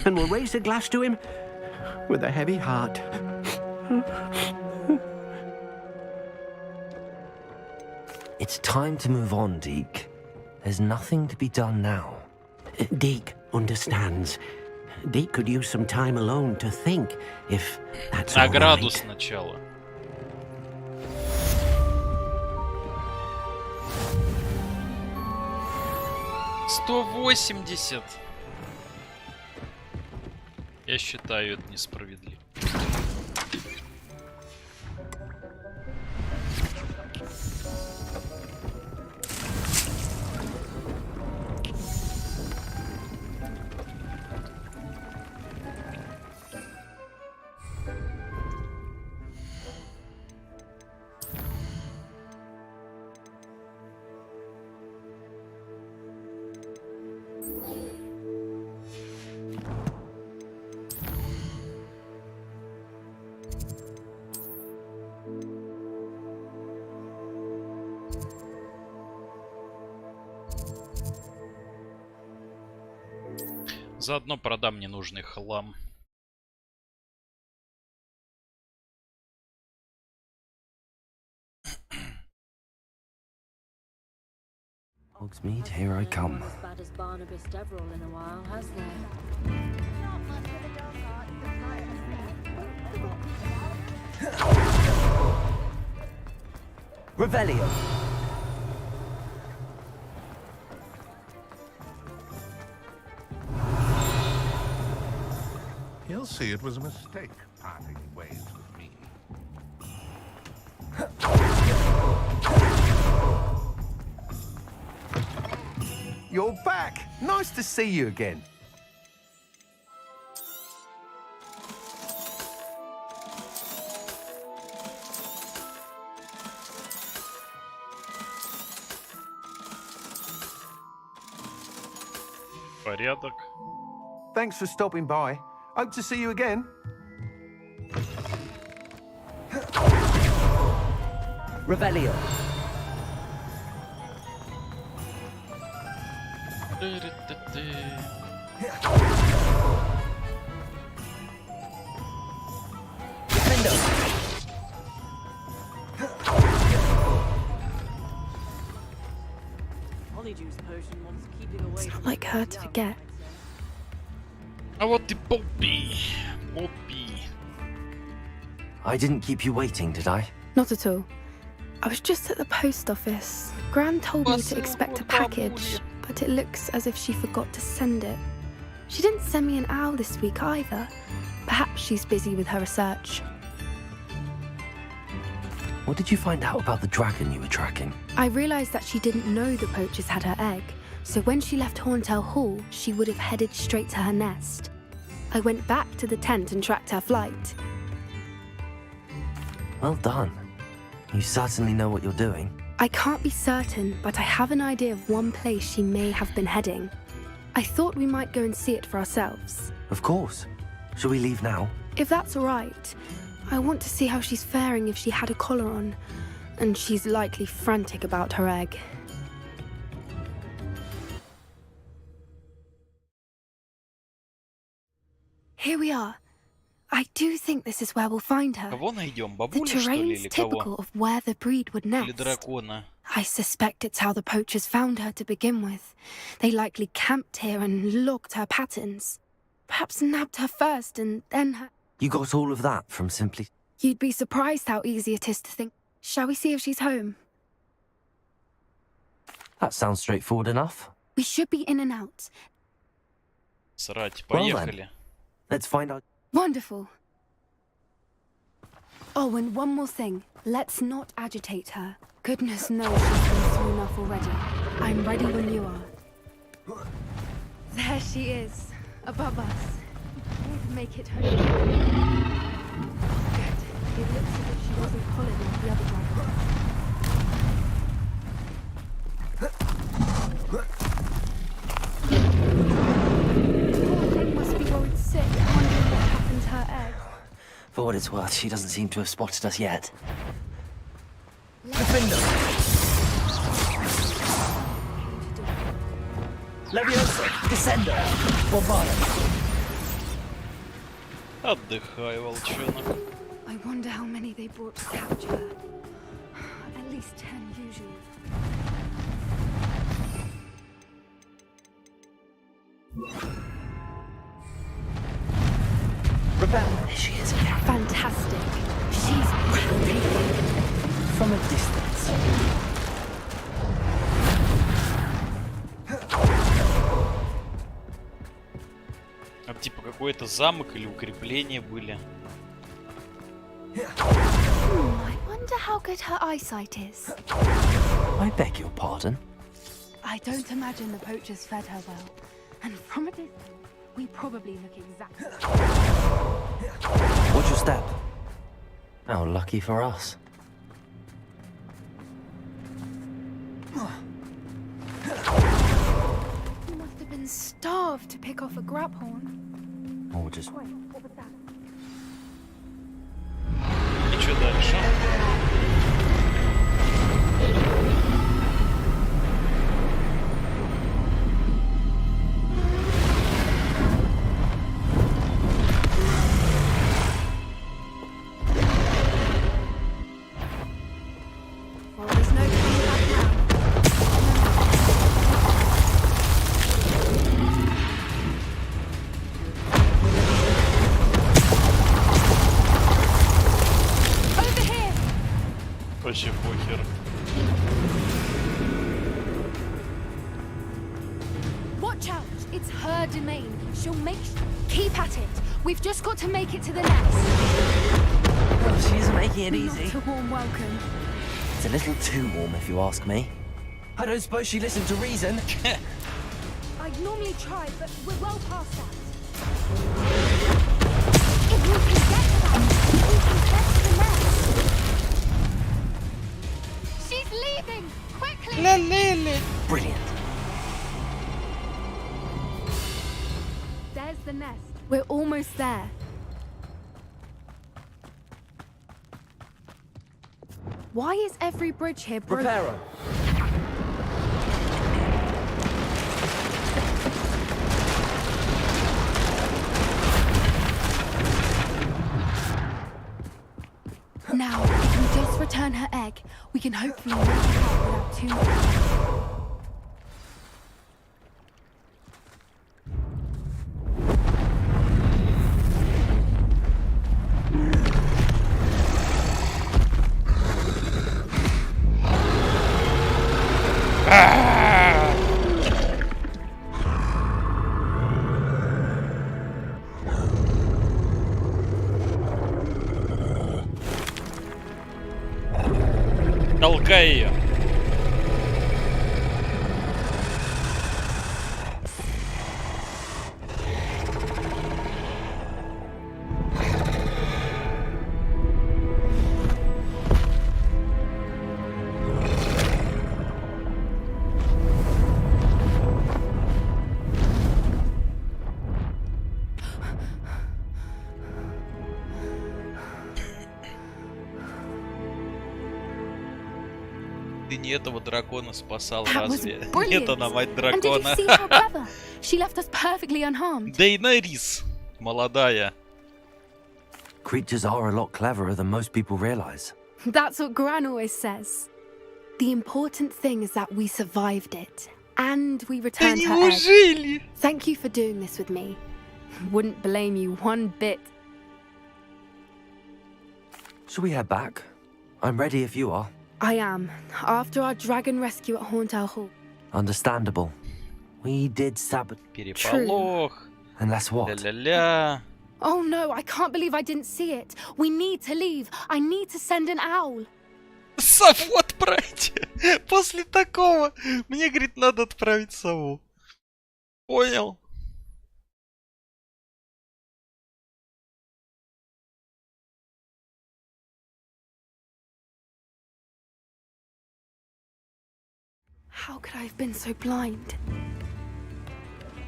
and will raise a glass to him with a heavy heart. It's time to move on, Deke. There's nothing to be done now. Deke understands. Deke could use some time alone to think, if that's all Награду right. сначала. $180. Я считаю, это несправедливо. Заодно продам ненужный хлам. Hogsmeade, here I come. As bad as Barnabas Deverell in a while, has there? Revelio. He'll see it was a mistake parting ways with me. You're back! Nice to see you again. Порядок. Thanks for stopping by. Hope to see you again. Revelio. It's not like her to forget. А вот и Бобби. Бобби. I didn't keep you waiting, did I? Not at all. I was just at the post office. Gran told me to expect a package, but it looks as if she forgot to send it. She didn't send me an owl this week either. Perhaps she's busy with her research. What did you find out about the dragon you were tracking? I realised that she didn't know the poachers had her egg, so when she left Horntail Hall, she would have headed straight to her nest. I went back to the tent and tracked her flight. Well done. You certainly know what you're doing. I can't be certain, but I have an idea of one place she may have been heading. I thought we might go and see it for ourselves. Of course. Shall we leave now? If that's all right, I want to see how she's faring if she had a collar on, and she's likely frantic about her egg. Here we are. I do think this is where we'll find her. Кого найдем? The Бабулю, что ли, terrain's или typical кого? of where the breed would Или nest. дракона? I suspect it's how the poachers found her to begin with. They likely camped here and logged her patterns. Perhaps nabbed her first and then her... You got all of that from simply... You'd be surprised how easy it is to think. Shall we see if she's home? That sounds straightforward enough. We should be in and out. Срать, Well поехали. then, let's find out... Wonderful. Oh, and one more thing. Let's not agitate her. Goodness knows she's been through enough already. I'm ready when you are. There she is, above us. We'd make it home. Good. It looks as if she wasn't collared like the other dragons. Poor thing must be worried sick, wondering what happened to her egg. For what it's worth, she doesn't seem to have spotted us yet. Defender! Leviosa! Descender! Bombarda! Отдыхай, волчонок. I wonder how many they brought to capture her. At least 10 usually. Repel! She is Fantastic. She's breathtaking. From a distance. А типа какой-то замок или укрепления были. I wonder how good her eyesight is. I beg your pardon? I don't imagine the poachers fed her well. And from a distance, we probably look exactly. Watch your step. How lucky for us. You must have been starved to pick off a grabhorn. Or just... What was that? И что дальше? Well, there's no coming back now. Over here! Вообще похер. Watch out! It's her domain. She'll make... Keep at it. We've just got to make it to the nest. Well, she isn't making it easy. Not a warm welcome. It's a little too warm, if you ask me. I don't suppose she listened to reason. I'd normally try, but we're well past that. If we can get to that, we can get to the nest. She's leaving! Quickly! Brilliant. There's the nest. We're almost there. Why is every bridge here broken? Reparo! Now, if we just return her egg, we can hopefully make it out without too much. Толкай ее. Ты не этого дракона спасал, That was разве? brilliant. Нет, она мать And did you дракона. see how clever? She left us perfectly unharmed. Дейнарис, молодая. Creatures are a lot cleverer than most people realize. That's what Gran always says. The important thing is that we survived it. And we returned her egg. Thank you for doing this with me. Wouldn't blame you one bit. Shall we head back? I'm ready if you are. I am. After our dragon rescue at Hauntow Hall. Understandable. We did sabotage. Переполох. Unless what? Ля-ля-ля. Oh no, I can't believe I didn't see it. We need to leave. I need to send an owl. Сову отправьте. После такого мне, говорит, надо отправить сову. Понял. How could I have been so blind?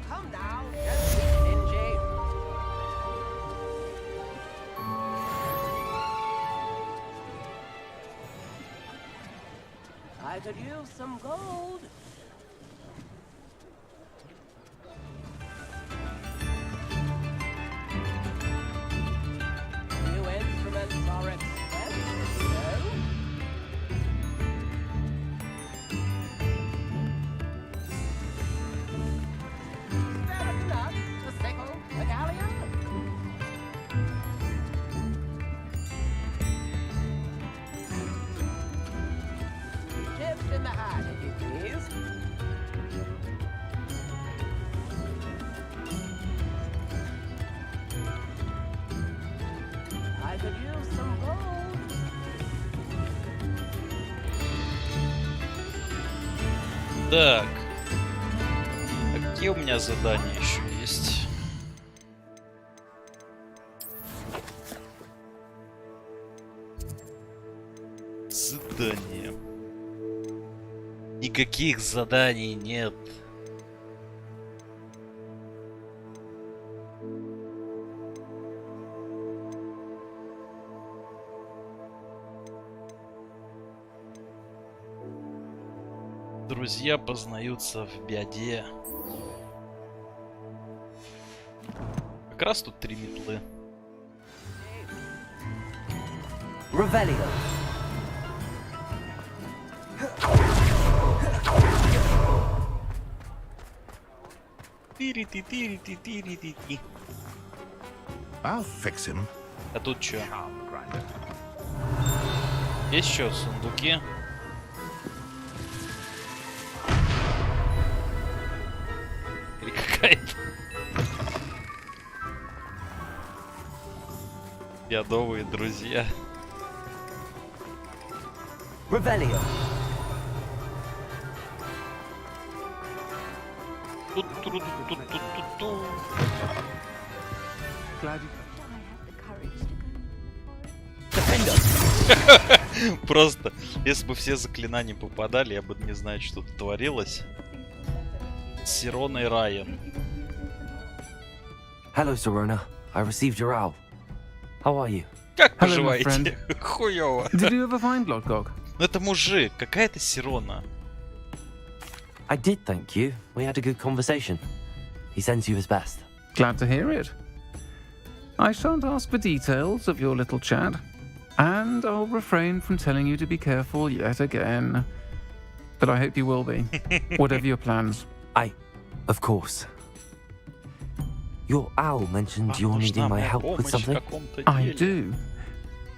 Come now, don't be stingy. I could use some gold. New instruments are expensive, you know. Spare a nut, a sickle, a galleon. Chips in the hat, if you please. I could use some gold. Так. А какие у меня задания еще есть? Задания. Никаких заданий нет. Друзья познаются в беде. Как раз тут 3 метлы. Revelio. Тири-ти-тири-ти-тири-ти-ти. I'll fix him. А тут чё? Есть еще сундуки? Или какая-то ядовые друзья. Revelio. Тут-тут-тут-тут-тут-тут. Просто, если бы все заклинания попадали, я бы не знаю, что тут творилось. Сирона и Райан. Hello, Sirona. I received your owl. How are you? Как Hello, my поживаете? Хуёво. Did you ever find Lodgog? Ну это мужик, какая-то Сирона. I did, thank you. We had a good conversation. He sends you his best. Glad to hear it. I shan't ask for details of your little chat, and I'll refrain from telling you to be careful yet again. But I hope you will be, whatever your plans. Of course. Your owl mentioned you're needing my help with something. I do.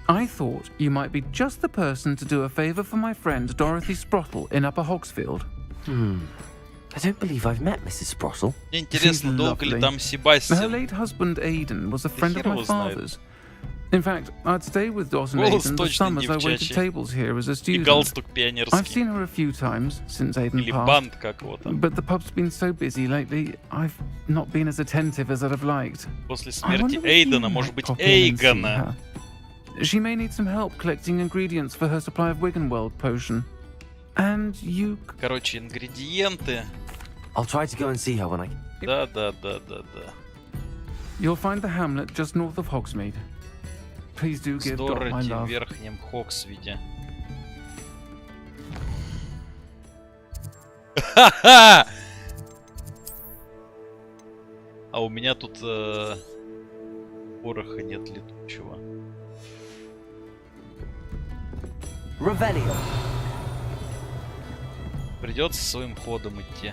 I thought you might be just the person to do a favor for my friend Dorothy Sprottle in Upper Hogsfield. I don't believe I've met Mrs. Sprottle. Мне интересно, долго ли там Her Себастьян? late husband Aidan was a friend of хер my его знает. father's. In fact, I'd stay with Dawson Голос Aidan the точно summers I waited девчачий. tables here as a И student. галстук I've пионерский. seen her a few times since Aidan Или passed, бант, как его там. but the pub's been so busy lately, I've not been as attentive as I'd have liked. После I смерти wonder if Эйдена, you может might быть, pop in and see Эйгона. her. She may need some help collecting ingredients for her supply of Wiggenweld potion. And you... Короче, ингредиенты. I'll try to go and see her when I... Да. You'll find the hamlet just north of Hogsmeade. Please do give Dot my Дороти в love. Верхнем Хоксвиде. Ха-ха! А у меня тут пороха нет летучего. Revelio. Придется своим ходом идти.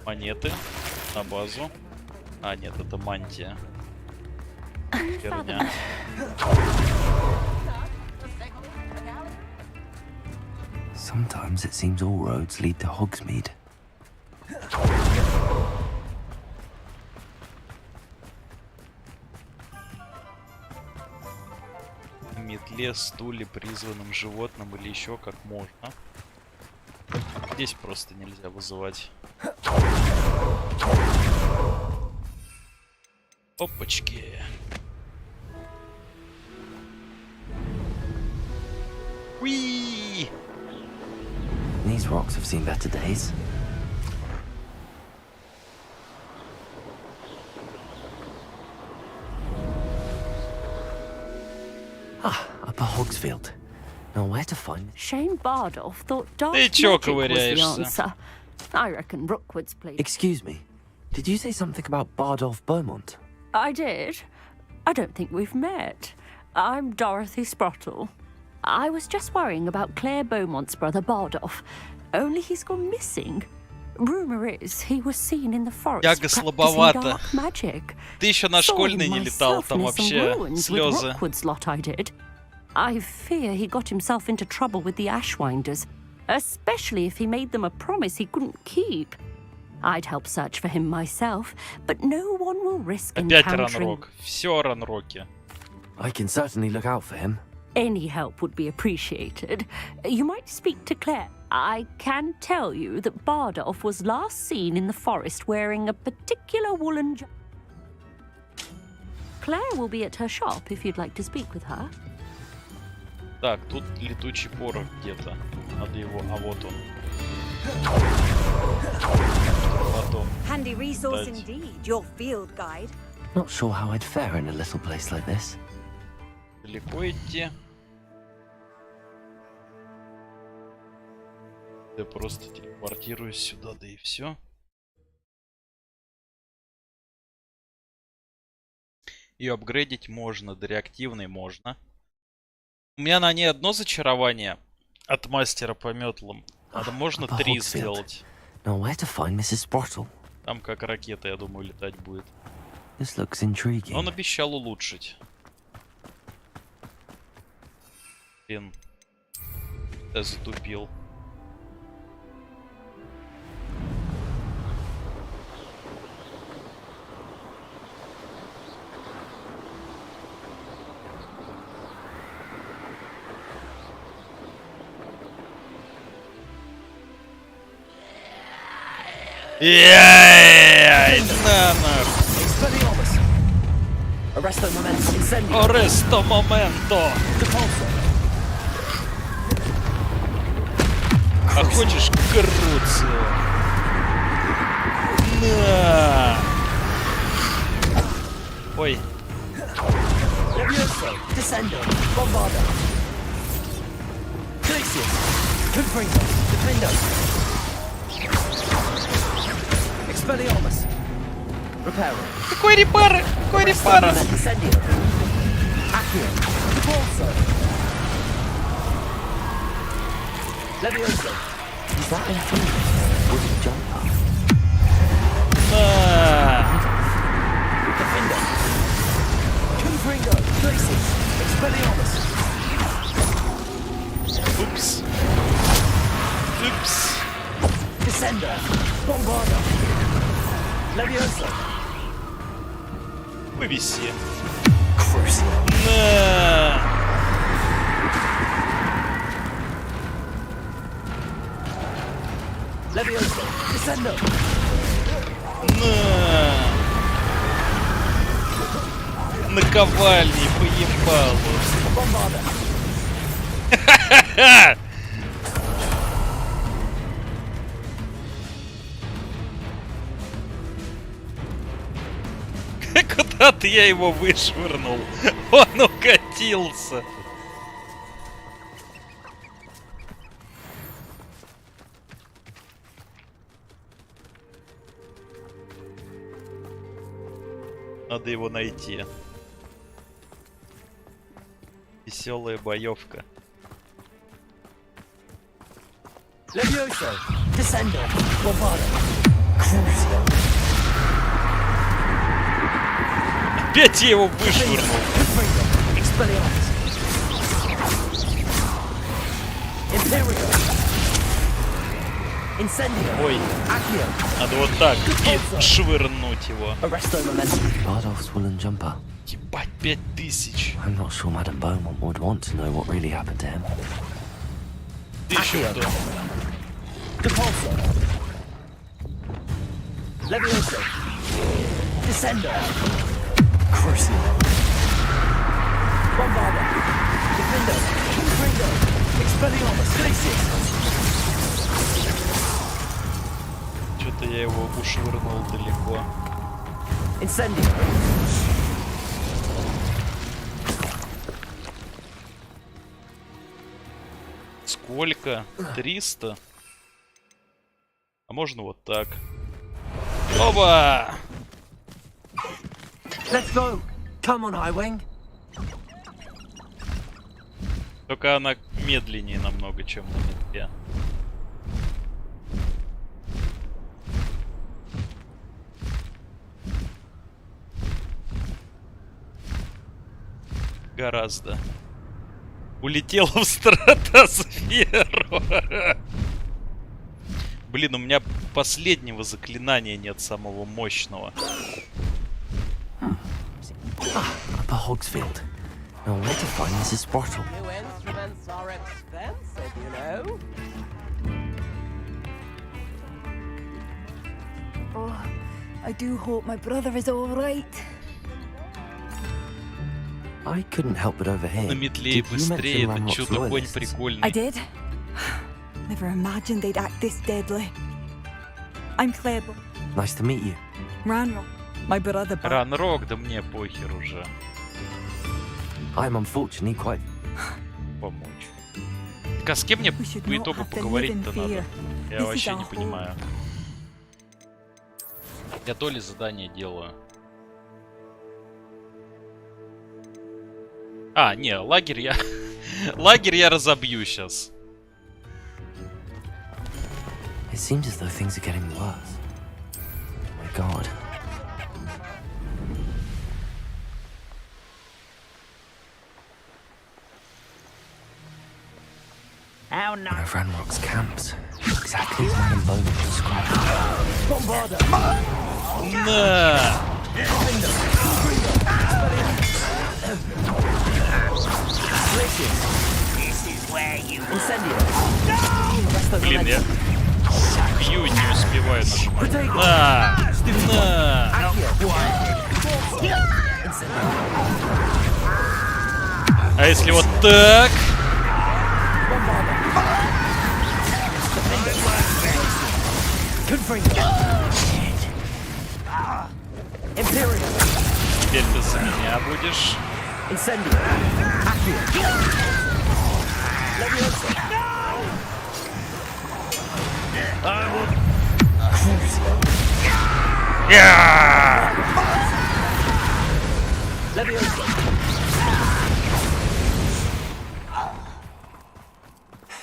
Монеты. На базу. А, нет, это мантия. Херня. Sometimes it seems all roads lead to Hogsmeade. На метле, стуле, призванным животным или еще как можно. Здесь просто нельзя вызывать. Опачки. Уи! These rocks have seen better days. Ah, Upper Hogsfield. Now where to find... Shane Bardolph thought dark Ты чё magic was the ковыряешься? answer. I reckon Rookwood's played. Excuse me. Did you say something about Bardolph Beaumont? I did. I don't think we've met. I'm Dorothy Sprottle. I was just worrying about Claire Beaumont's brother Bardolph. Only he's gone missing. Rumor is he was seen in the forest Яга practicing слабовато. dark magic. Ты еще на школьный не летал, там вообще слезы. Rookwood's lot I did. I fear he got himself into trouble with the Ashwinders, especially if he made them a promise he couldn't keep. I'd help search for him myself, but no one will risk Опять encountering... ранрок. Все ранроки. I can certainly look out for him. Any help would be appreciated. You might speak to Claire. I can tell you that Bardolph was last seen in the forest wearing a particular woolen... Claire will be at her shop if you'd like to speak with her. Так, тут летучий порох где-то. Надо его... А вот он. Потом. Handy resource дать. indeed, your field guide. Not sure how I'd fare in a little place like this. Далеко идти. Я просто телепортируюсь сюда, да и все. Ее апгрейдить можно, до реактивной можно. У меня на ней одно зачарование от мастера по метлам. А можно 3 сделать. Now where to find Mrs. Sprottle? Там как ракета, я думаю, летать будет. This looks intriguing. Он обещал улучшить. Блин. Я затупил. Яй, на нахуй. Аресто моменто. А хочешь крутся? На. Ой. Descendo, Bombarda. Glacius, Confringo, Defendo. Expelliarmus. Reparo. Какой репара? Какой репара? Descendio. Accio. Repulso. Levioso. Is that a wooden jumper? Defendo. Confringo, Glacius, Expelliarmus. Oops. Oops. Descendo, Bombarda. Levioso. Вывеси. Crucial. На. Levioso. Descendo. На. Наковальни поебалу. Bombarda. Куда-то я его вышвырнул. Он укатился. Надо его найти. Веселая боевка. Levioso. Descendo. Bombarda. Crucial. Опять я его вышвырнул. Ой, надо вот так и швырнуть его. Bardolph's woolen jumper. Ебать, 5000. I'm not sure Madame Beaumont would want to know what really happened to him. Ты еще кто? Leviosa. Descender. Crucial. Bombarder. Defender. Confringo. Expelliarmus. Glacius. Что-то я его ушвырнул далеко. Incendio. Сколько? 300? А можно вот так. Оба! Let's go. Come on, Highwing. Только она медленнее намного, чем на метке. Гораздо. Улетела в стратосферу. Блин, у меня последнего заклинания нет, самого мощного. Upper Hogsfield. Now where to find Mrs. Sprottle? New instruments are expensive, you know. Oh, I do hope my brother is all right. I couldn't help but overhear. На метле быстрее, это что-то конь прикольный. I did. Never imagined they'd act this deadly. I'm Claire. Nice to meet you. Ranrock, my brother. Ранрок, да мне похер уже. I'm unfortunately quite... Помочь. Так а с кем мне по итогу поговорить-то надо? Я вообще не понимаю. Я то ли задание делаю. А, не, лагерь я... лагерь я разобью сейчас. It seems as though things are getting worse. Oh my god. How One of Ranrock's camps. Exactly as Madame Beaumont described. Bombarder. На! This is where you Блин, я бью и не успеваю нажимать. На! На! А если вот так? Теперь ты за меня будешь.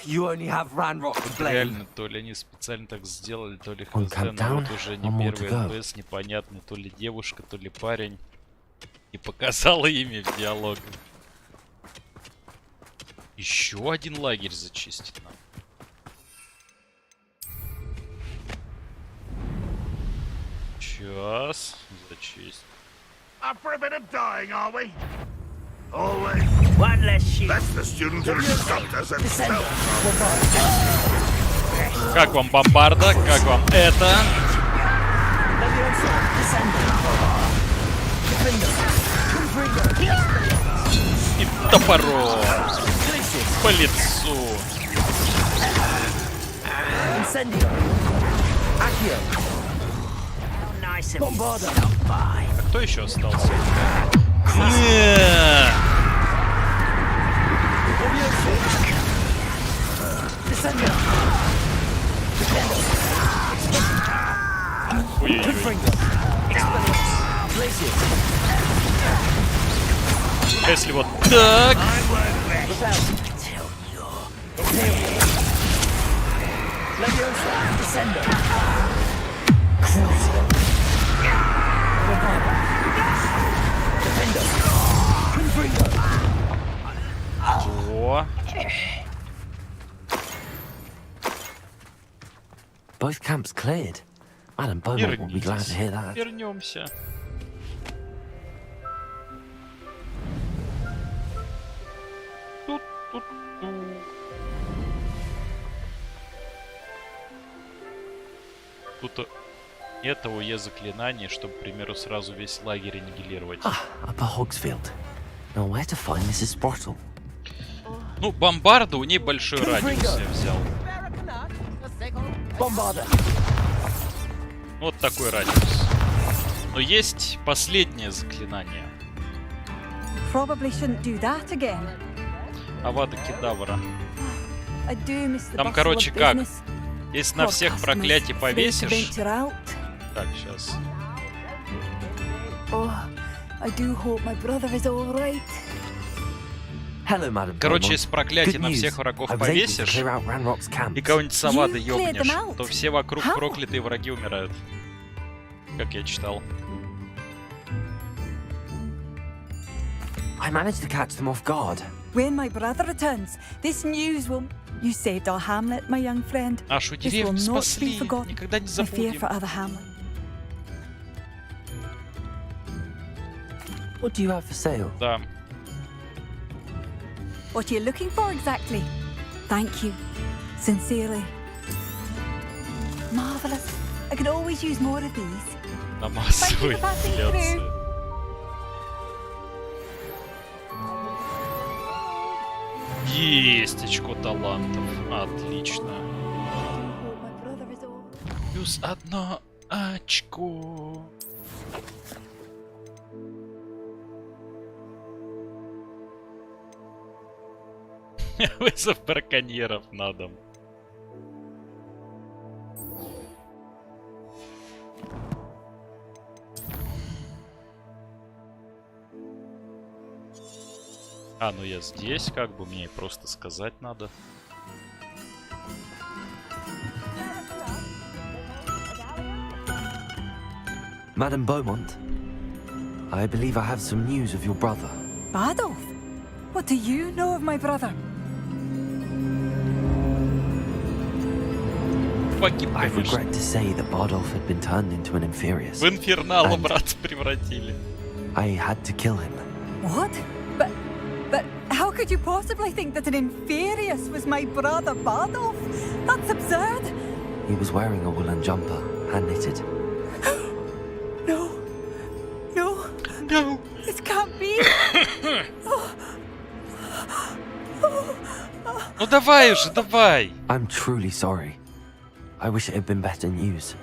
You only have Ranrock to blame. Реально, то ли они специально так сделали, то ли Он хз, но countdown, вот уже не one more to первый go. НПС, непонятно, то ли девушка, то ли парень. И показала имя в диалог. Еще один лагерь зачистить надо. Сейчас зачистить. Up for a bit of dying, are we? Always. One less shoot. That's the student instructors and self. Как вам бомбарда? Как вам это? И топором по лицу. А кто еще остался? Ой-ой-ой. Если вот так. О. Both camps cleared. Madam Beaumont will be glad to hear that. Вернемся. Тут это ОЕ заклинание, чтобы, к примеру, сразу весь лагерь аннигилировать. Upper Hogsfield. Now where to find Mrs. Sprottle? Ну, бомбарда, у ней большой радиус я взял. Вот такой радиус. Но есть последнее заклинание. Probably shouldn't do that again. Авада Кедавра. I do miss the Там, bustle короче, of как? business. Если на всех проклятий повесишь... Venture out. Так, сейчас. Oh, I do hope my brother is all right. Hello, Madam Короче, Beaumont. если проклятие Good на news. всех врагов I was able to повесишь clear out Ranrock's camps. и кого-нибудь с Авады You cleared them ёбнешь, out? то все вокруг How? проклятые враги умирают. Как я читал. I managed to catch them off guard. When my brother returns, this news will... You saved our hamlet, my young friend. Нашу This will деревню not be спасли, forgotten. никогда не My fear забудем. for other hamlets. What do you have for sale? Да. What are you looking for exactly? Thank you. Sincerely. Marvelous. I could always use more of these. На массовой инфляции. Есть очко талантов. Отлично. Плюс одно очко. Вызов браконьеров на дом. А, ну я здесь, как бы мне просто сказать надо. Madam Beaumont, I believe I have some news of your brother. Badolf? What do you know of my brother? I regret to say that Bardolph had been turned into an Inferius. В инфернала, And брат, превратили. I had to kill him. What? But how could you possibly think that an Inferius was my brother Badolf? That's absurd. He was wearing a woolen jumper, hand-knitted. No. No. No. This can't be. Ну давай уже, давай. I'm truly sorry. I wish it had been better news.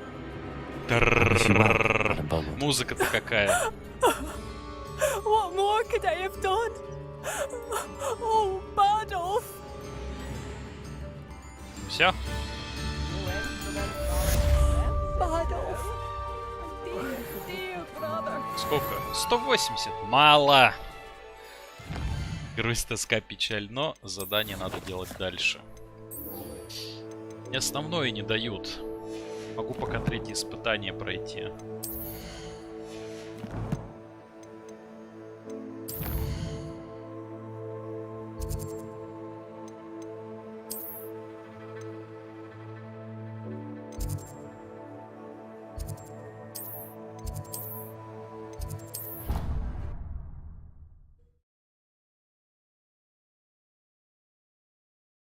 I wish you well, Madam Beaumont. Музыка-то какая. What more could I have done? Oh, Badolf. Все? Badolf. Dear brother. Сколько? 180. Мало. Грусть, тоска, печаль. Но задание надо делать дальше. Мне основное не дают. Могу пока третье испытание пройти.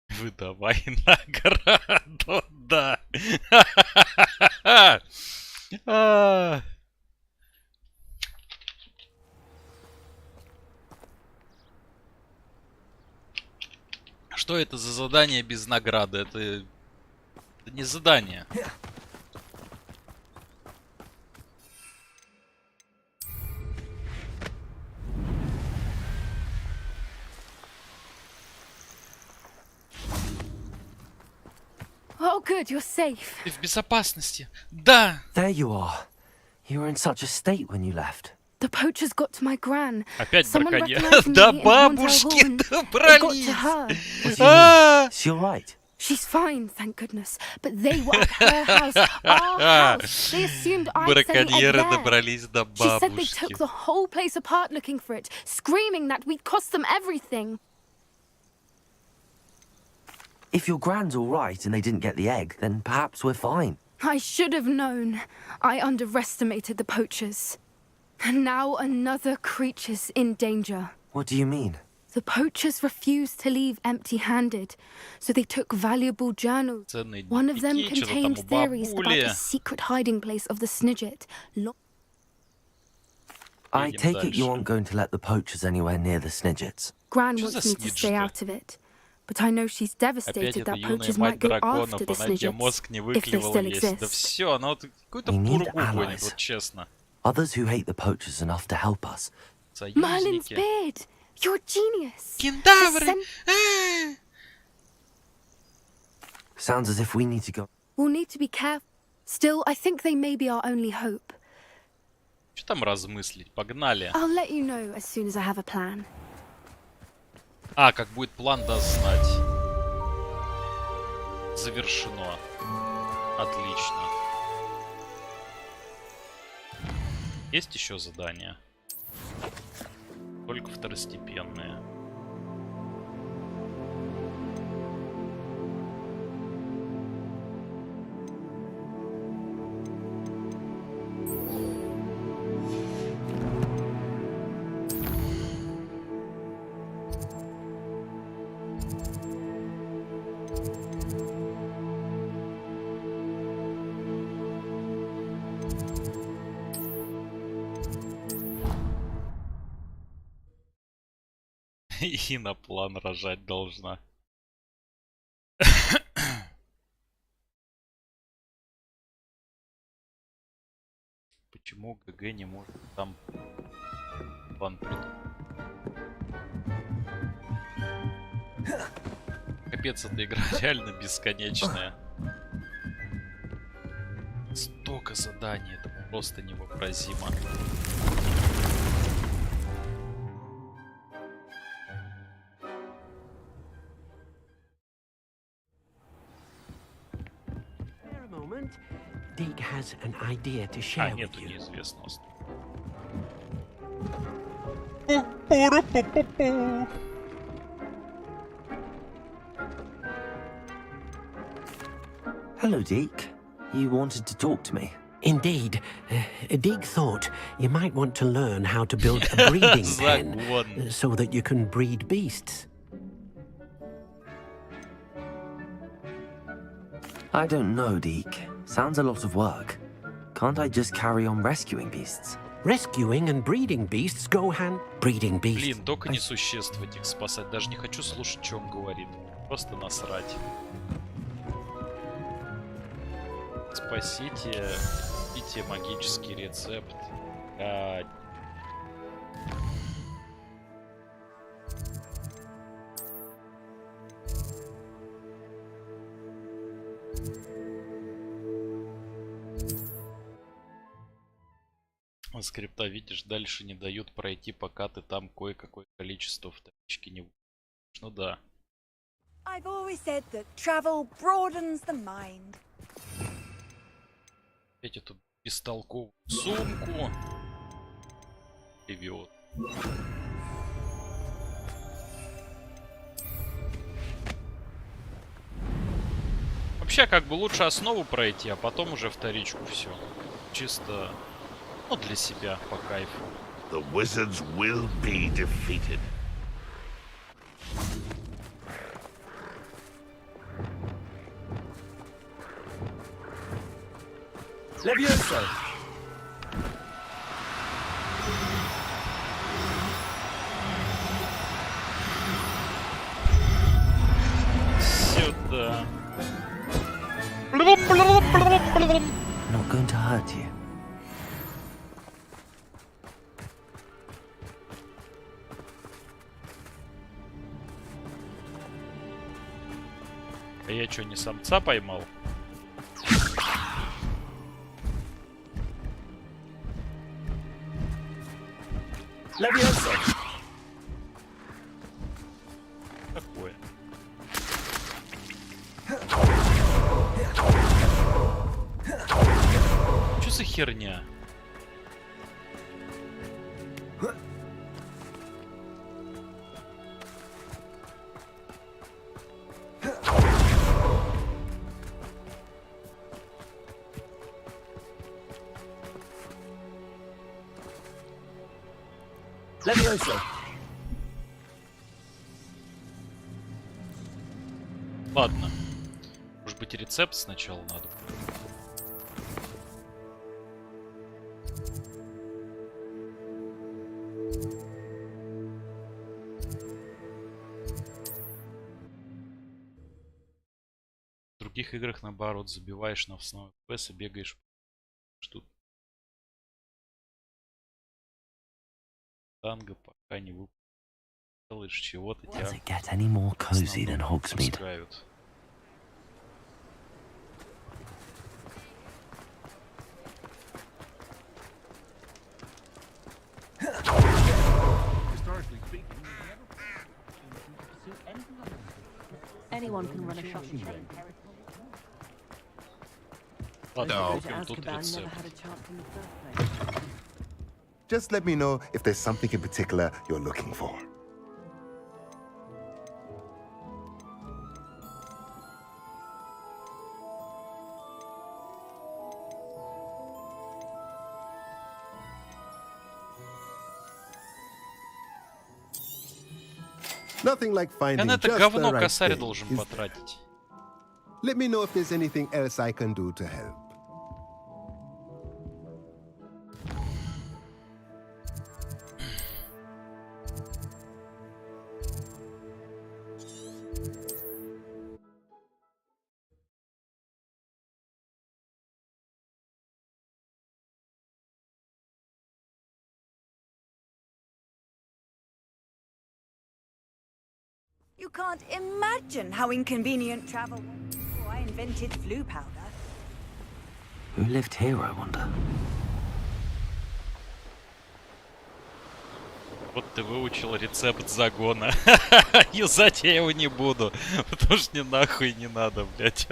Выдавай награду, да. Что это за задание без награды? Это не задание. Oh, good, you're safe. Ты в безопасности. Да. There you are. You were in such a state when you left. The poachers got to my gran. Опять Someone браконьер. recognized me До in Horntail бабушки Hall and добрались. They got to her. Is she all right? She's fine, thank goodness. But they were at her house, our house. They assumed I'd set the egg Браконьеры there. добрались до She said they бабушки. took the whole place apart looking for it, screaming that we'd cost them everything. If your grand's all right and they didn't get the egg, then perhaps we're fine. I should have known. I underestimated the poachers. And now another creature's in danger. What do you mean? The poachers refused to leave empty-handed, so they took valuable journals. One of them contained theories about the secret hiding place of the Snidget. I take it you aren't going to let the poachers anywhere near the Snidgets. Gran wants me to stay out of it, but I know she's devastated that poachers might go after the Snidgets, if they still exist. We need allies. Others who hate the poachers enough to help us. Merlin's beard! You're a genius! Sounds as if we need to go. We'll need to be careful. Still, I think they may be our only hope. Что там размыслить? Погнали. I'll let you know as soon as I have a plan. А, как будет план, даст знать. Завершено. Отлично. Есть еще задания? Только второстепенные. И на план рожать должна. Почему ГГ не может там план придумать? Капец, эта игра реально бесконечная. Столько заданий, это просто невообразимо. Deke has an idea to share with you. Неизвестности. Hello, Deke. You wanted to talk to me? Indeed. Deke thought you might want to learn how to build a breeding pen so that you can breed beasts. I don't know, Deke. Sounds a lot of work. Can't I just carry on rescuing beasts? Rescuing and breeding beasts go hand. Breeding beasts. Блин, только не существовать их спасать. Даже не хочу слушать, что он говорит. Просто насрать. Спасите, купите магический рецепт. Скрипта, видишь, дальше не дают пройти, пока ты там кое-какое количество вторички не выполнишь. Ну да. I've always said that travel broadens the mind. Опять эту бестолковую сумку. Привет. Вообще, как бы лучше основу пройти, а потом уже вторичку все. Чисто... Ну, для себя, по кайфу. The wizards will be defeated. Levioso! Сюда. Not going to hurt you. А я что, не самца поймал? Levioso! Такое. Что за херня? Levioso. Ладно. Может быть, рецепт сначала надо. В других играх, наоборот, забиваешь на основной FPS и бегаешь. Что танго пока не выполнишь чего-то, тебя Does it get any more cozy than Hogsmeade? пускают. Anyone can run a shopping chain. Ладно, купим тут рецепт. Just let me know if there's something in particular you're looking for. Nothing like Я finding на это just говно the right косарь thing. должен потратить. Let me know if there's anything else I can do to help. You can't imagine how inconvenient travel was before I invented flu powder. Who lived here, I wonder? Вот ты выучил рецепт загона. Юзать я его не буду, потому что мне нахуй не надо, блядь.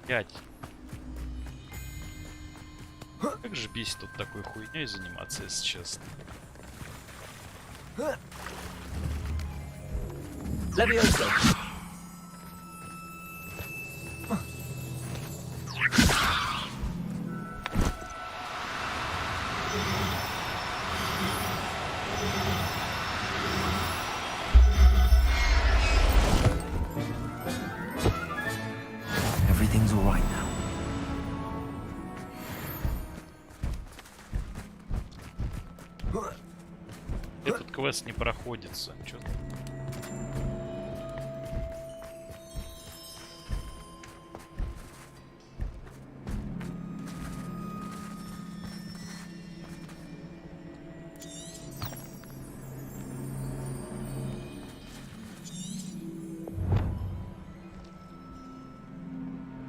Блядь. Как же бесит тут такой хуйней заниматься, если честно. Levioso. Everything's all right now. Этот квест не проходится. Чё?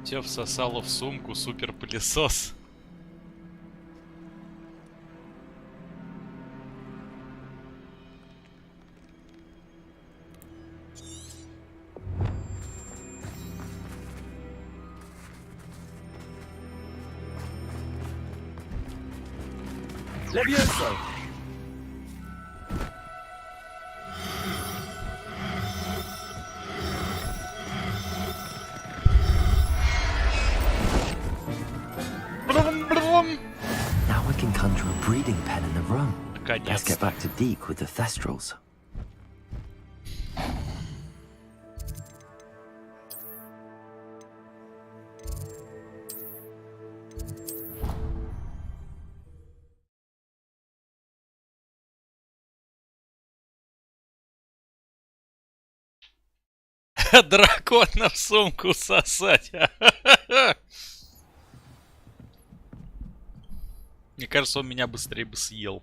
Все всосало в сумку, супер пылесос. Levioso. Now we can conjure a breeding pen in the room. Наконец-то. Let's get back to Deke with the Thestrals. Дракона в сумку сосать. Мне кажется, он меня быстрее бы съел.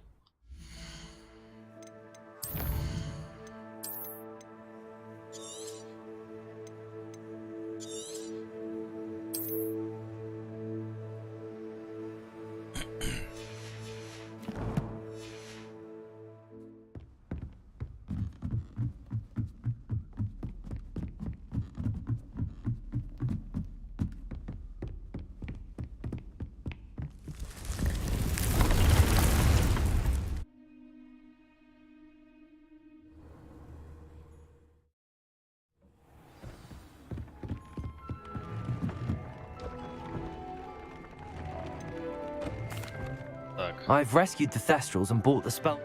I've rescued the Thestrals and bought the spell.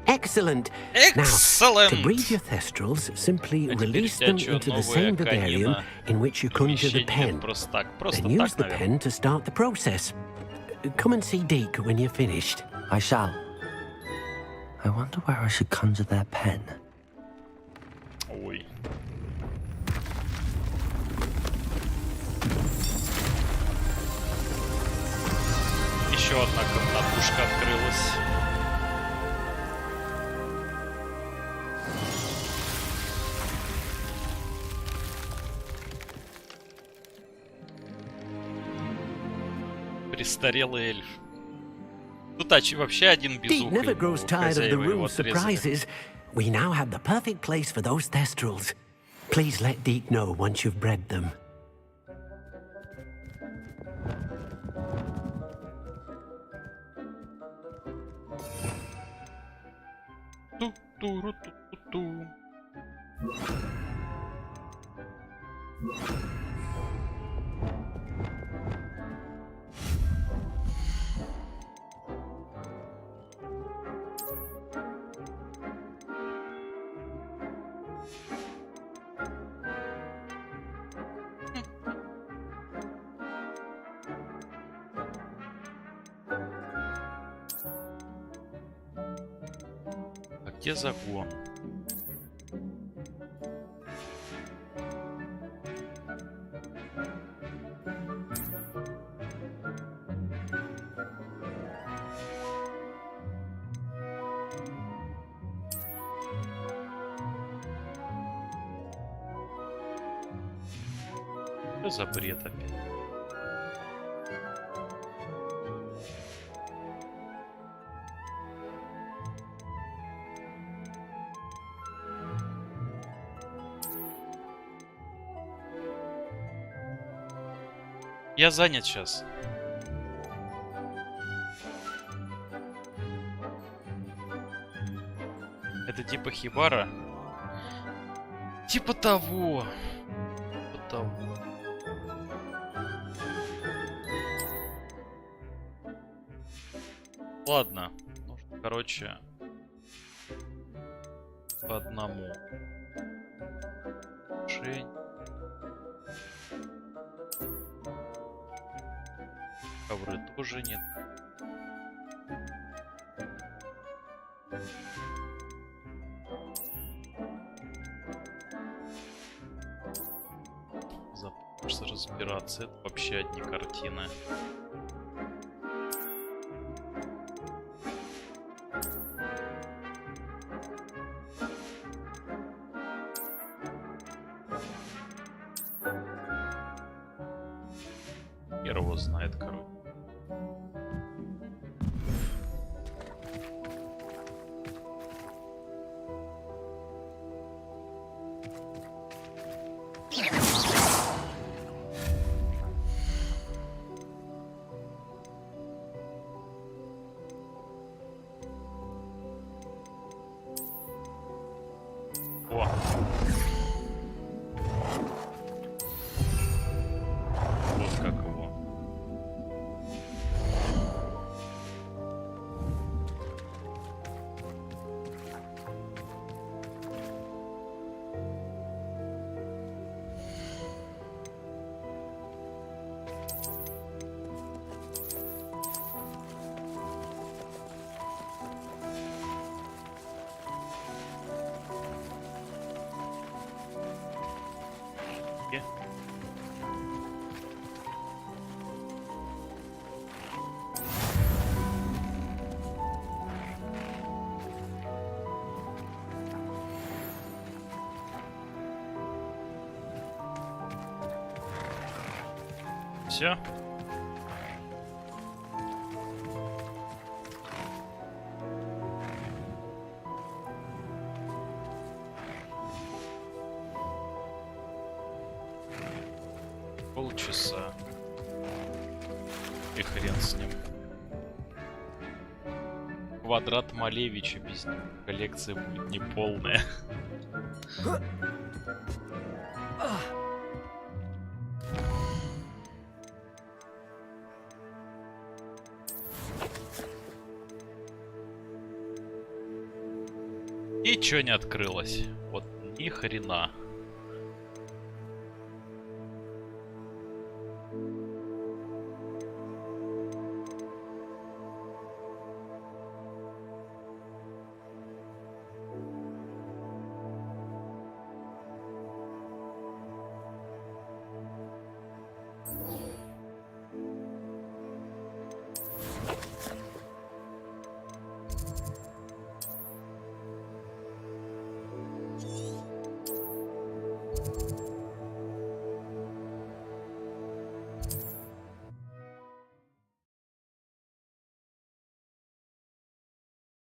Excellent. Excellent. Now, to breed your Thestrals, simply release them into the same vivarium in which you conjure the pen. Then use the pen to start the process. Come and see Deke when you're finished. I shall. I wonder where I should conjure their pen. Ой. Еще одна комнатушка открылась. Престарелый эльф. Тут вообще один Deke never grows tired of the хозяева его room отрезали. surprises. We now have the perfect place for those Thestrals. Please let Deke know once you've bred them. Ту-ту-ру-ту-ту-ту. А где загон? Что за бред опять? Я занят сейчас. Это типа хибара? Типа того. Типа того. Ладно. Нужно, короче, по одному. Жень. Ковры тоже нет. Запустишься разбираться. Это вообще одни картины. Хер его знает, короче. О. Вот как его. Где? Все. Полчаса. И хрен с ним. Квадрат Малевича без него. Коллекция будет неполная. И чё не открылось? Вот ни хрена.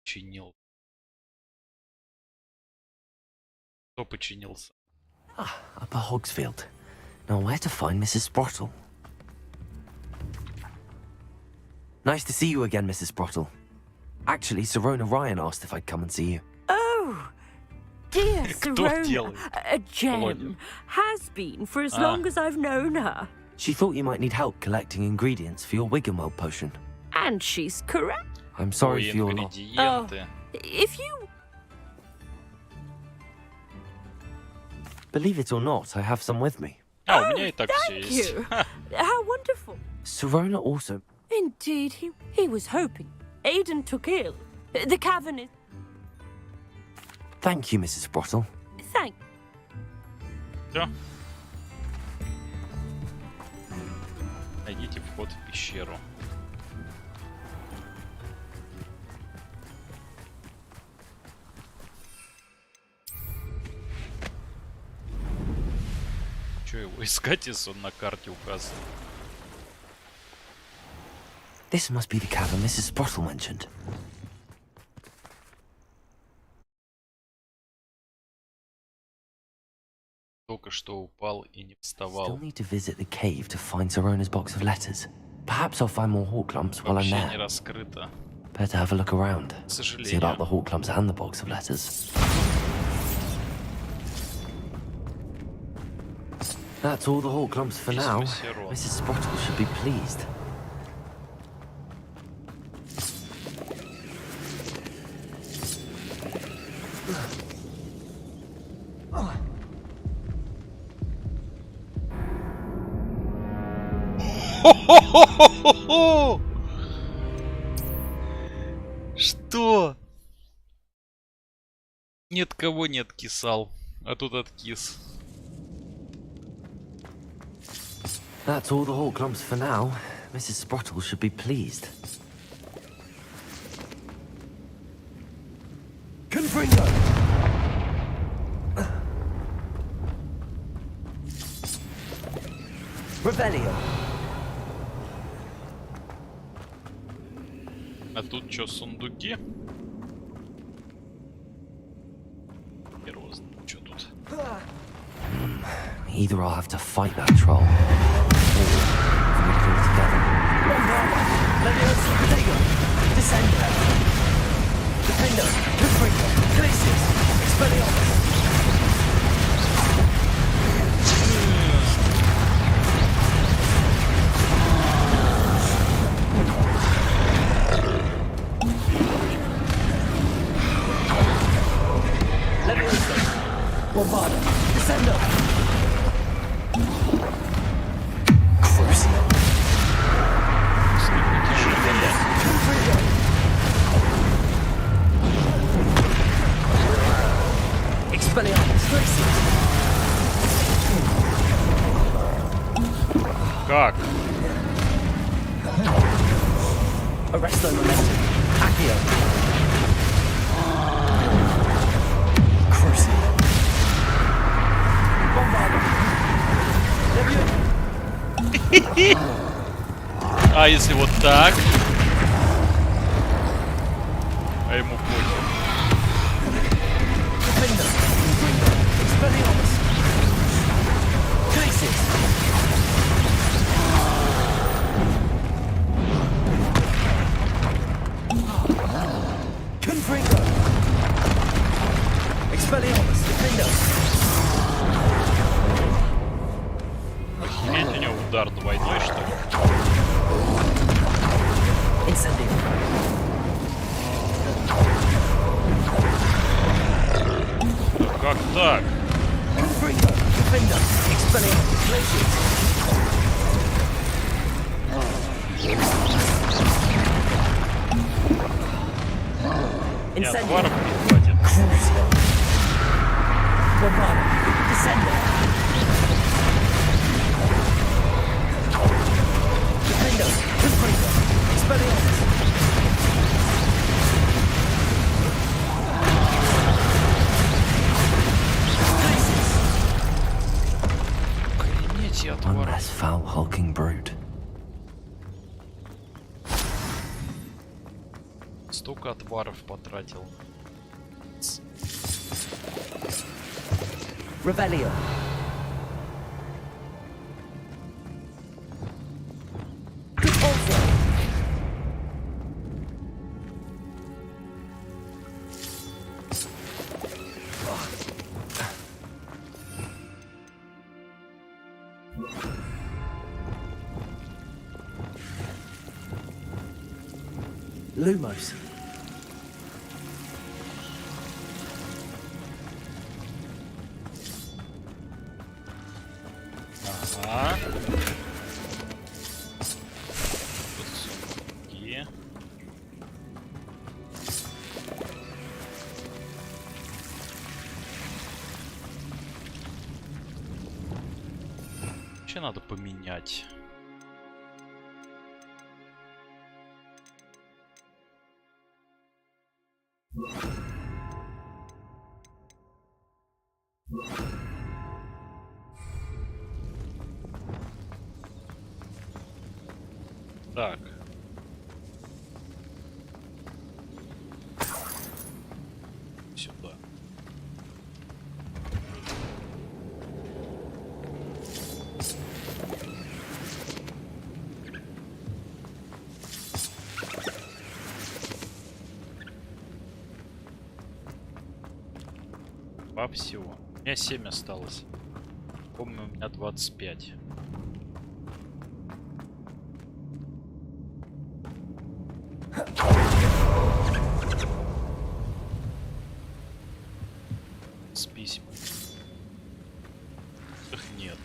Починил. Кто починился? Upper Hogsfield. Now where to find Mrs. Sprottle? Nice to see you again, Mrs. Sprottle. Actually, Sirona Ryan asked if I'd come and see you. Oh, dear Sirona. A gem. Has been for as long as I've known her. She thought you might need help collecting ingredients for your Wiggenweld potion. And she's correct. I'm sorry for your loss. If you... Believe it or not, I have some with me. У меня и так всё Thank есть. you. How wonderful. Sirona also... Indeed, he was hoping. Aiden took ill. The cavern is... Thank you, Mrs. Sprottle. Thank... Всё. Найдите вход в пещеру. Чё его искать, если он на карте указан? This must be the cavern Mrs. Sprottle mentioned. Только что упал и не вставал. Still need to visit the cave to find Sirona's box of letters. Perhaps I'll find more hawk lumps while I'm Вообще не there. раскрыто. Better have a look around. К See сожалению. about the hawk lumps and the box of letters. That's all the hawk lumps for now. Mrs. Sprottle should be pleased. Что? Нет кого не откисал, а тут откис. That's all the hawk lumps for now. Mrs. Sprottle should be pleased. Confringo! Revelio. А тут что, сундуки? Что тут? Either I'll have to fight that troll, or we can all together. Descender! Defender! Confringo! Glacius! Expelliarmus! Bombarda! Descender! Crucio! Confringo! Expelliarmus! Glacius! Как? Arresto Momentum! Accio! Crucio! А если вот так? А ему пофиг. Confringo! Expelliarmus! Defender! Охренеть, у него удар двойной, что ли? Incendio! Так. Не, отваров не хватит. Охренеть, я One отваров. less foul, hulking brute. Столько отваров потратил. Revelio. Lumos. Ага. Тут сумки. Вообще надо поменять. Так. Сюда. Два всего. У меня 7 осталось. Помню, у меня 25. С письмами. Их нет.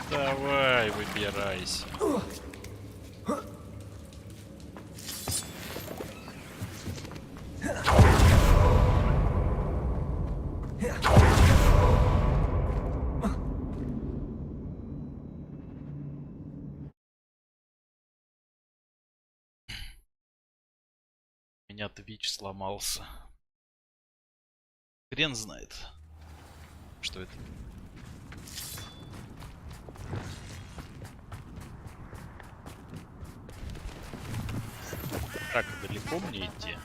Давай, выбирайся. У меня Twitch сломался. Хрен знает, что это. Так, далеко мне идти?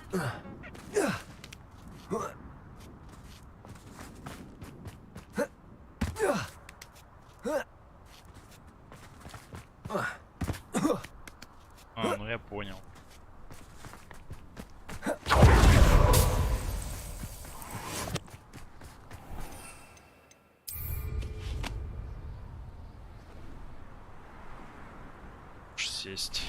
А, ну я понял. Сесть.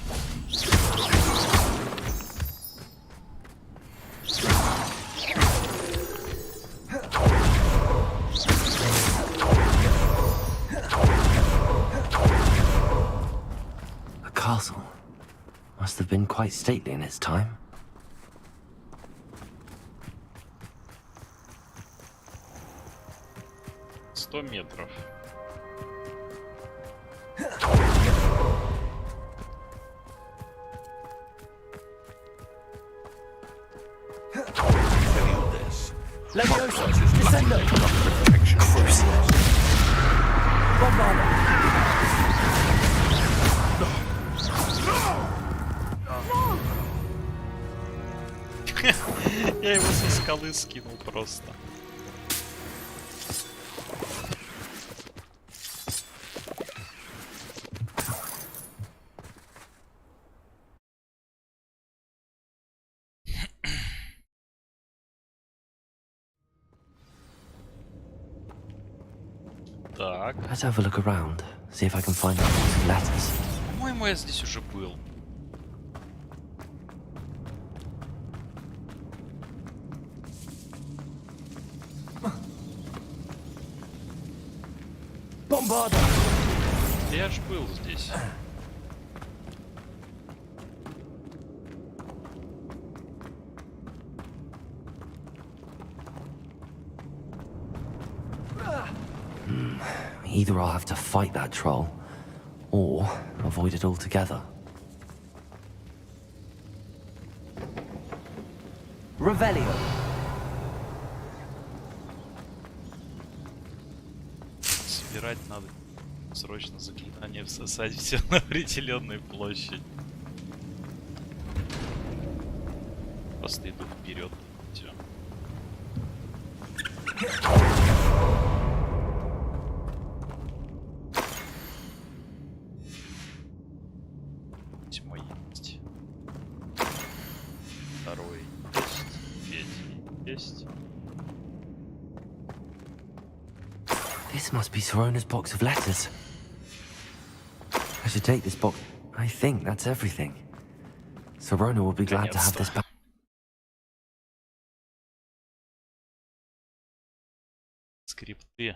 A castle. Must have been quite stately in its time. Сто метров. Levioso, descendo. Crucial. Bombarda. Я его со скалы скинул просто. Так. Let's have a look around, see if I can find that box of letters. По-моему, я здесь уже был. Бомбарда! Я ж был здесь. Either I'll have to fight that troll, or avoid it altogether. Revelio. Собирать надо срочно заклинание, всосать все на определенную площадь. Просто иду вперед. Все. Тьма есть. Второй есть. Третий есть. This must be Sorona's box of letters. I should take this box. I think that's everything. Sorona will be glad to have this back. Скрипты.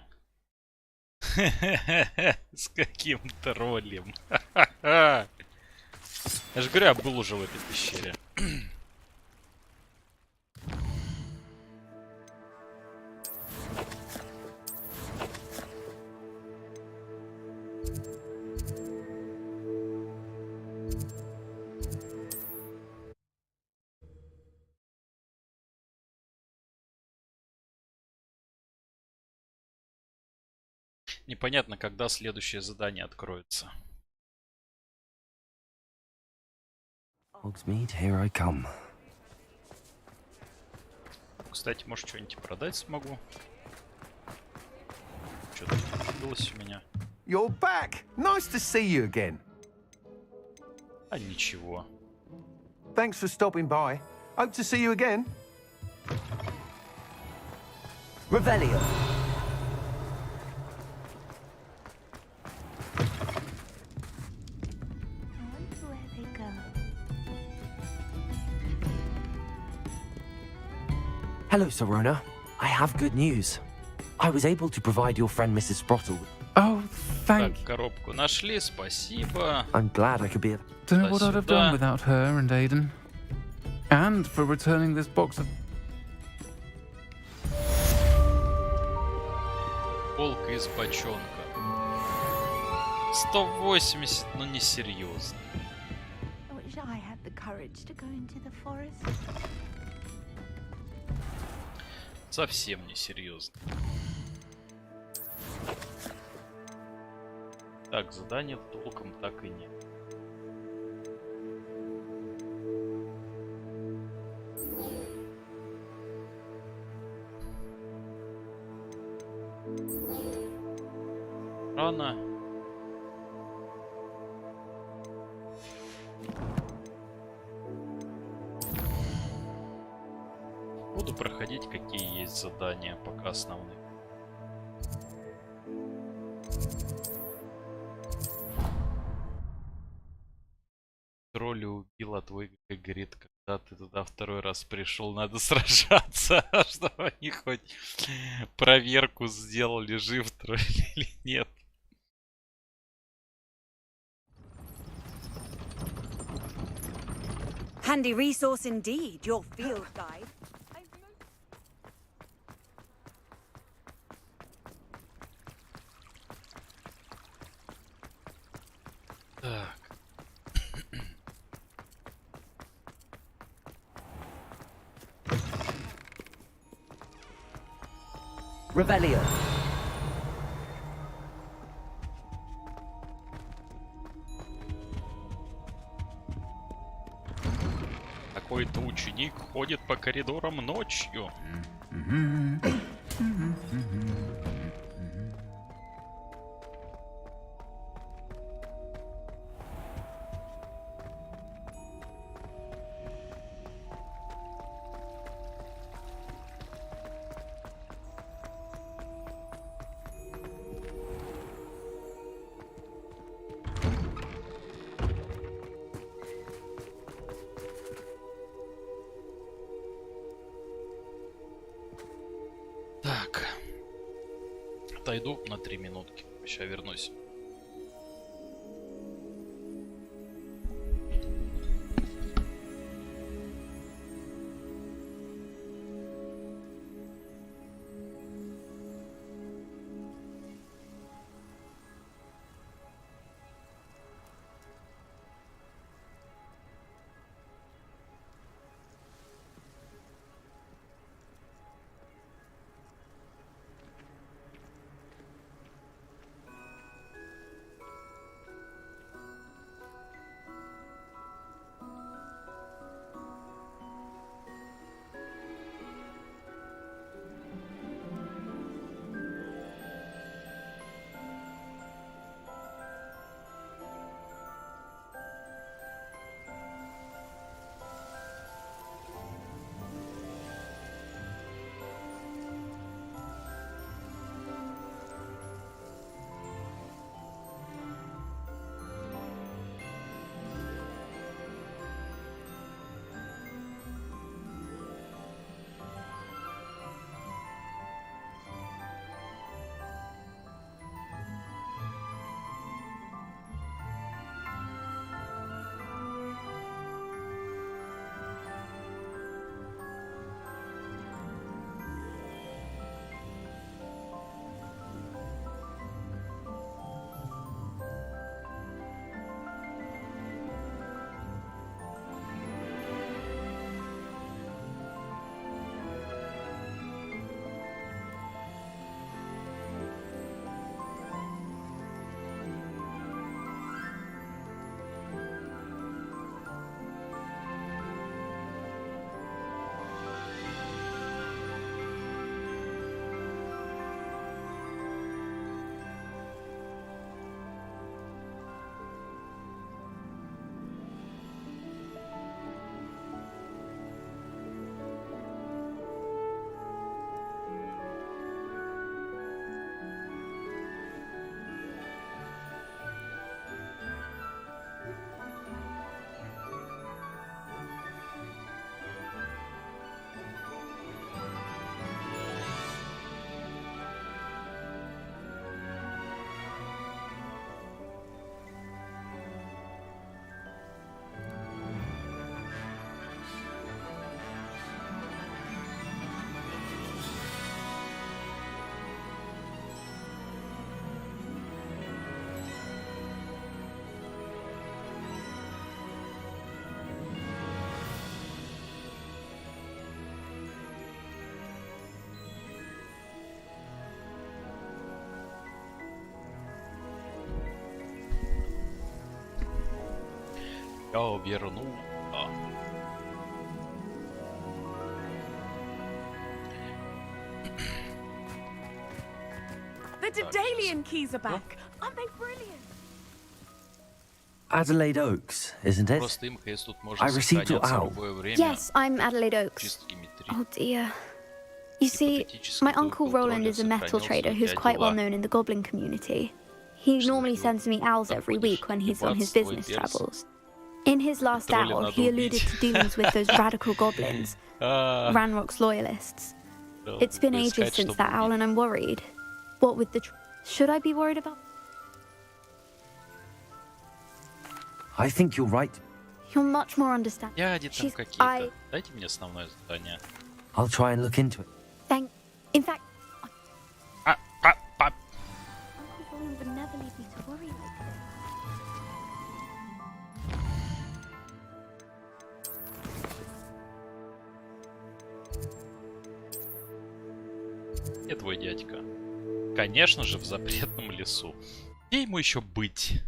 С каким троллем. Я же говорю, я был уже в этой пещере. Непонятно, когда следующее задание откроется. Hogsmeade, here I come. Кстати, может, что-нибудь продать смогу. Что-то появилось у меня. You're back. Nice to see you again. А ничего. Thanks for stopping by. Hope to see you again. Revelio. Hello, Sorona. I have good news. I was able to provide your friend Mrs. Sprottle. Oh, thank Так, коробку нашли, спасибо. I'm glad I could be. Don't know what I'd have done without her and Aiden. And for returning this box of... Волк из бочонка. 180, ну не серьезно. I wish I had the courage to go into the forest. Совсем не серьезно. Так, задание толком так и нет. Рано. Буду проходить, какие есть задания, пока основные. Тролля убил, а твой говорит, когда ты туда второй раз пришел, надо сражаться, чтобы они хоть проверку сделали, жив тролль или нет. Handy resource indeed, your field guide. Так. Revelio. Какой-то ученик ходит по коридорам ночью. Так. Отойду на 3 минутки. Сейчас вернусь. Я верну. The Daedalian keys are back. Aren't they brilliant? Adelaide Oaks, isn't it? Просто им кейс тут может I received your сохраняться в owl. любое время. Yes, I'm Adelaide Oaks. Чисткими 3. Oh dear. You see, my uncle Roland is a metal trader who's quite well known in the goblin community. He normally sends me owls every week when he's on his business travels. In his last owl, he alluded to dealings with those radical goblins, Ranrock's loyalists. It's been ages since that owl and I'm worried. What with the... Should I be worried about? I think you're right. You're much more understanding. Дяди там какие-то. Дайте мне основное задание. I'll try and look into it. In fact... Uncle Roland would never leave me to worry like this. Где твой дядька? Конечно же, в запретном лесу. Где ему еще быть?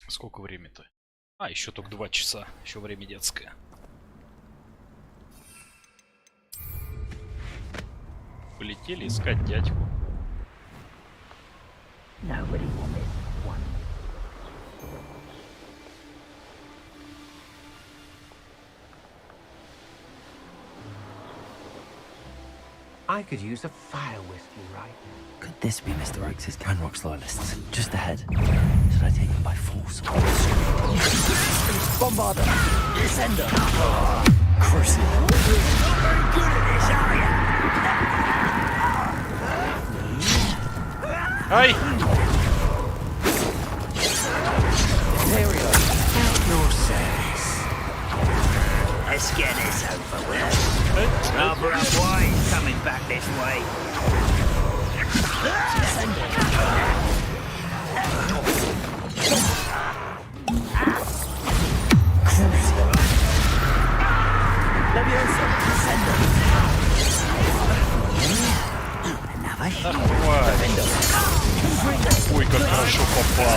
Сколько времени-то? А, еще только 2 часа. Еще время детское. Полетели искать дядьку. Nobody will miss one. I could use a fire whiskey right now. Could this be Mr. Oakes' Canrock's loyalists? Just ahead. Should I take him by force? Bombarder! Descender! Crucible! Not very good at this, are you? Ай! Imperial, out your service. Let's get this over with. Harbour up wide, coming back this way. Leviosa, descender. Ой, как хорошо попал.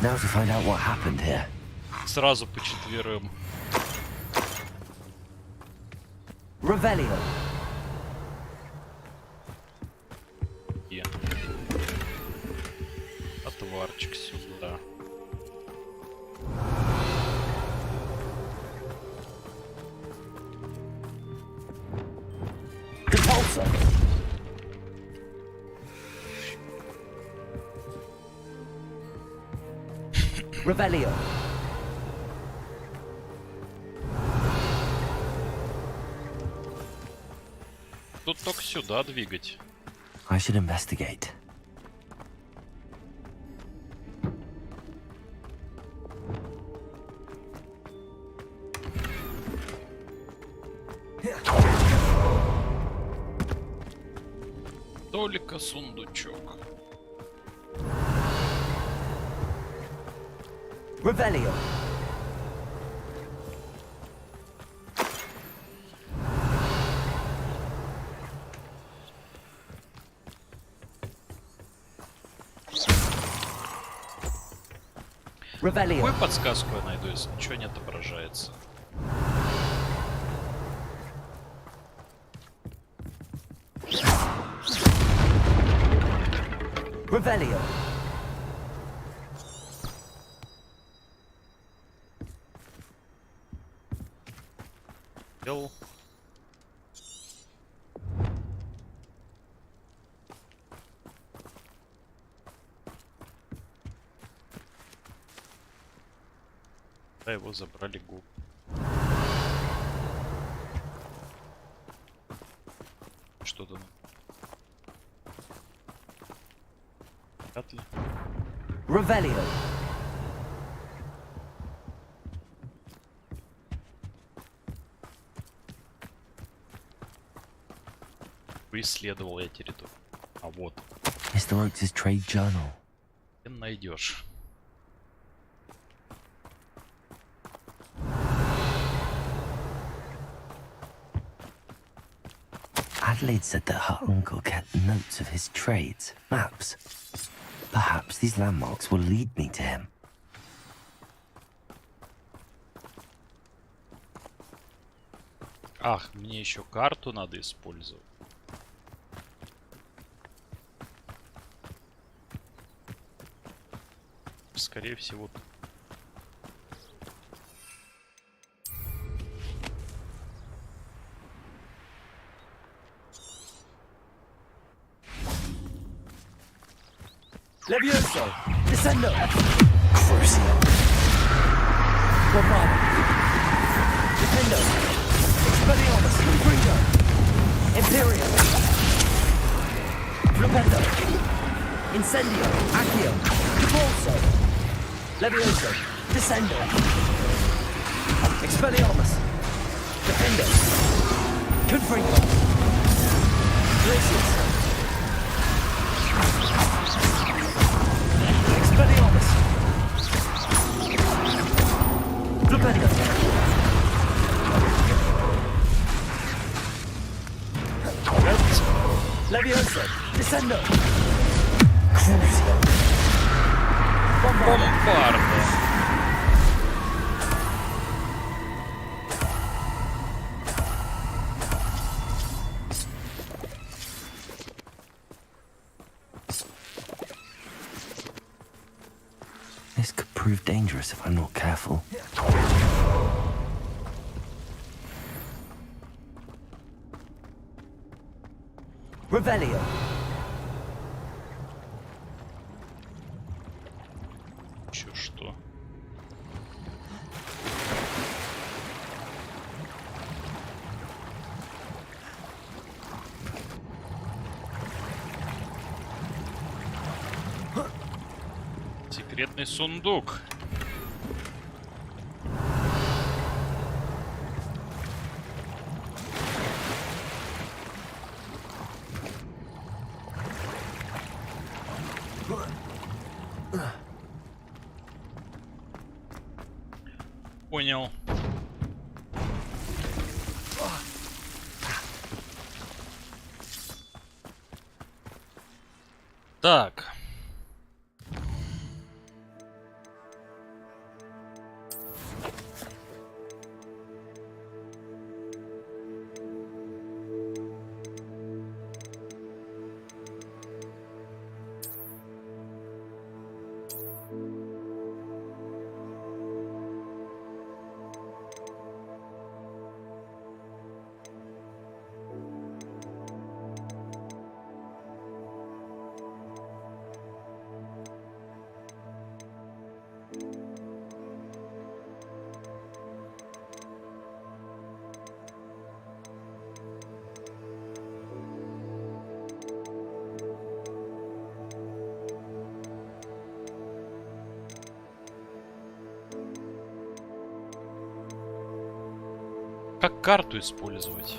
Now to find out what happened here. Сразу по четверым. Revelio. Где? Отварчик сюда. Repulsor. Revelio. Тут только сюда двигать. I should investigate. Только сундучок. Revelio. Revelio. Какую подсказку я найду, если ничего не отображается? Revelio. Делал. Да, его забрали губ. Что там? Вряд ли. Revelio. Исследовал я территорию. А вот. Mr. Oakes' trade journal. Ты найдешь. Adelaide said that her uncle kept notes of his trades, maps. Perhaps these landmarks will lead me to him. Ах, мне еще карту надо использовать. Скорее всего. Levioso! Descendo! Crucible! Bombarder! Defendo! Expelliarmus! Confringo! Imperial! Flipendo! Incendio! Accio! Repulso! Levioso! Descendo! Expelliarmus! Defendo! Confringo! Glacius! Expelliarmus! Flipendo! Levioso! Descendo! Crucible! Bombarder! This could prove dangerous if I'm not careful. Revelio. Чё, что? Секретный сундук. Понял. Так. Как карту использовать?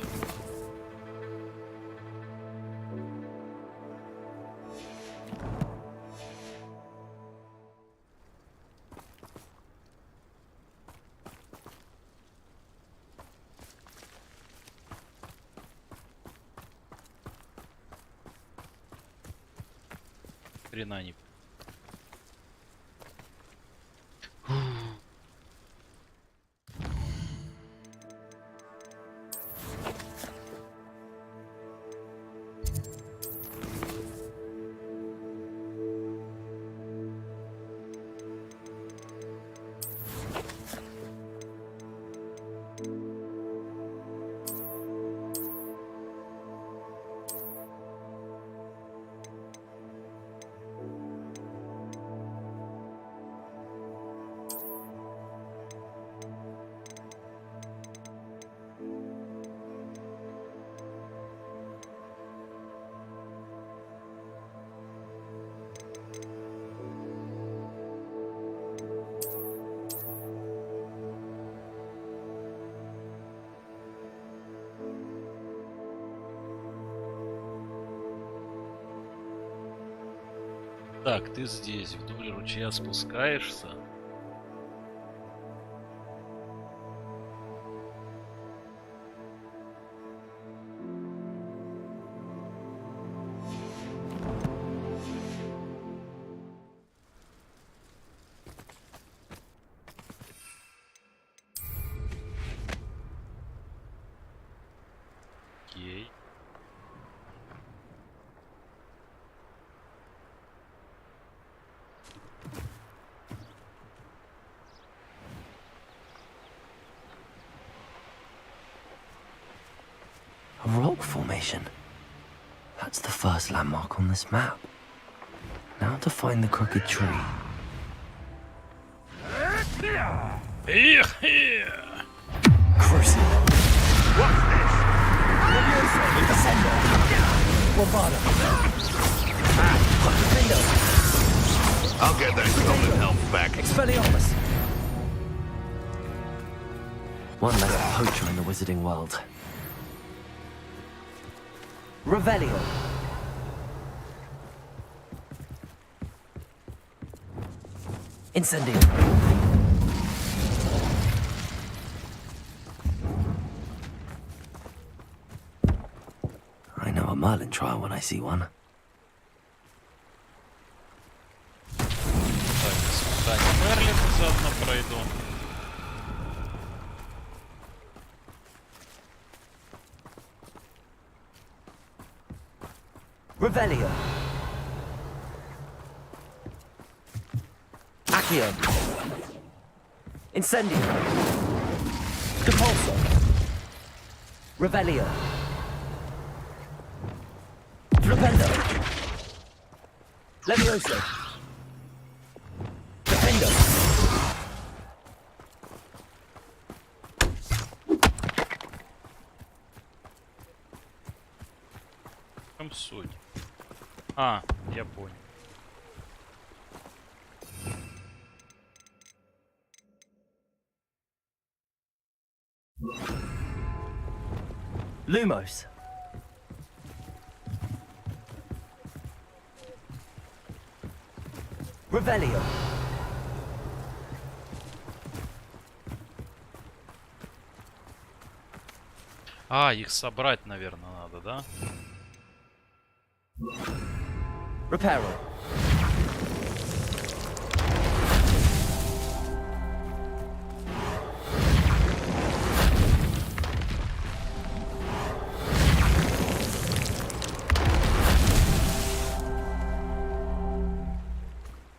Хрена не. Так, ты здесь, вдоль ручья спускаешься. Окей. A rock formation. That's the first landmark on this map. Now to find the crooked tree. Crucible. What's this? Descender. Bombarda. Defendo. I'll get that stolen help back. Expelliarmus. One less poacher in the wizarding world. Revelio. Incendio. I know a Merlin trial when I see one. Так, Мерлин заодно пройду. Revelio. Accio. Incendio. Depulso. Revelio. Repender. Levioso. Defender. В чем суть? А, я понял. Lumos. Revelio. А, их собрать, наверное, надо, да? Reparo.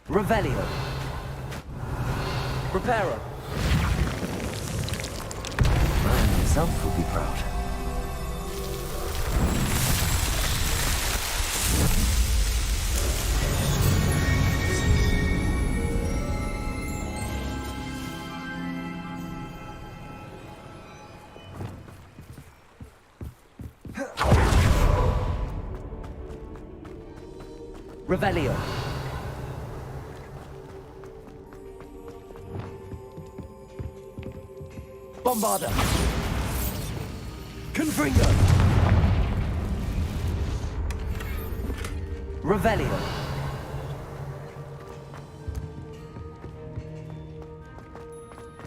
Revelio. Reparo. Man himself would be proud. Revelio. Bombarda. Confringo. Revelio.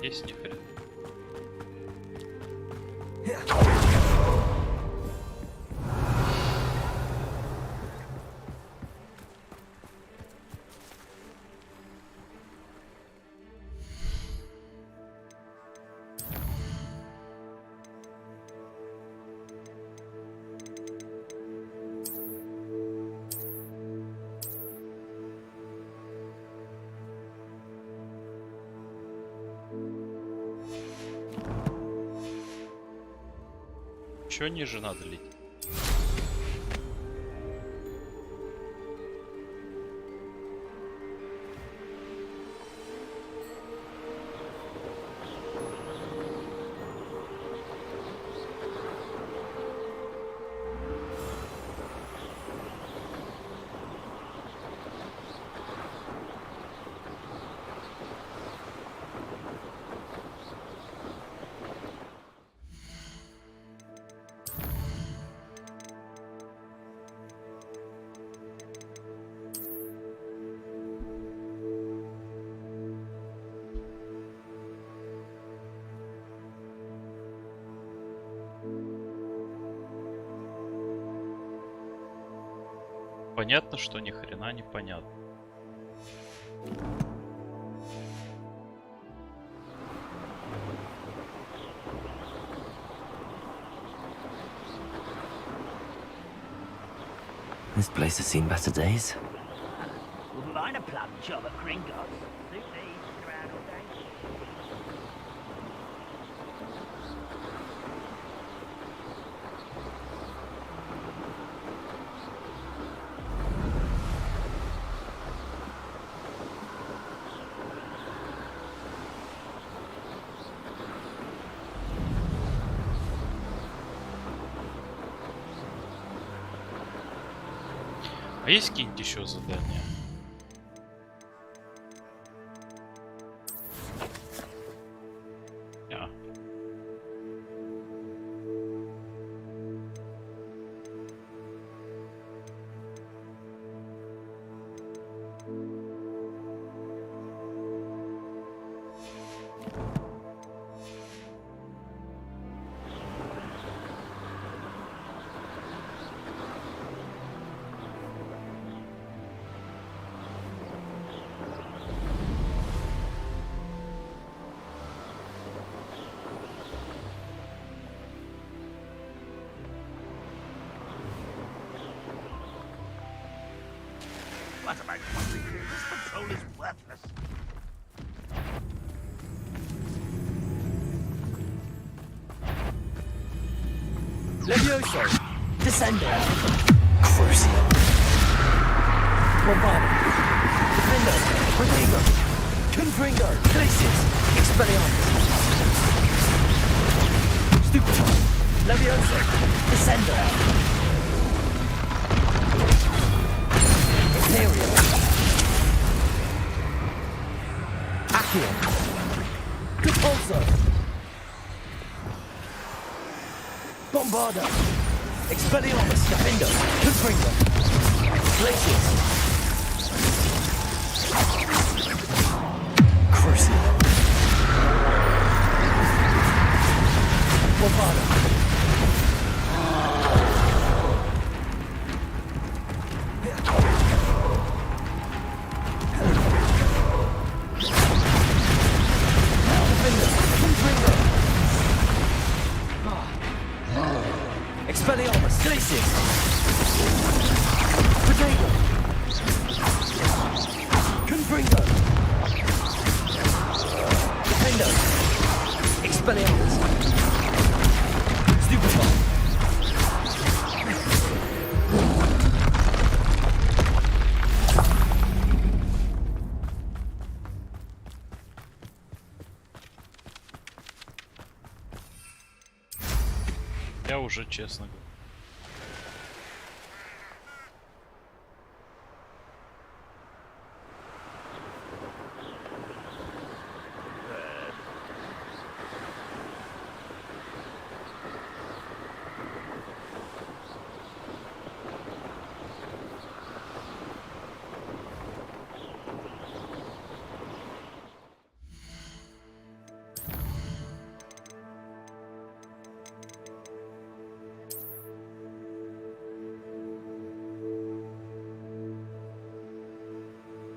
Есть ни хрена. Чё ниже надо лить? Понятно, что ни хрена не понятно. This place has seen better days. Wouldn't mind a plum job at Gringotts. Suit me, around all day. А есть какие-нибудь еще задания? What about something here? This patrol is worthless. Levioso. Descendo. Crucial. Bombardment. Defender. Protego. Confringo. Glacius. Expelliarmus. Stupefy. Levioso. Descender. Imperial. Accio. Repulsor. Bombardo. Expelliarmus. Defender. Confringo. Glacius. Crucial. Bombardo. Expelliarmus. Glacius. Potato. Confringo. Defendo. Expelliarmus. Stupefy. Я уже честно говорю.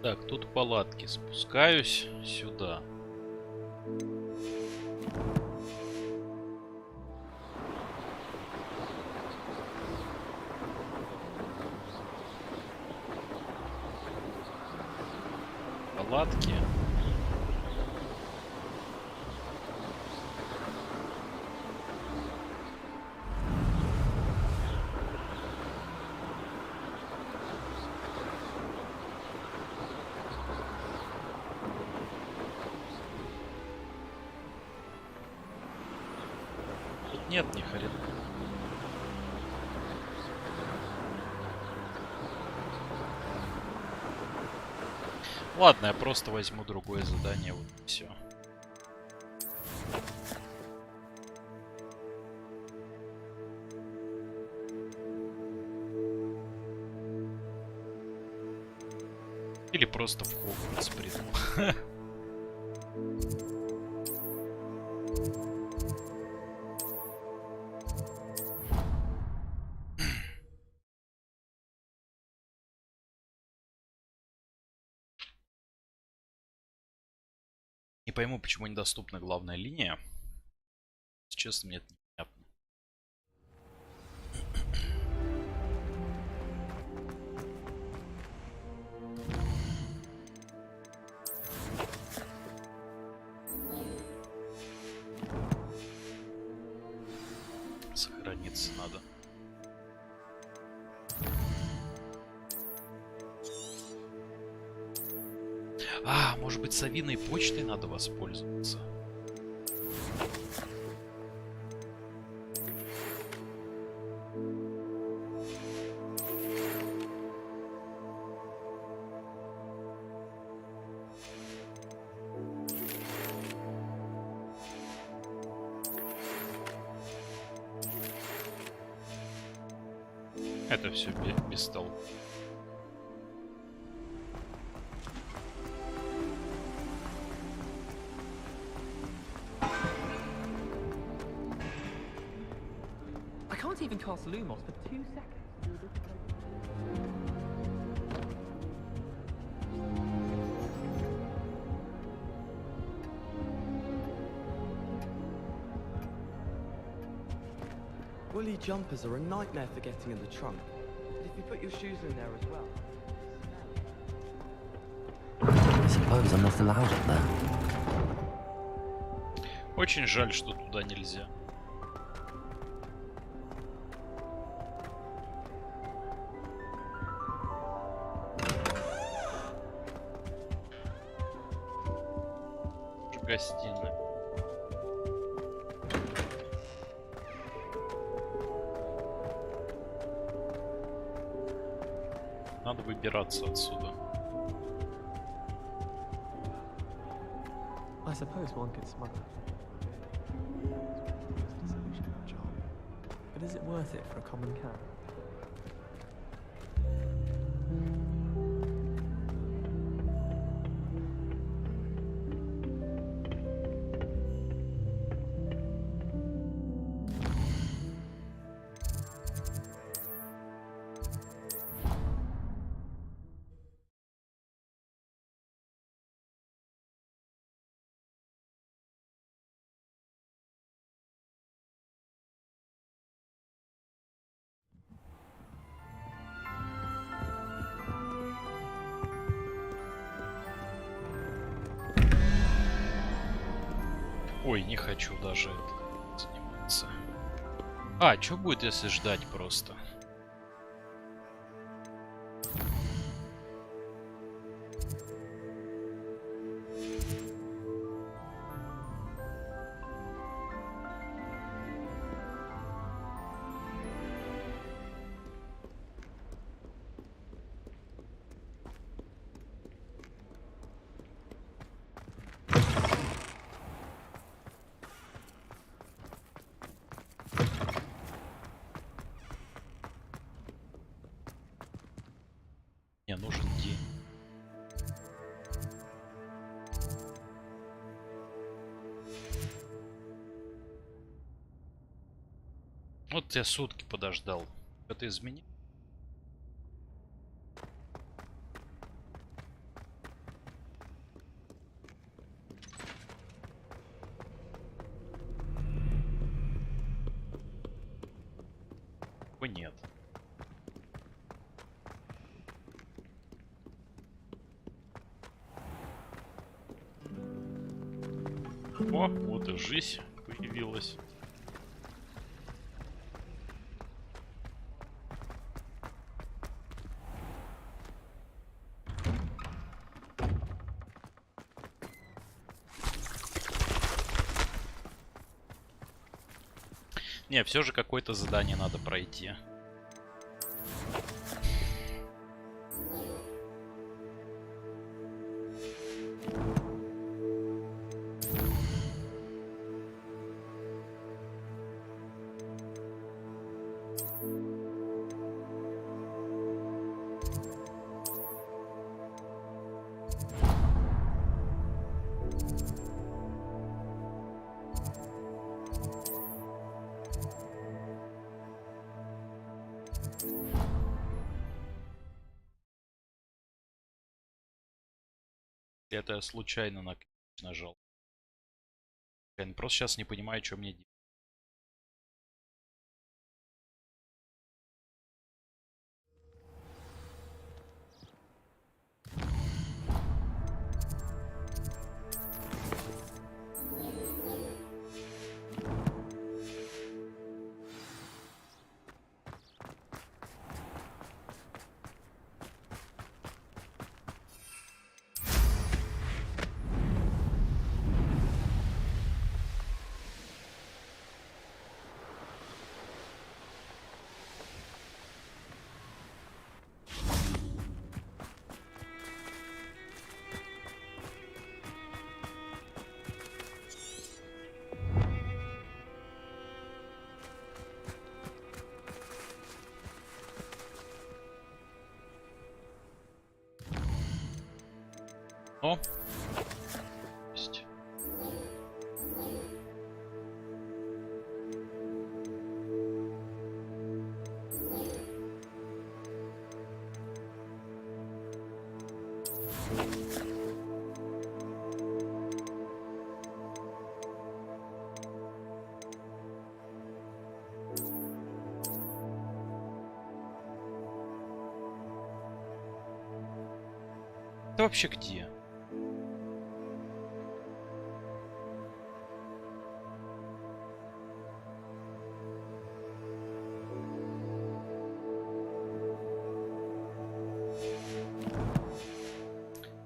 Так, тут палатки. Спускаюсь сюда. Палатки. Нет, ни хрена. Ладно, я просто возьму другое задание, вот и все. Или просто в Хогвартс приду. Не пойму, почему недоступна главная линия. Честно, мне это непонятно. Сохраниться надо. А, может быть, совиной почтой надо воспользоваться? Это все без толку. I can't even cast Lumos for 2 seconds. Woolly jumpers are a nightmare for getting in the trunk. But if you put your shoes in there as well. I suppose I'm not allowed up there. Очень жаль, что туда нельзя. гостиной. Надо выбираться отсюда. I suppose one could smuggle. But is it worth it for a common cat? Ой, не хочу даже это заниматься. А, что будет, если ждать просто? Мне нужен день. Вот я сутки подождал. Это изменить? Нет. О, вот и жизнь появилась. Не, все же какое-то задание надо пройти. Это я случайно нажал. Я просто сейчас не понимаю, что мне делать. О! Есть. Это вообще где?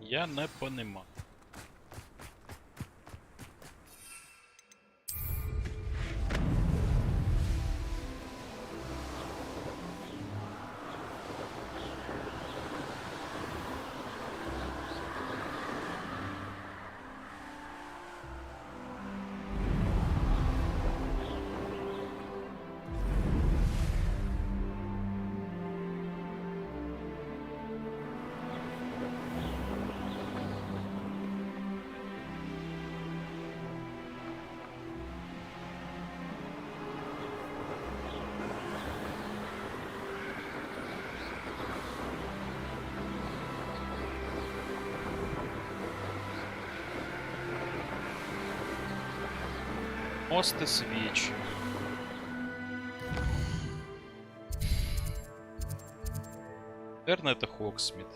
Я не понимаю. Мост и свечи. Наверное, это Хогсмит.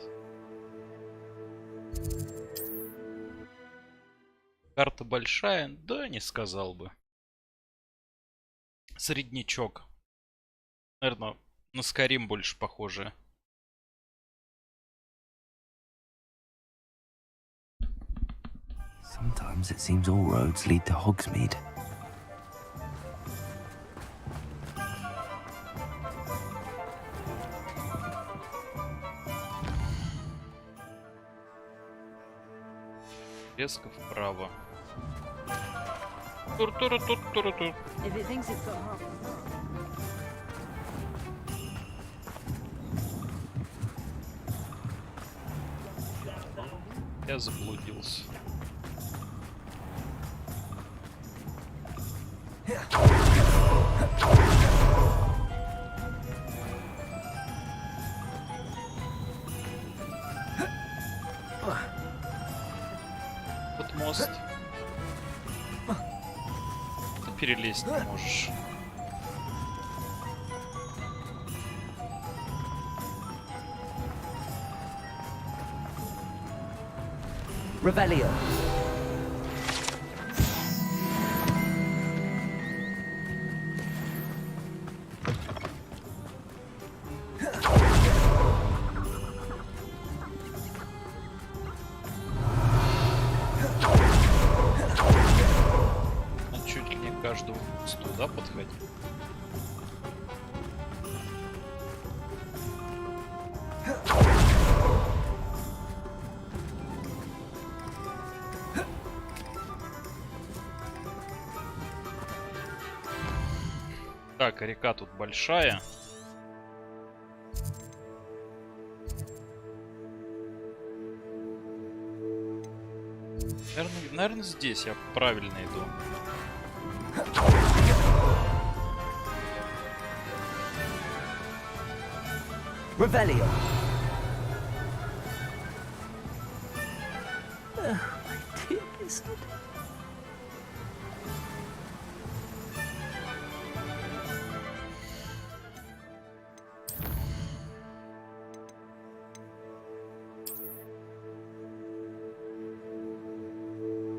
Карта большая? Да, не сказал бы. Среднячок. Наверное, на Скарим больше похоже. Sometimes it seems all roads lead to Hogsmeade. Резко вправо. Тур-тур-тур-тур-тур. If it thinks it's got half. Я заблудился. Вот мост. Ты перелезть не можешь. Revelio. Он чуть ли не к каждому мосту, да, подходит? Так, река тут большая. Наверное, здесь я правильно иду. Revelio.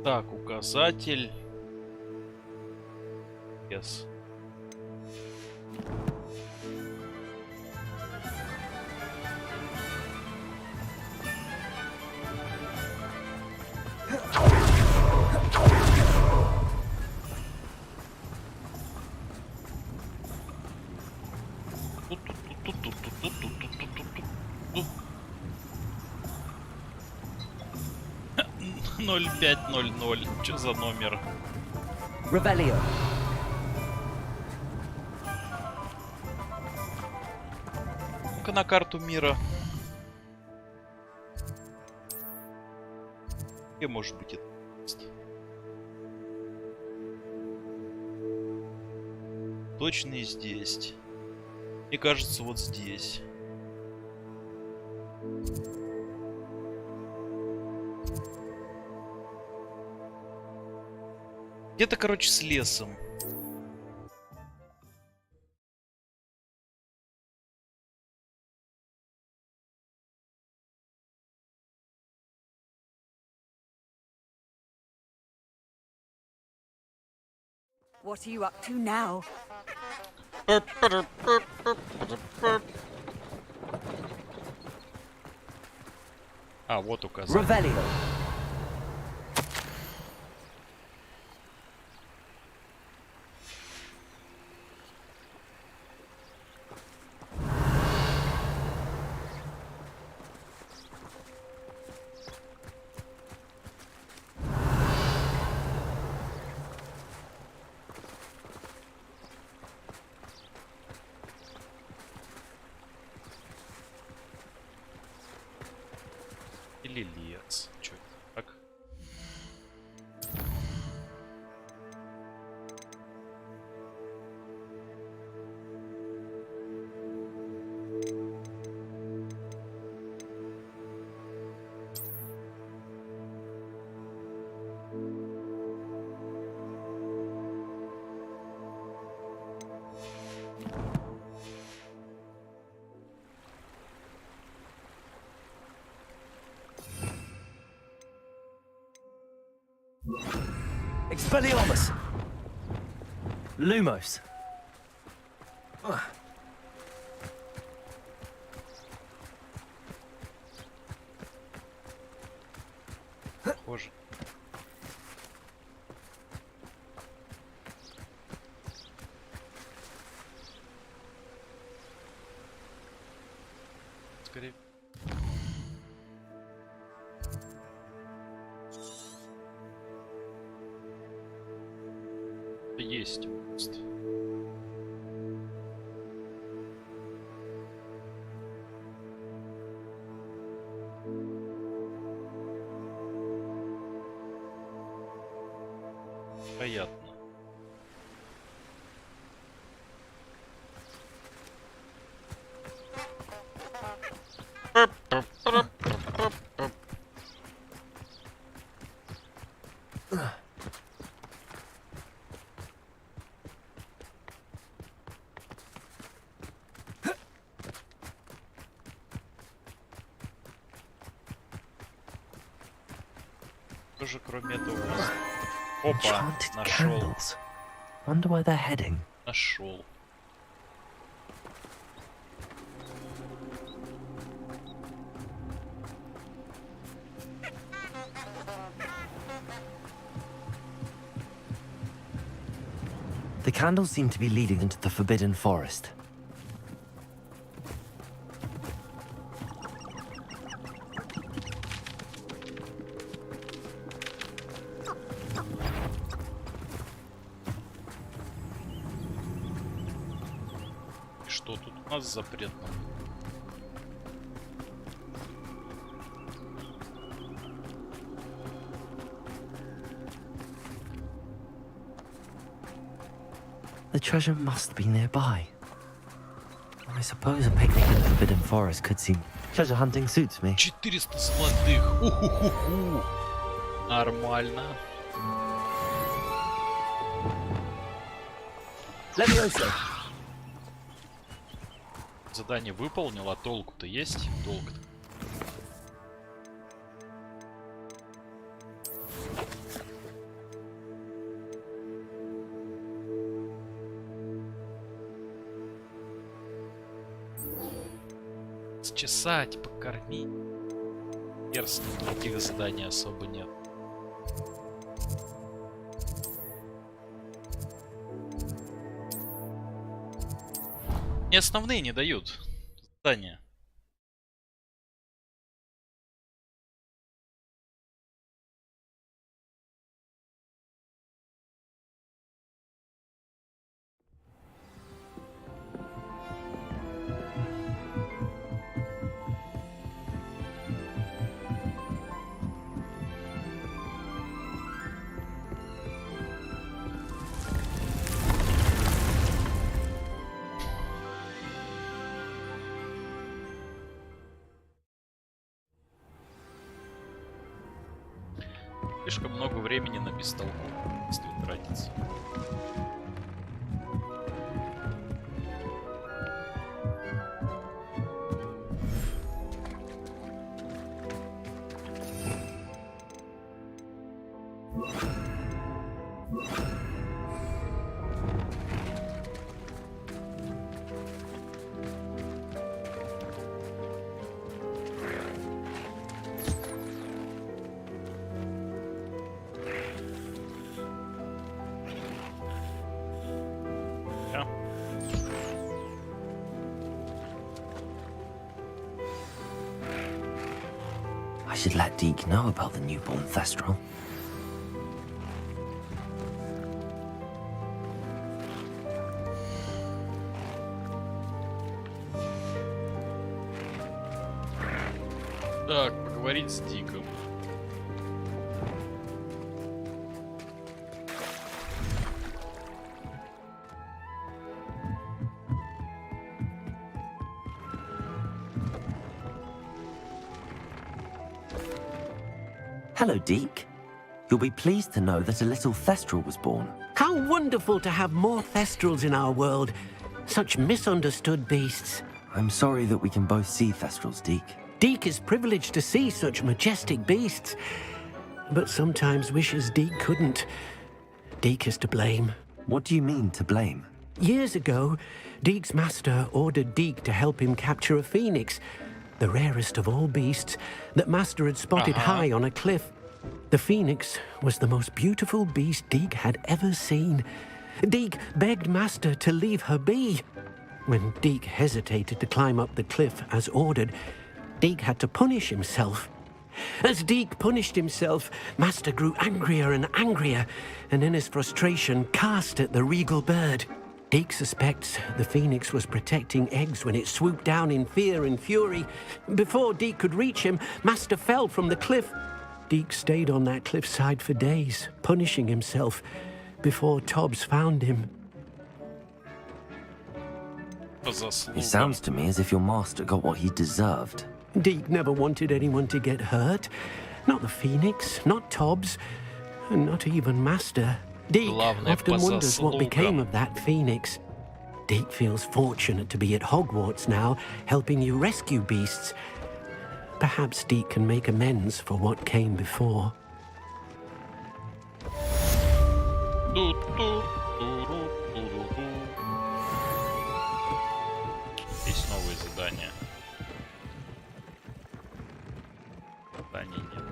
Так, указатель. Yes. Ноль 0500. Что за номер? Revelio. Ну-ка на карту мира. Где может быть это? Точно и здесь. Мне кажется, вот здесь. Где-то, короче, с лесом. What are you up to now? А, вот указатель. Revelio. Или лес. Чё это так? Expelliarmus! Lumos! Похоже. Скорее. Есть мост. Приятно. Тоже кроме этого. Опа, Enchanted нашел. candles. Wonder where they're heading. Нашел. The candles seem to be leading into the Forbidden Forest. И что тут у нас запретно? The treasure must be nearby. I suppose a picnic in the Forbidden Forest could seem... Treasure hunting suits me. 400 золотых. Уху-ху-ху. Нормально. Levioso! Задание выполнил, а толку-то есть? Толк-то. Счесать, покормить. Мерзко, никаких заданий особо нет. Мне основные не дают задания. Слишком много времени на бестолковость тратится. I should let Deke know about the newborn Thestral. Так, поговорить с Диком. Hello, Deke. You'll be pleased to know that a little Thestral was born. How wonderful to have more Thestrals in our world. Such misunderstood beasts. I'm sorry that we can both see Thestrals, Deke. Deke is privileged to see such majestic beasts, but sometimes wishes Deke couldn't. Deke is to blame. What do you mean, to blame? Years ago, Deke's master ordered Deke to help him capture a phoenix, the rarest of all beasts that Master had spotted high on a cliff. The phoenix was the most beautiful beast Deke had ever seen. Deke begged Master to leave her be. When Deke hesitated to climb up the cliff as ordered, Deke had to punish himself. As Deke punished himself, Master grew angrier and angrier, and in his frustration cast at the regal bird. Deke suspects the phoenix was protecting eggs when it swooped down in fear and fury. Before Deke could reach him, Master fell from the cliff. Deke stayed on that cliffside for days, punishing himself, before Tobbs found him. It sounds to me as if your master got what he deserved. Deke never wanted anyone to get hurt. Not the Phoenix, not Tobbs, and not even Master. Deke often wonders what became of that Phoenix. Deke feels fortunate to be at Hogwarts now, helping you rescue beasts. Perhaps Deke can make amends for what came before. Есть новые задания. Заданий нет.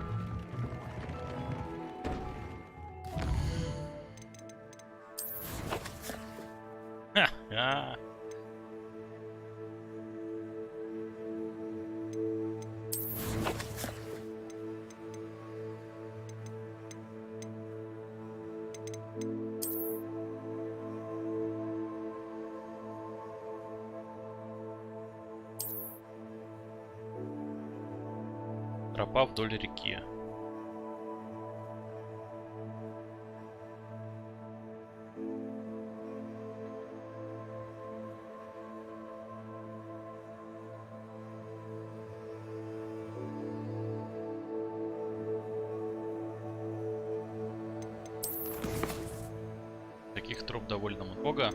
Ха-ха. Тропа вдоль реки. Таких троп довольно много.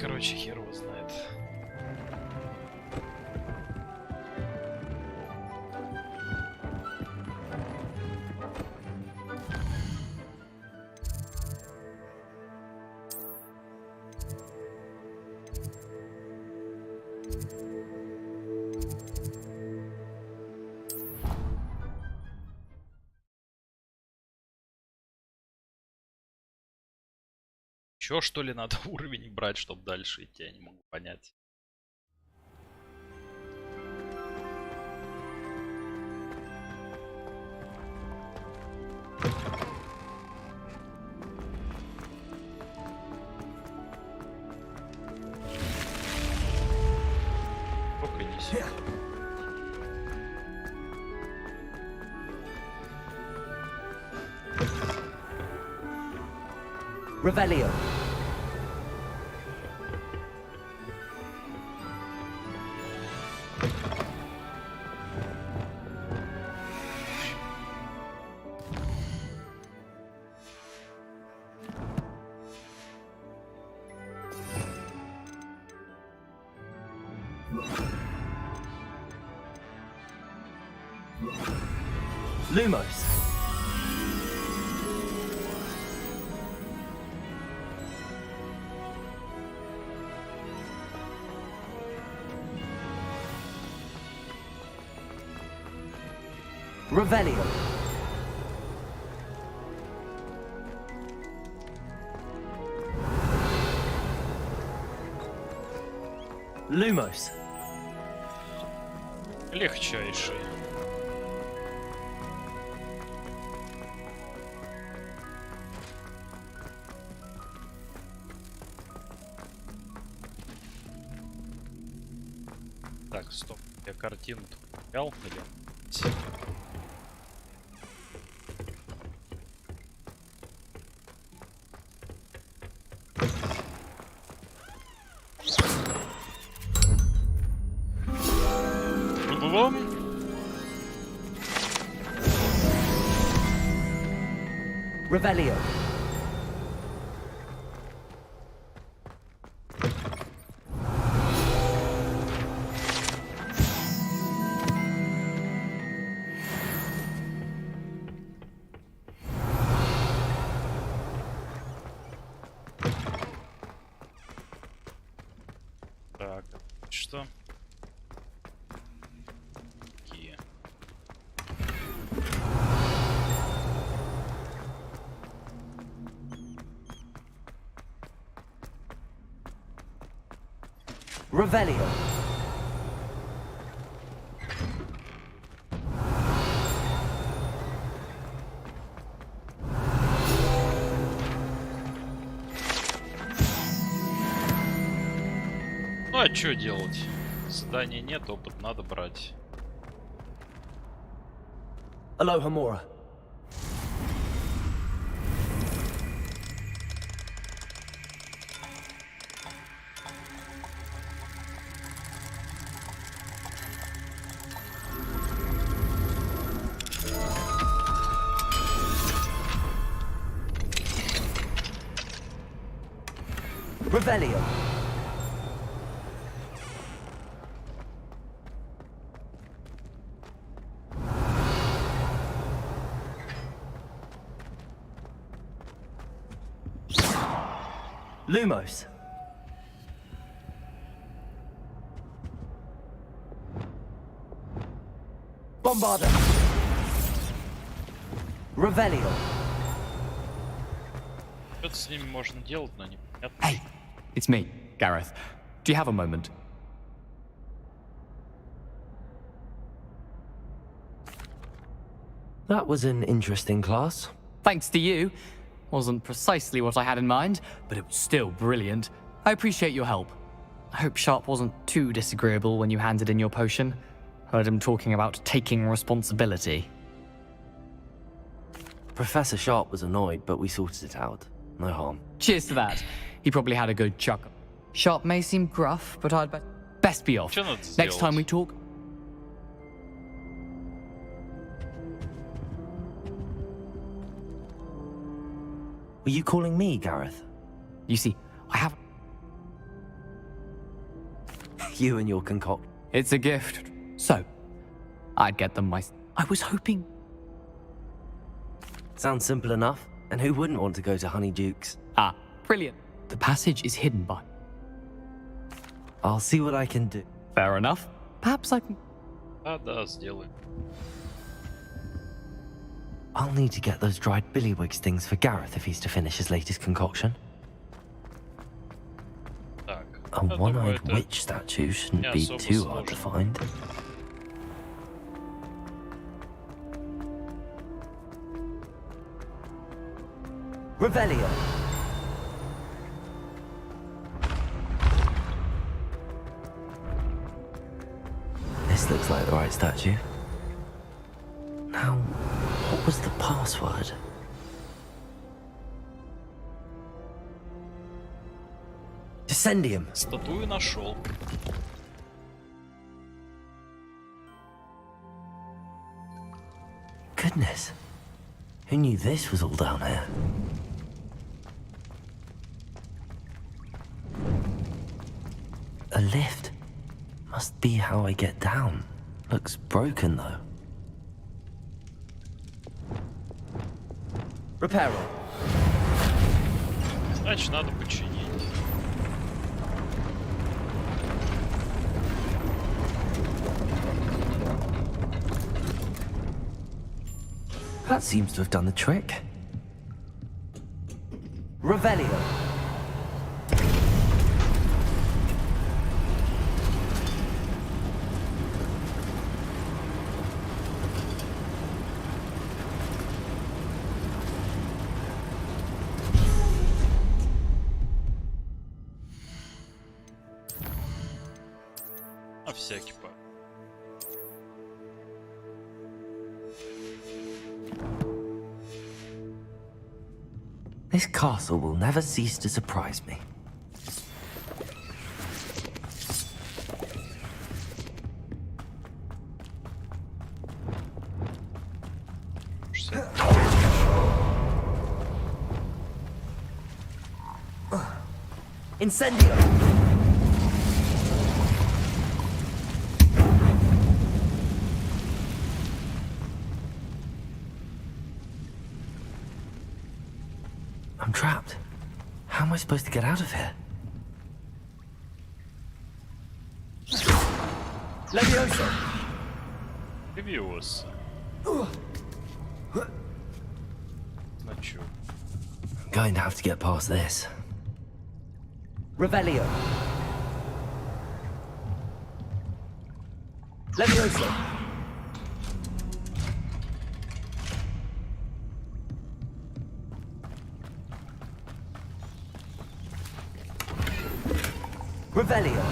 Короче, хер его знает. Чё, что ли, надо уровень брать, чтобы дальше идти? Я не могу понять. Только не сюда. Revelio. Lumos. Revelio. Lumos. Легчайший. Так, стоп. Я картину взял или... Revelio. Так, что? Какие? Revelio. Ну а что делать? Задания нет, опыт надо брать. Aloha Mora. Revelio. Lumos. Bombarda. Revelio. Что-то с ними можно делать, но непонятно. Hey, it's me, Gareth. Do you have a moment? That was an interesting class. Thanks to you. Wasn't precisely what I had in mind, but it was still brilliant. I appreciate your help. I hope Sharp wasn't too disagreeable when you handed in your potion. Heard him talking about taking responsibility. Professor Sharp was annoyed, but we sorted it out. No harm. Cheers to that. He probably had a good chuckle. Sharp may seem gruff, but I'd best be off. Next time we talk... Were you calling me, Gareth? You see, I have... You and your concoct. It's a gift. So, I'd get them myself. I was hoping... Sounds simple enough. And who wouldn't want to go to Honeydukes? Ah, brilliant. The passage is hidden by... I'll see what I can do. Fair enough. Perhaps I can... Да, сделай. I'll need to get those dried billywigs things for Gareth if he's to finish his latest concoction. Так. A one-eyed witch statue shouldn't be too hard to find. Revelio. This looks like the right statue. Now, what was the password? Descendium. Статую нашел. Goodness. Who knew this was all down here? A lift. Must be how I get down. Looks broken though. Reparo. Значит, надо починить. That seems to have done the trick. Revelio. На всякий память. This castle will never cease to surprise me. Incendio! I'm trapped. How am I supposed to get out of here? Levioso! Levioso. Ну чё? I'm going to have to get past this. Revelio. Levioso. Revelio.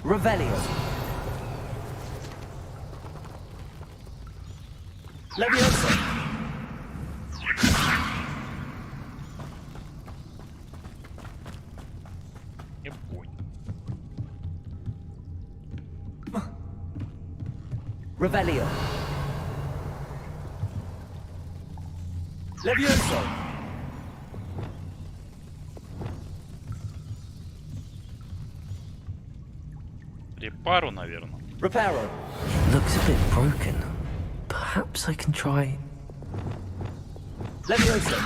Revelio. Levioso. Не понял. Revelio. Levioso. Репару, наверное. Reparo. Looks a bit broken. Perhaps I can try... Levioso.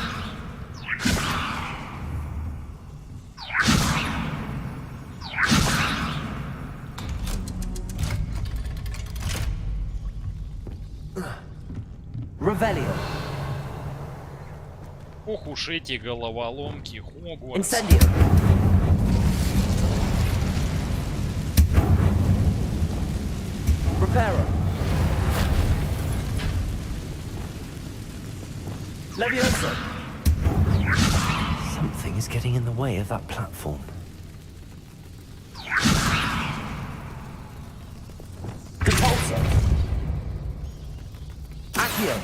Revelio. Ох уж эти головоломки, Хогвартс. Incendio. Reparo. Levioso. Something is getting in the way of that platform. Repulsor. Accio.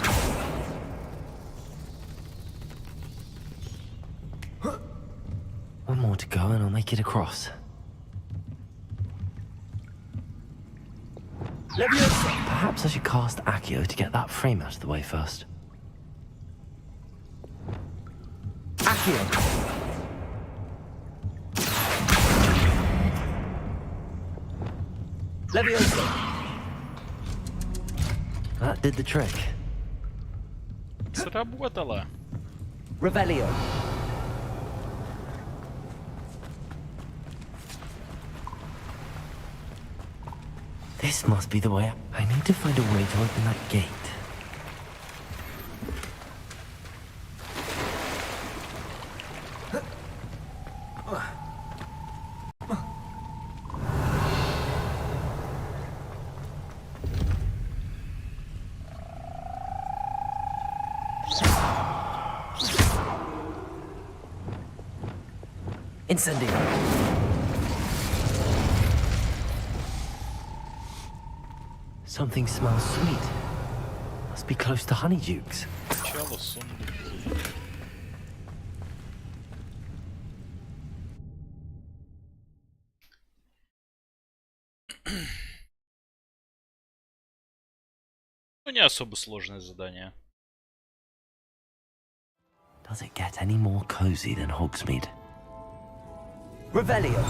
One more to go and I'll make it across. Levioso. Perhaps I should cast Accio to get that frame out of the way first. Accio. Levioso. That did the trick. Сработало. Revelio. This must be the way. I need to find a way to open that gate. Incendio. Something smells sweet. Must be close to Honeydukes. Сначала сундуки. Ну, не особо сложное задание. Does it get any more cozy than Hogsmeade? Revelio.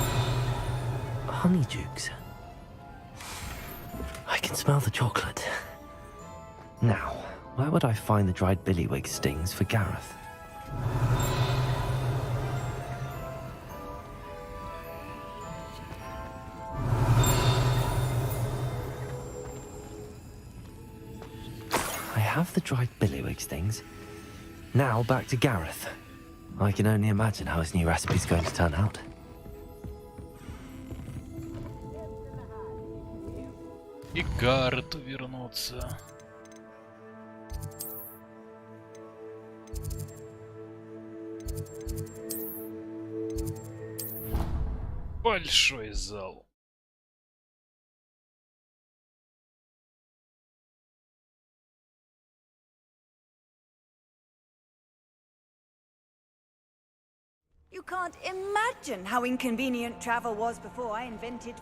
Honeydukes. I can smell the chocolate. Now, where would I find the dried billywig stings for Gareth? I have the dried billywig stings. Now back to Gareth. I can only imagine how his new recipe's going to turn out. И Гаррету вернуться. Большой зал. You can't imagine how inconvenient travel was before I invented...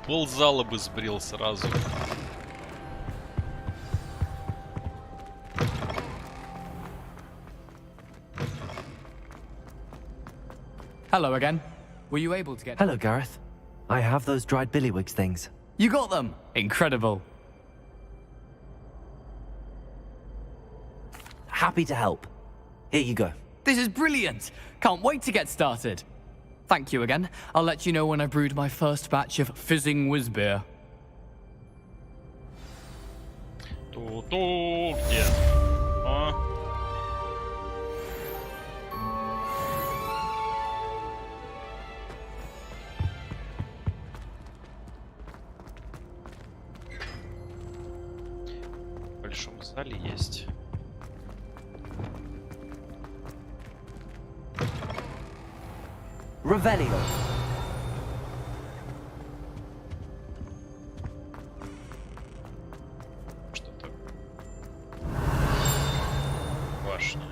Пол зала бы сбрил сразу. Hello again. Were you able to get... Hello, Gareth. I have those dried billywigs things. You got them! Incredible. Happy to help. Here you go. This is brilliant! Can't wait to get started. Thank you again. I'll let you know when I've brewed my first batch of fizzing whiz beer. Ту-ту, где? О. В большом зале есть. Revelio. Что такое? Башня.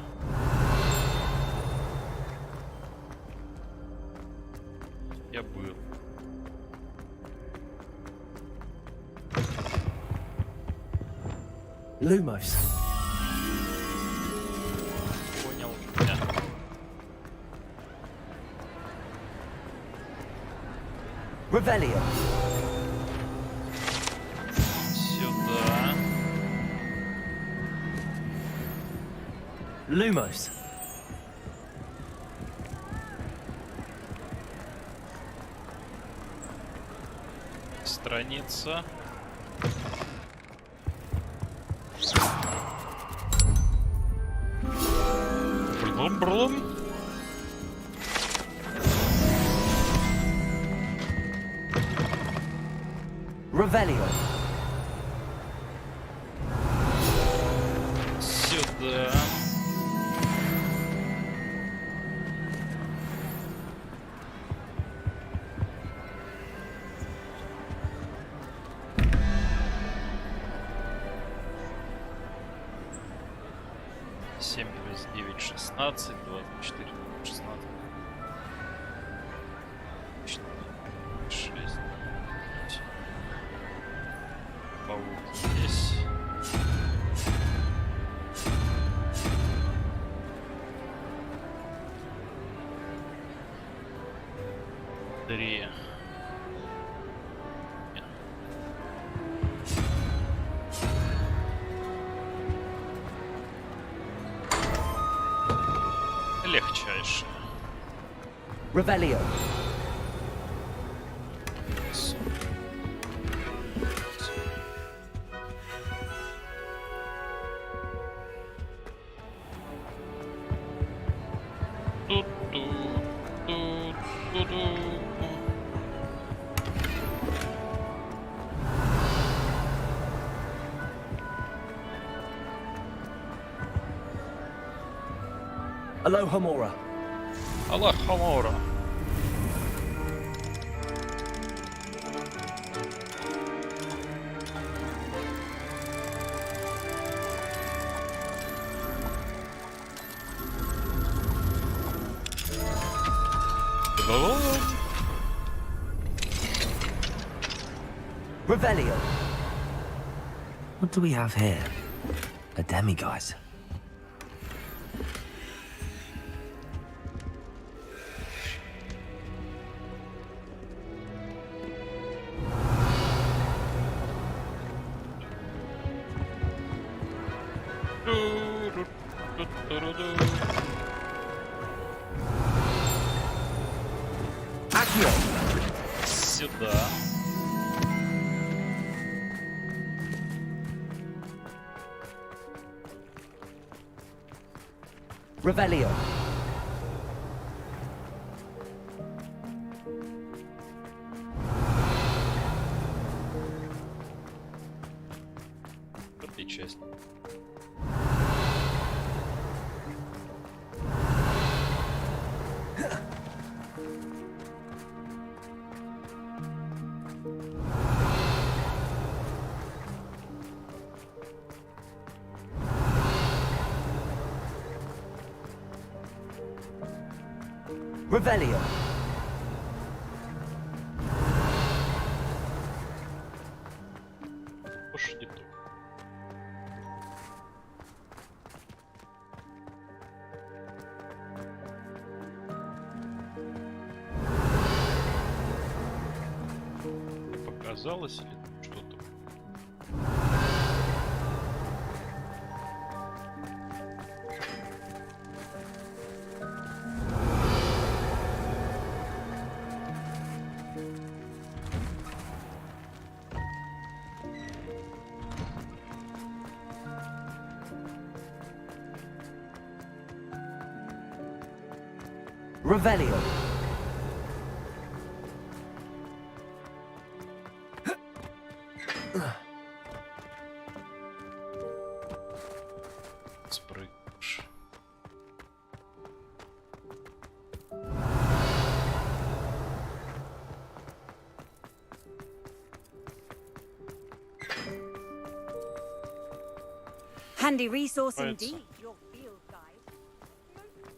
Я был. Lumos. Понял меня. Revelio. Сюда. Lumos. Страница. Брум-брум. Revelio. Сюда. Семь плюс 9, 16, 24, 16, 6, паук здесь. Три. Легчайше. Revelio. Aloha Mora. Aloha Mora. Revelio. What do we have here? A demiguise. Accio. Сюда. Revelio. Вот и честь. Revelio. Уж не то. Показалось ли что-то? Revelio. Спрыгнешь. Handy resource Right. indeed, your field guide.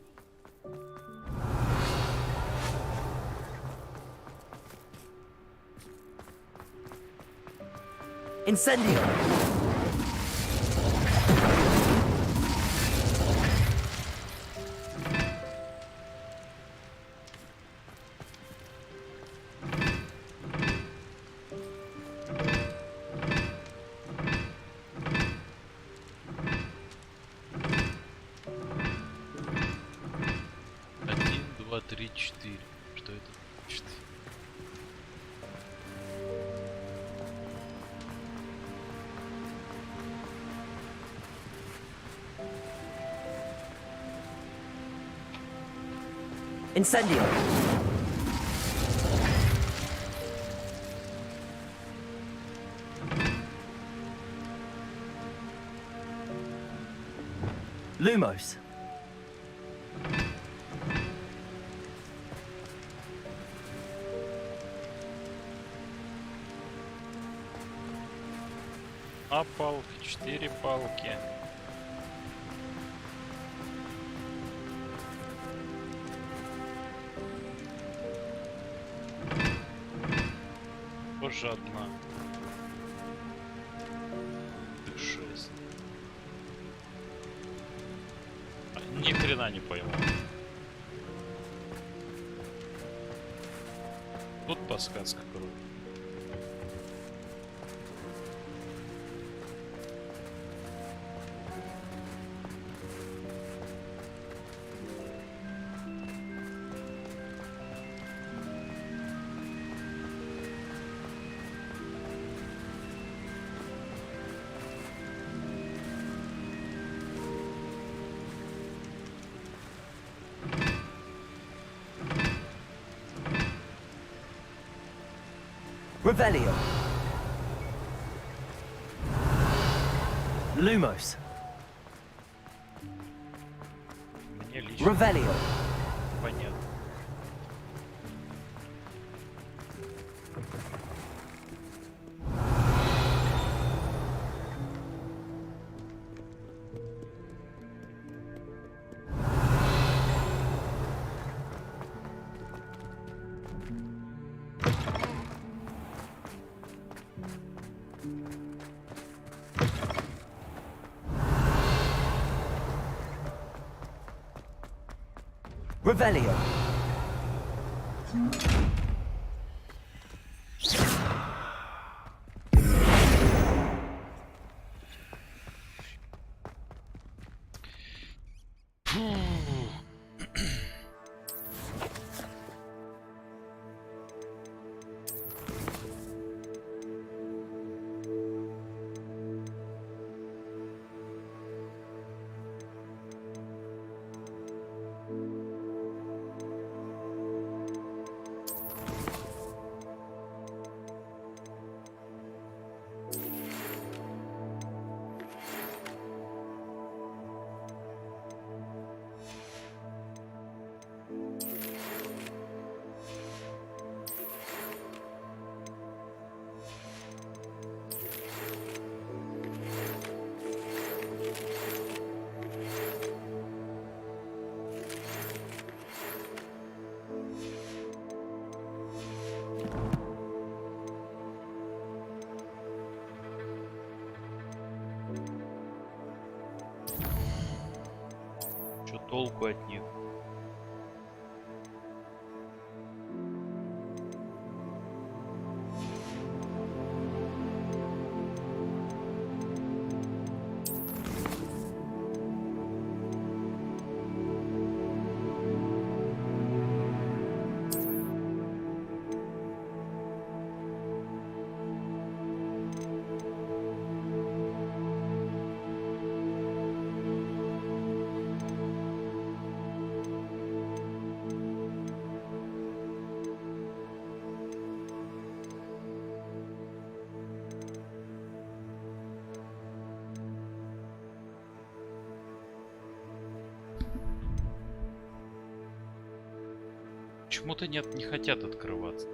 Incendio. Один, два, три, четыре. Что это значит? Incendio. Lumos. А палка, 4 палки. Тоже одна. 6. Ни хрена не пойму. Тут подсказка круто. Revelio. Lumos. Мне лично Revelio. понятно. Revelio. толку от них. Почему-то нет, не хотят открываться.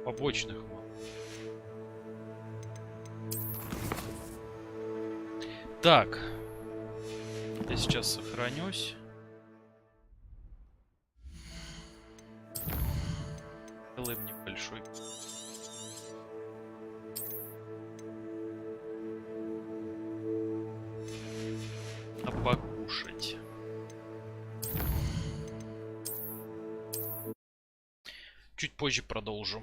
Побочных мало. Так. Я сейчас сохранюсь. Делаем небольшой. А покушать. Чуть позже продолжу.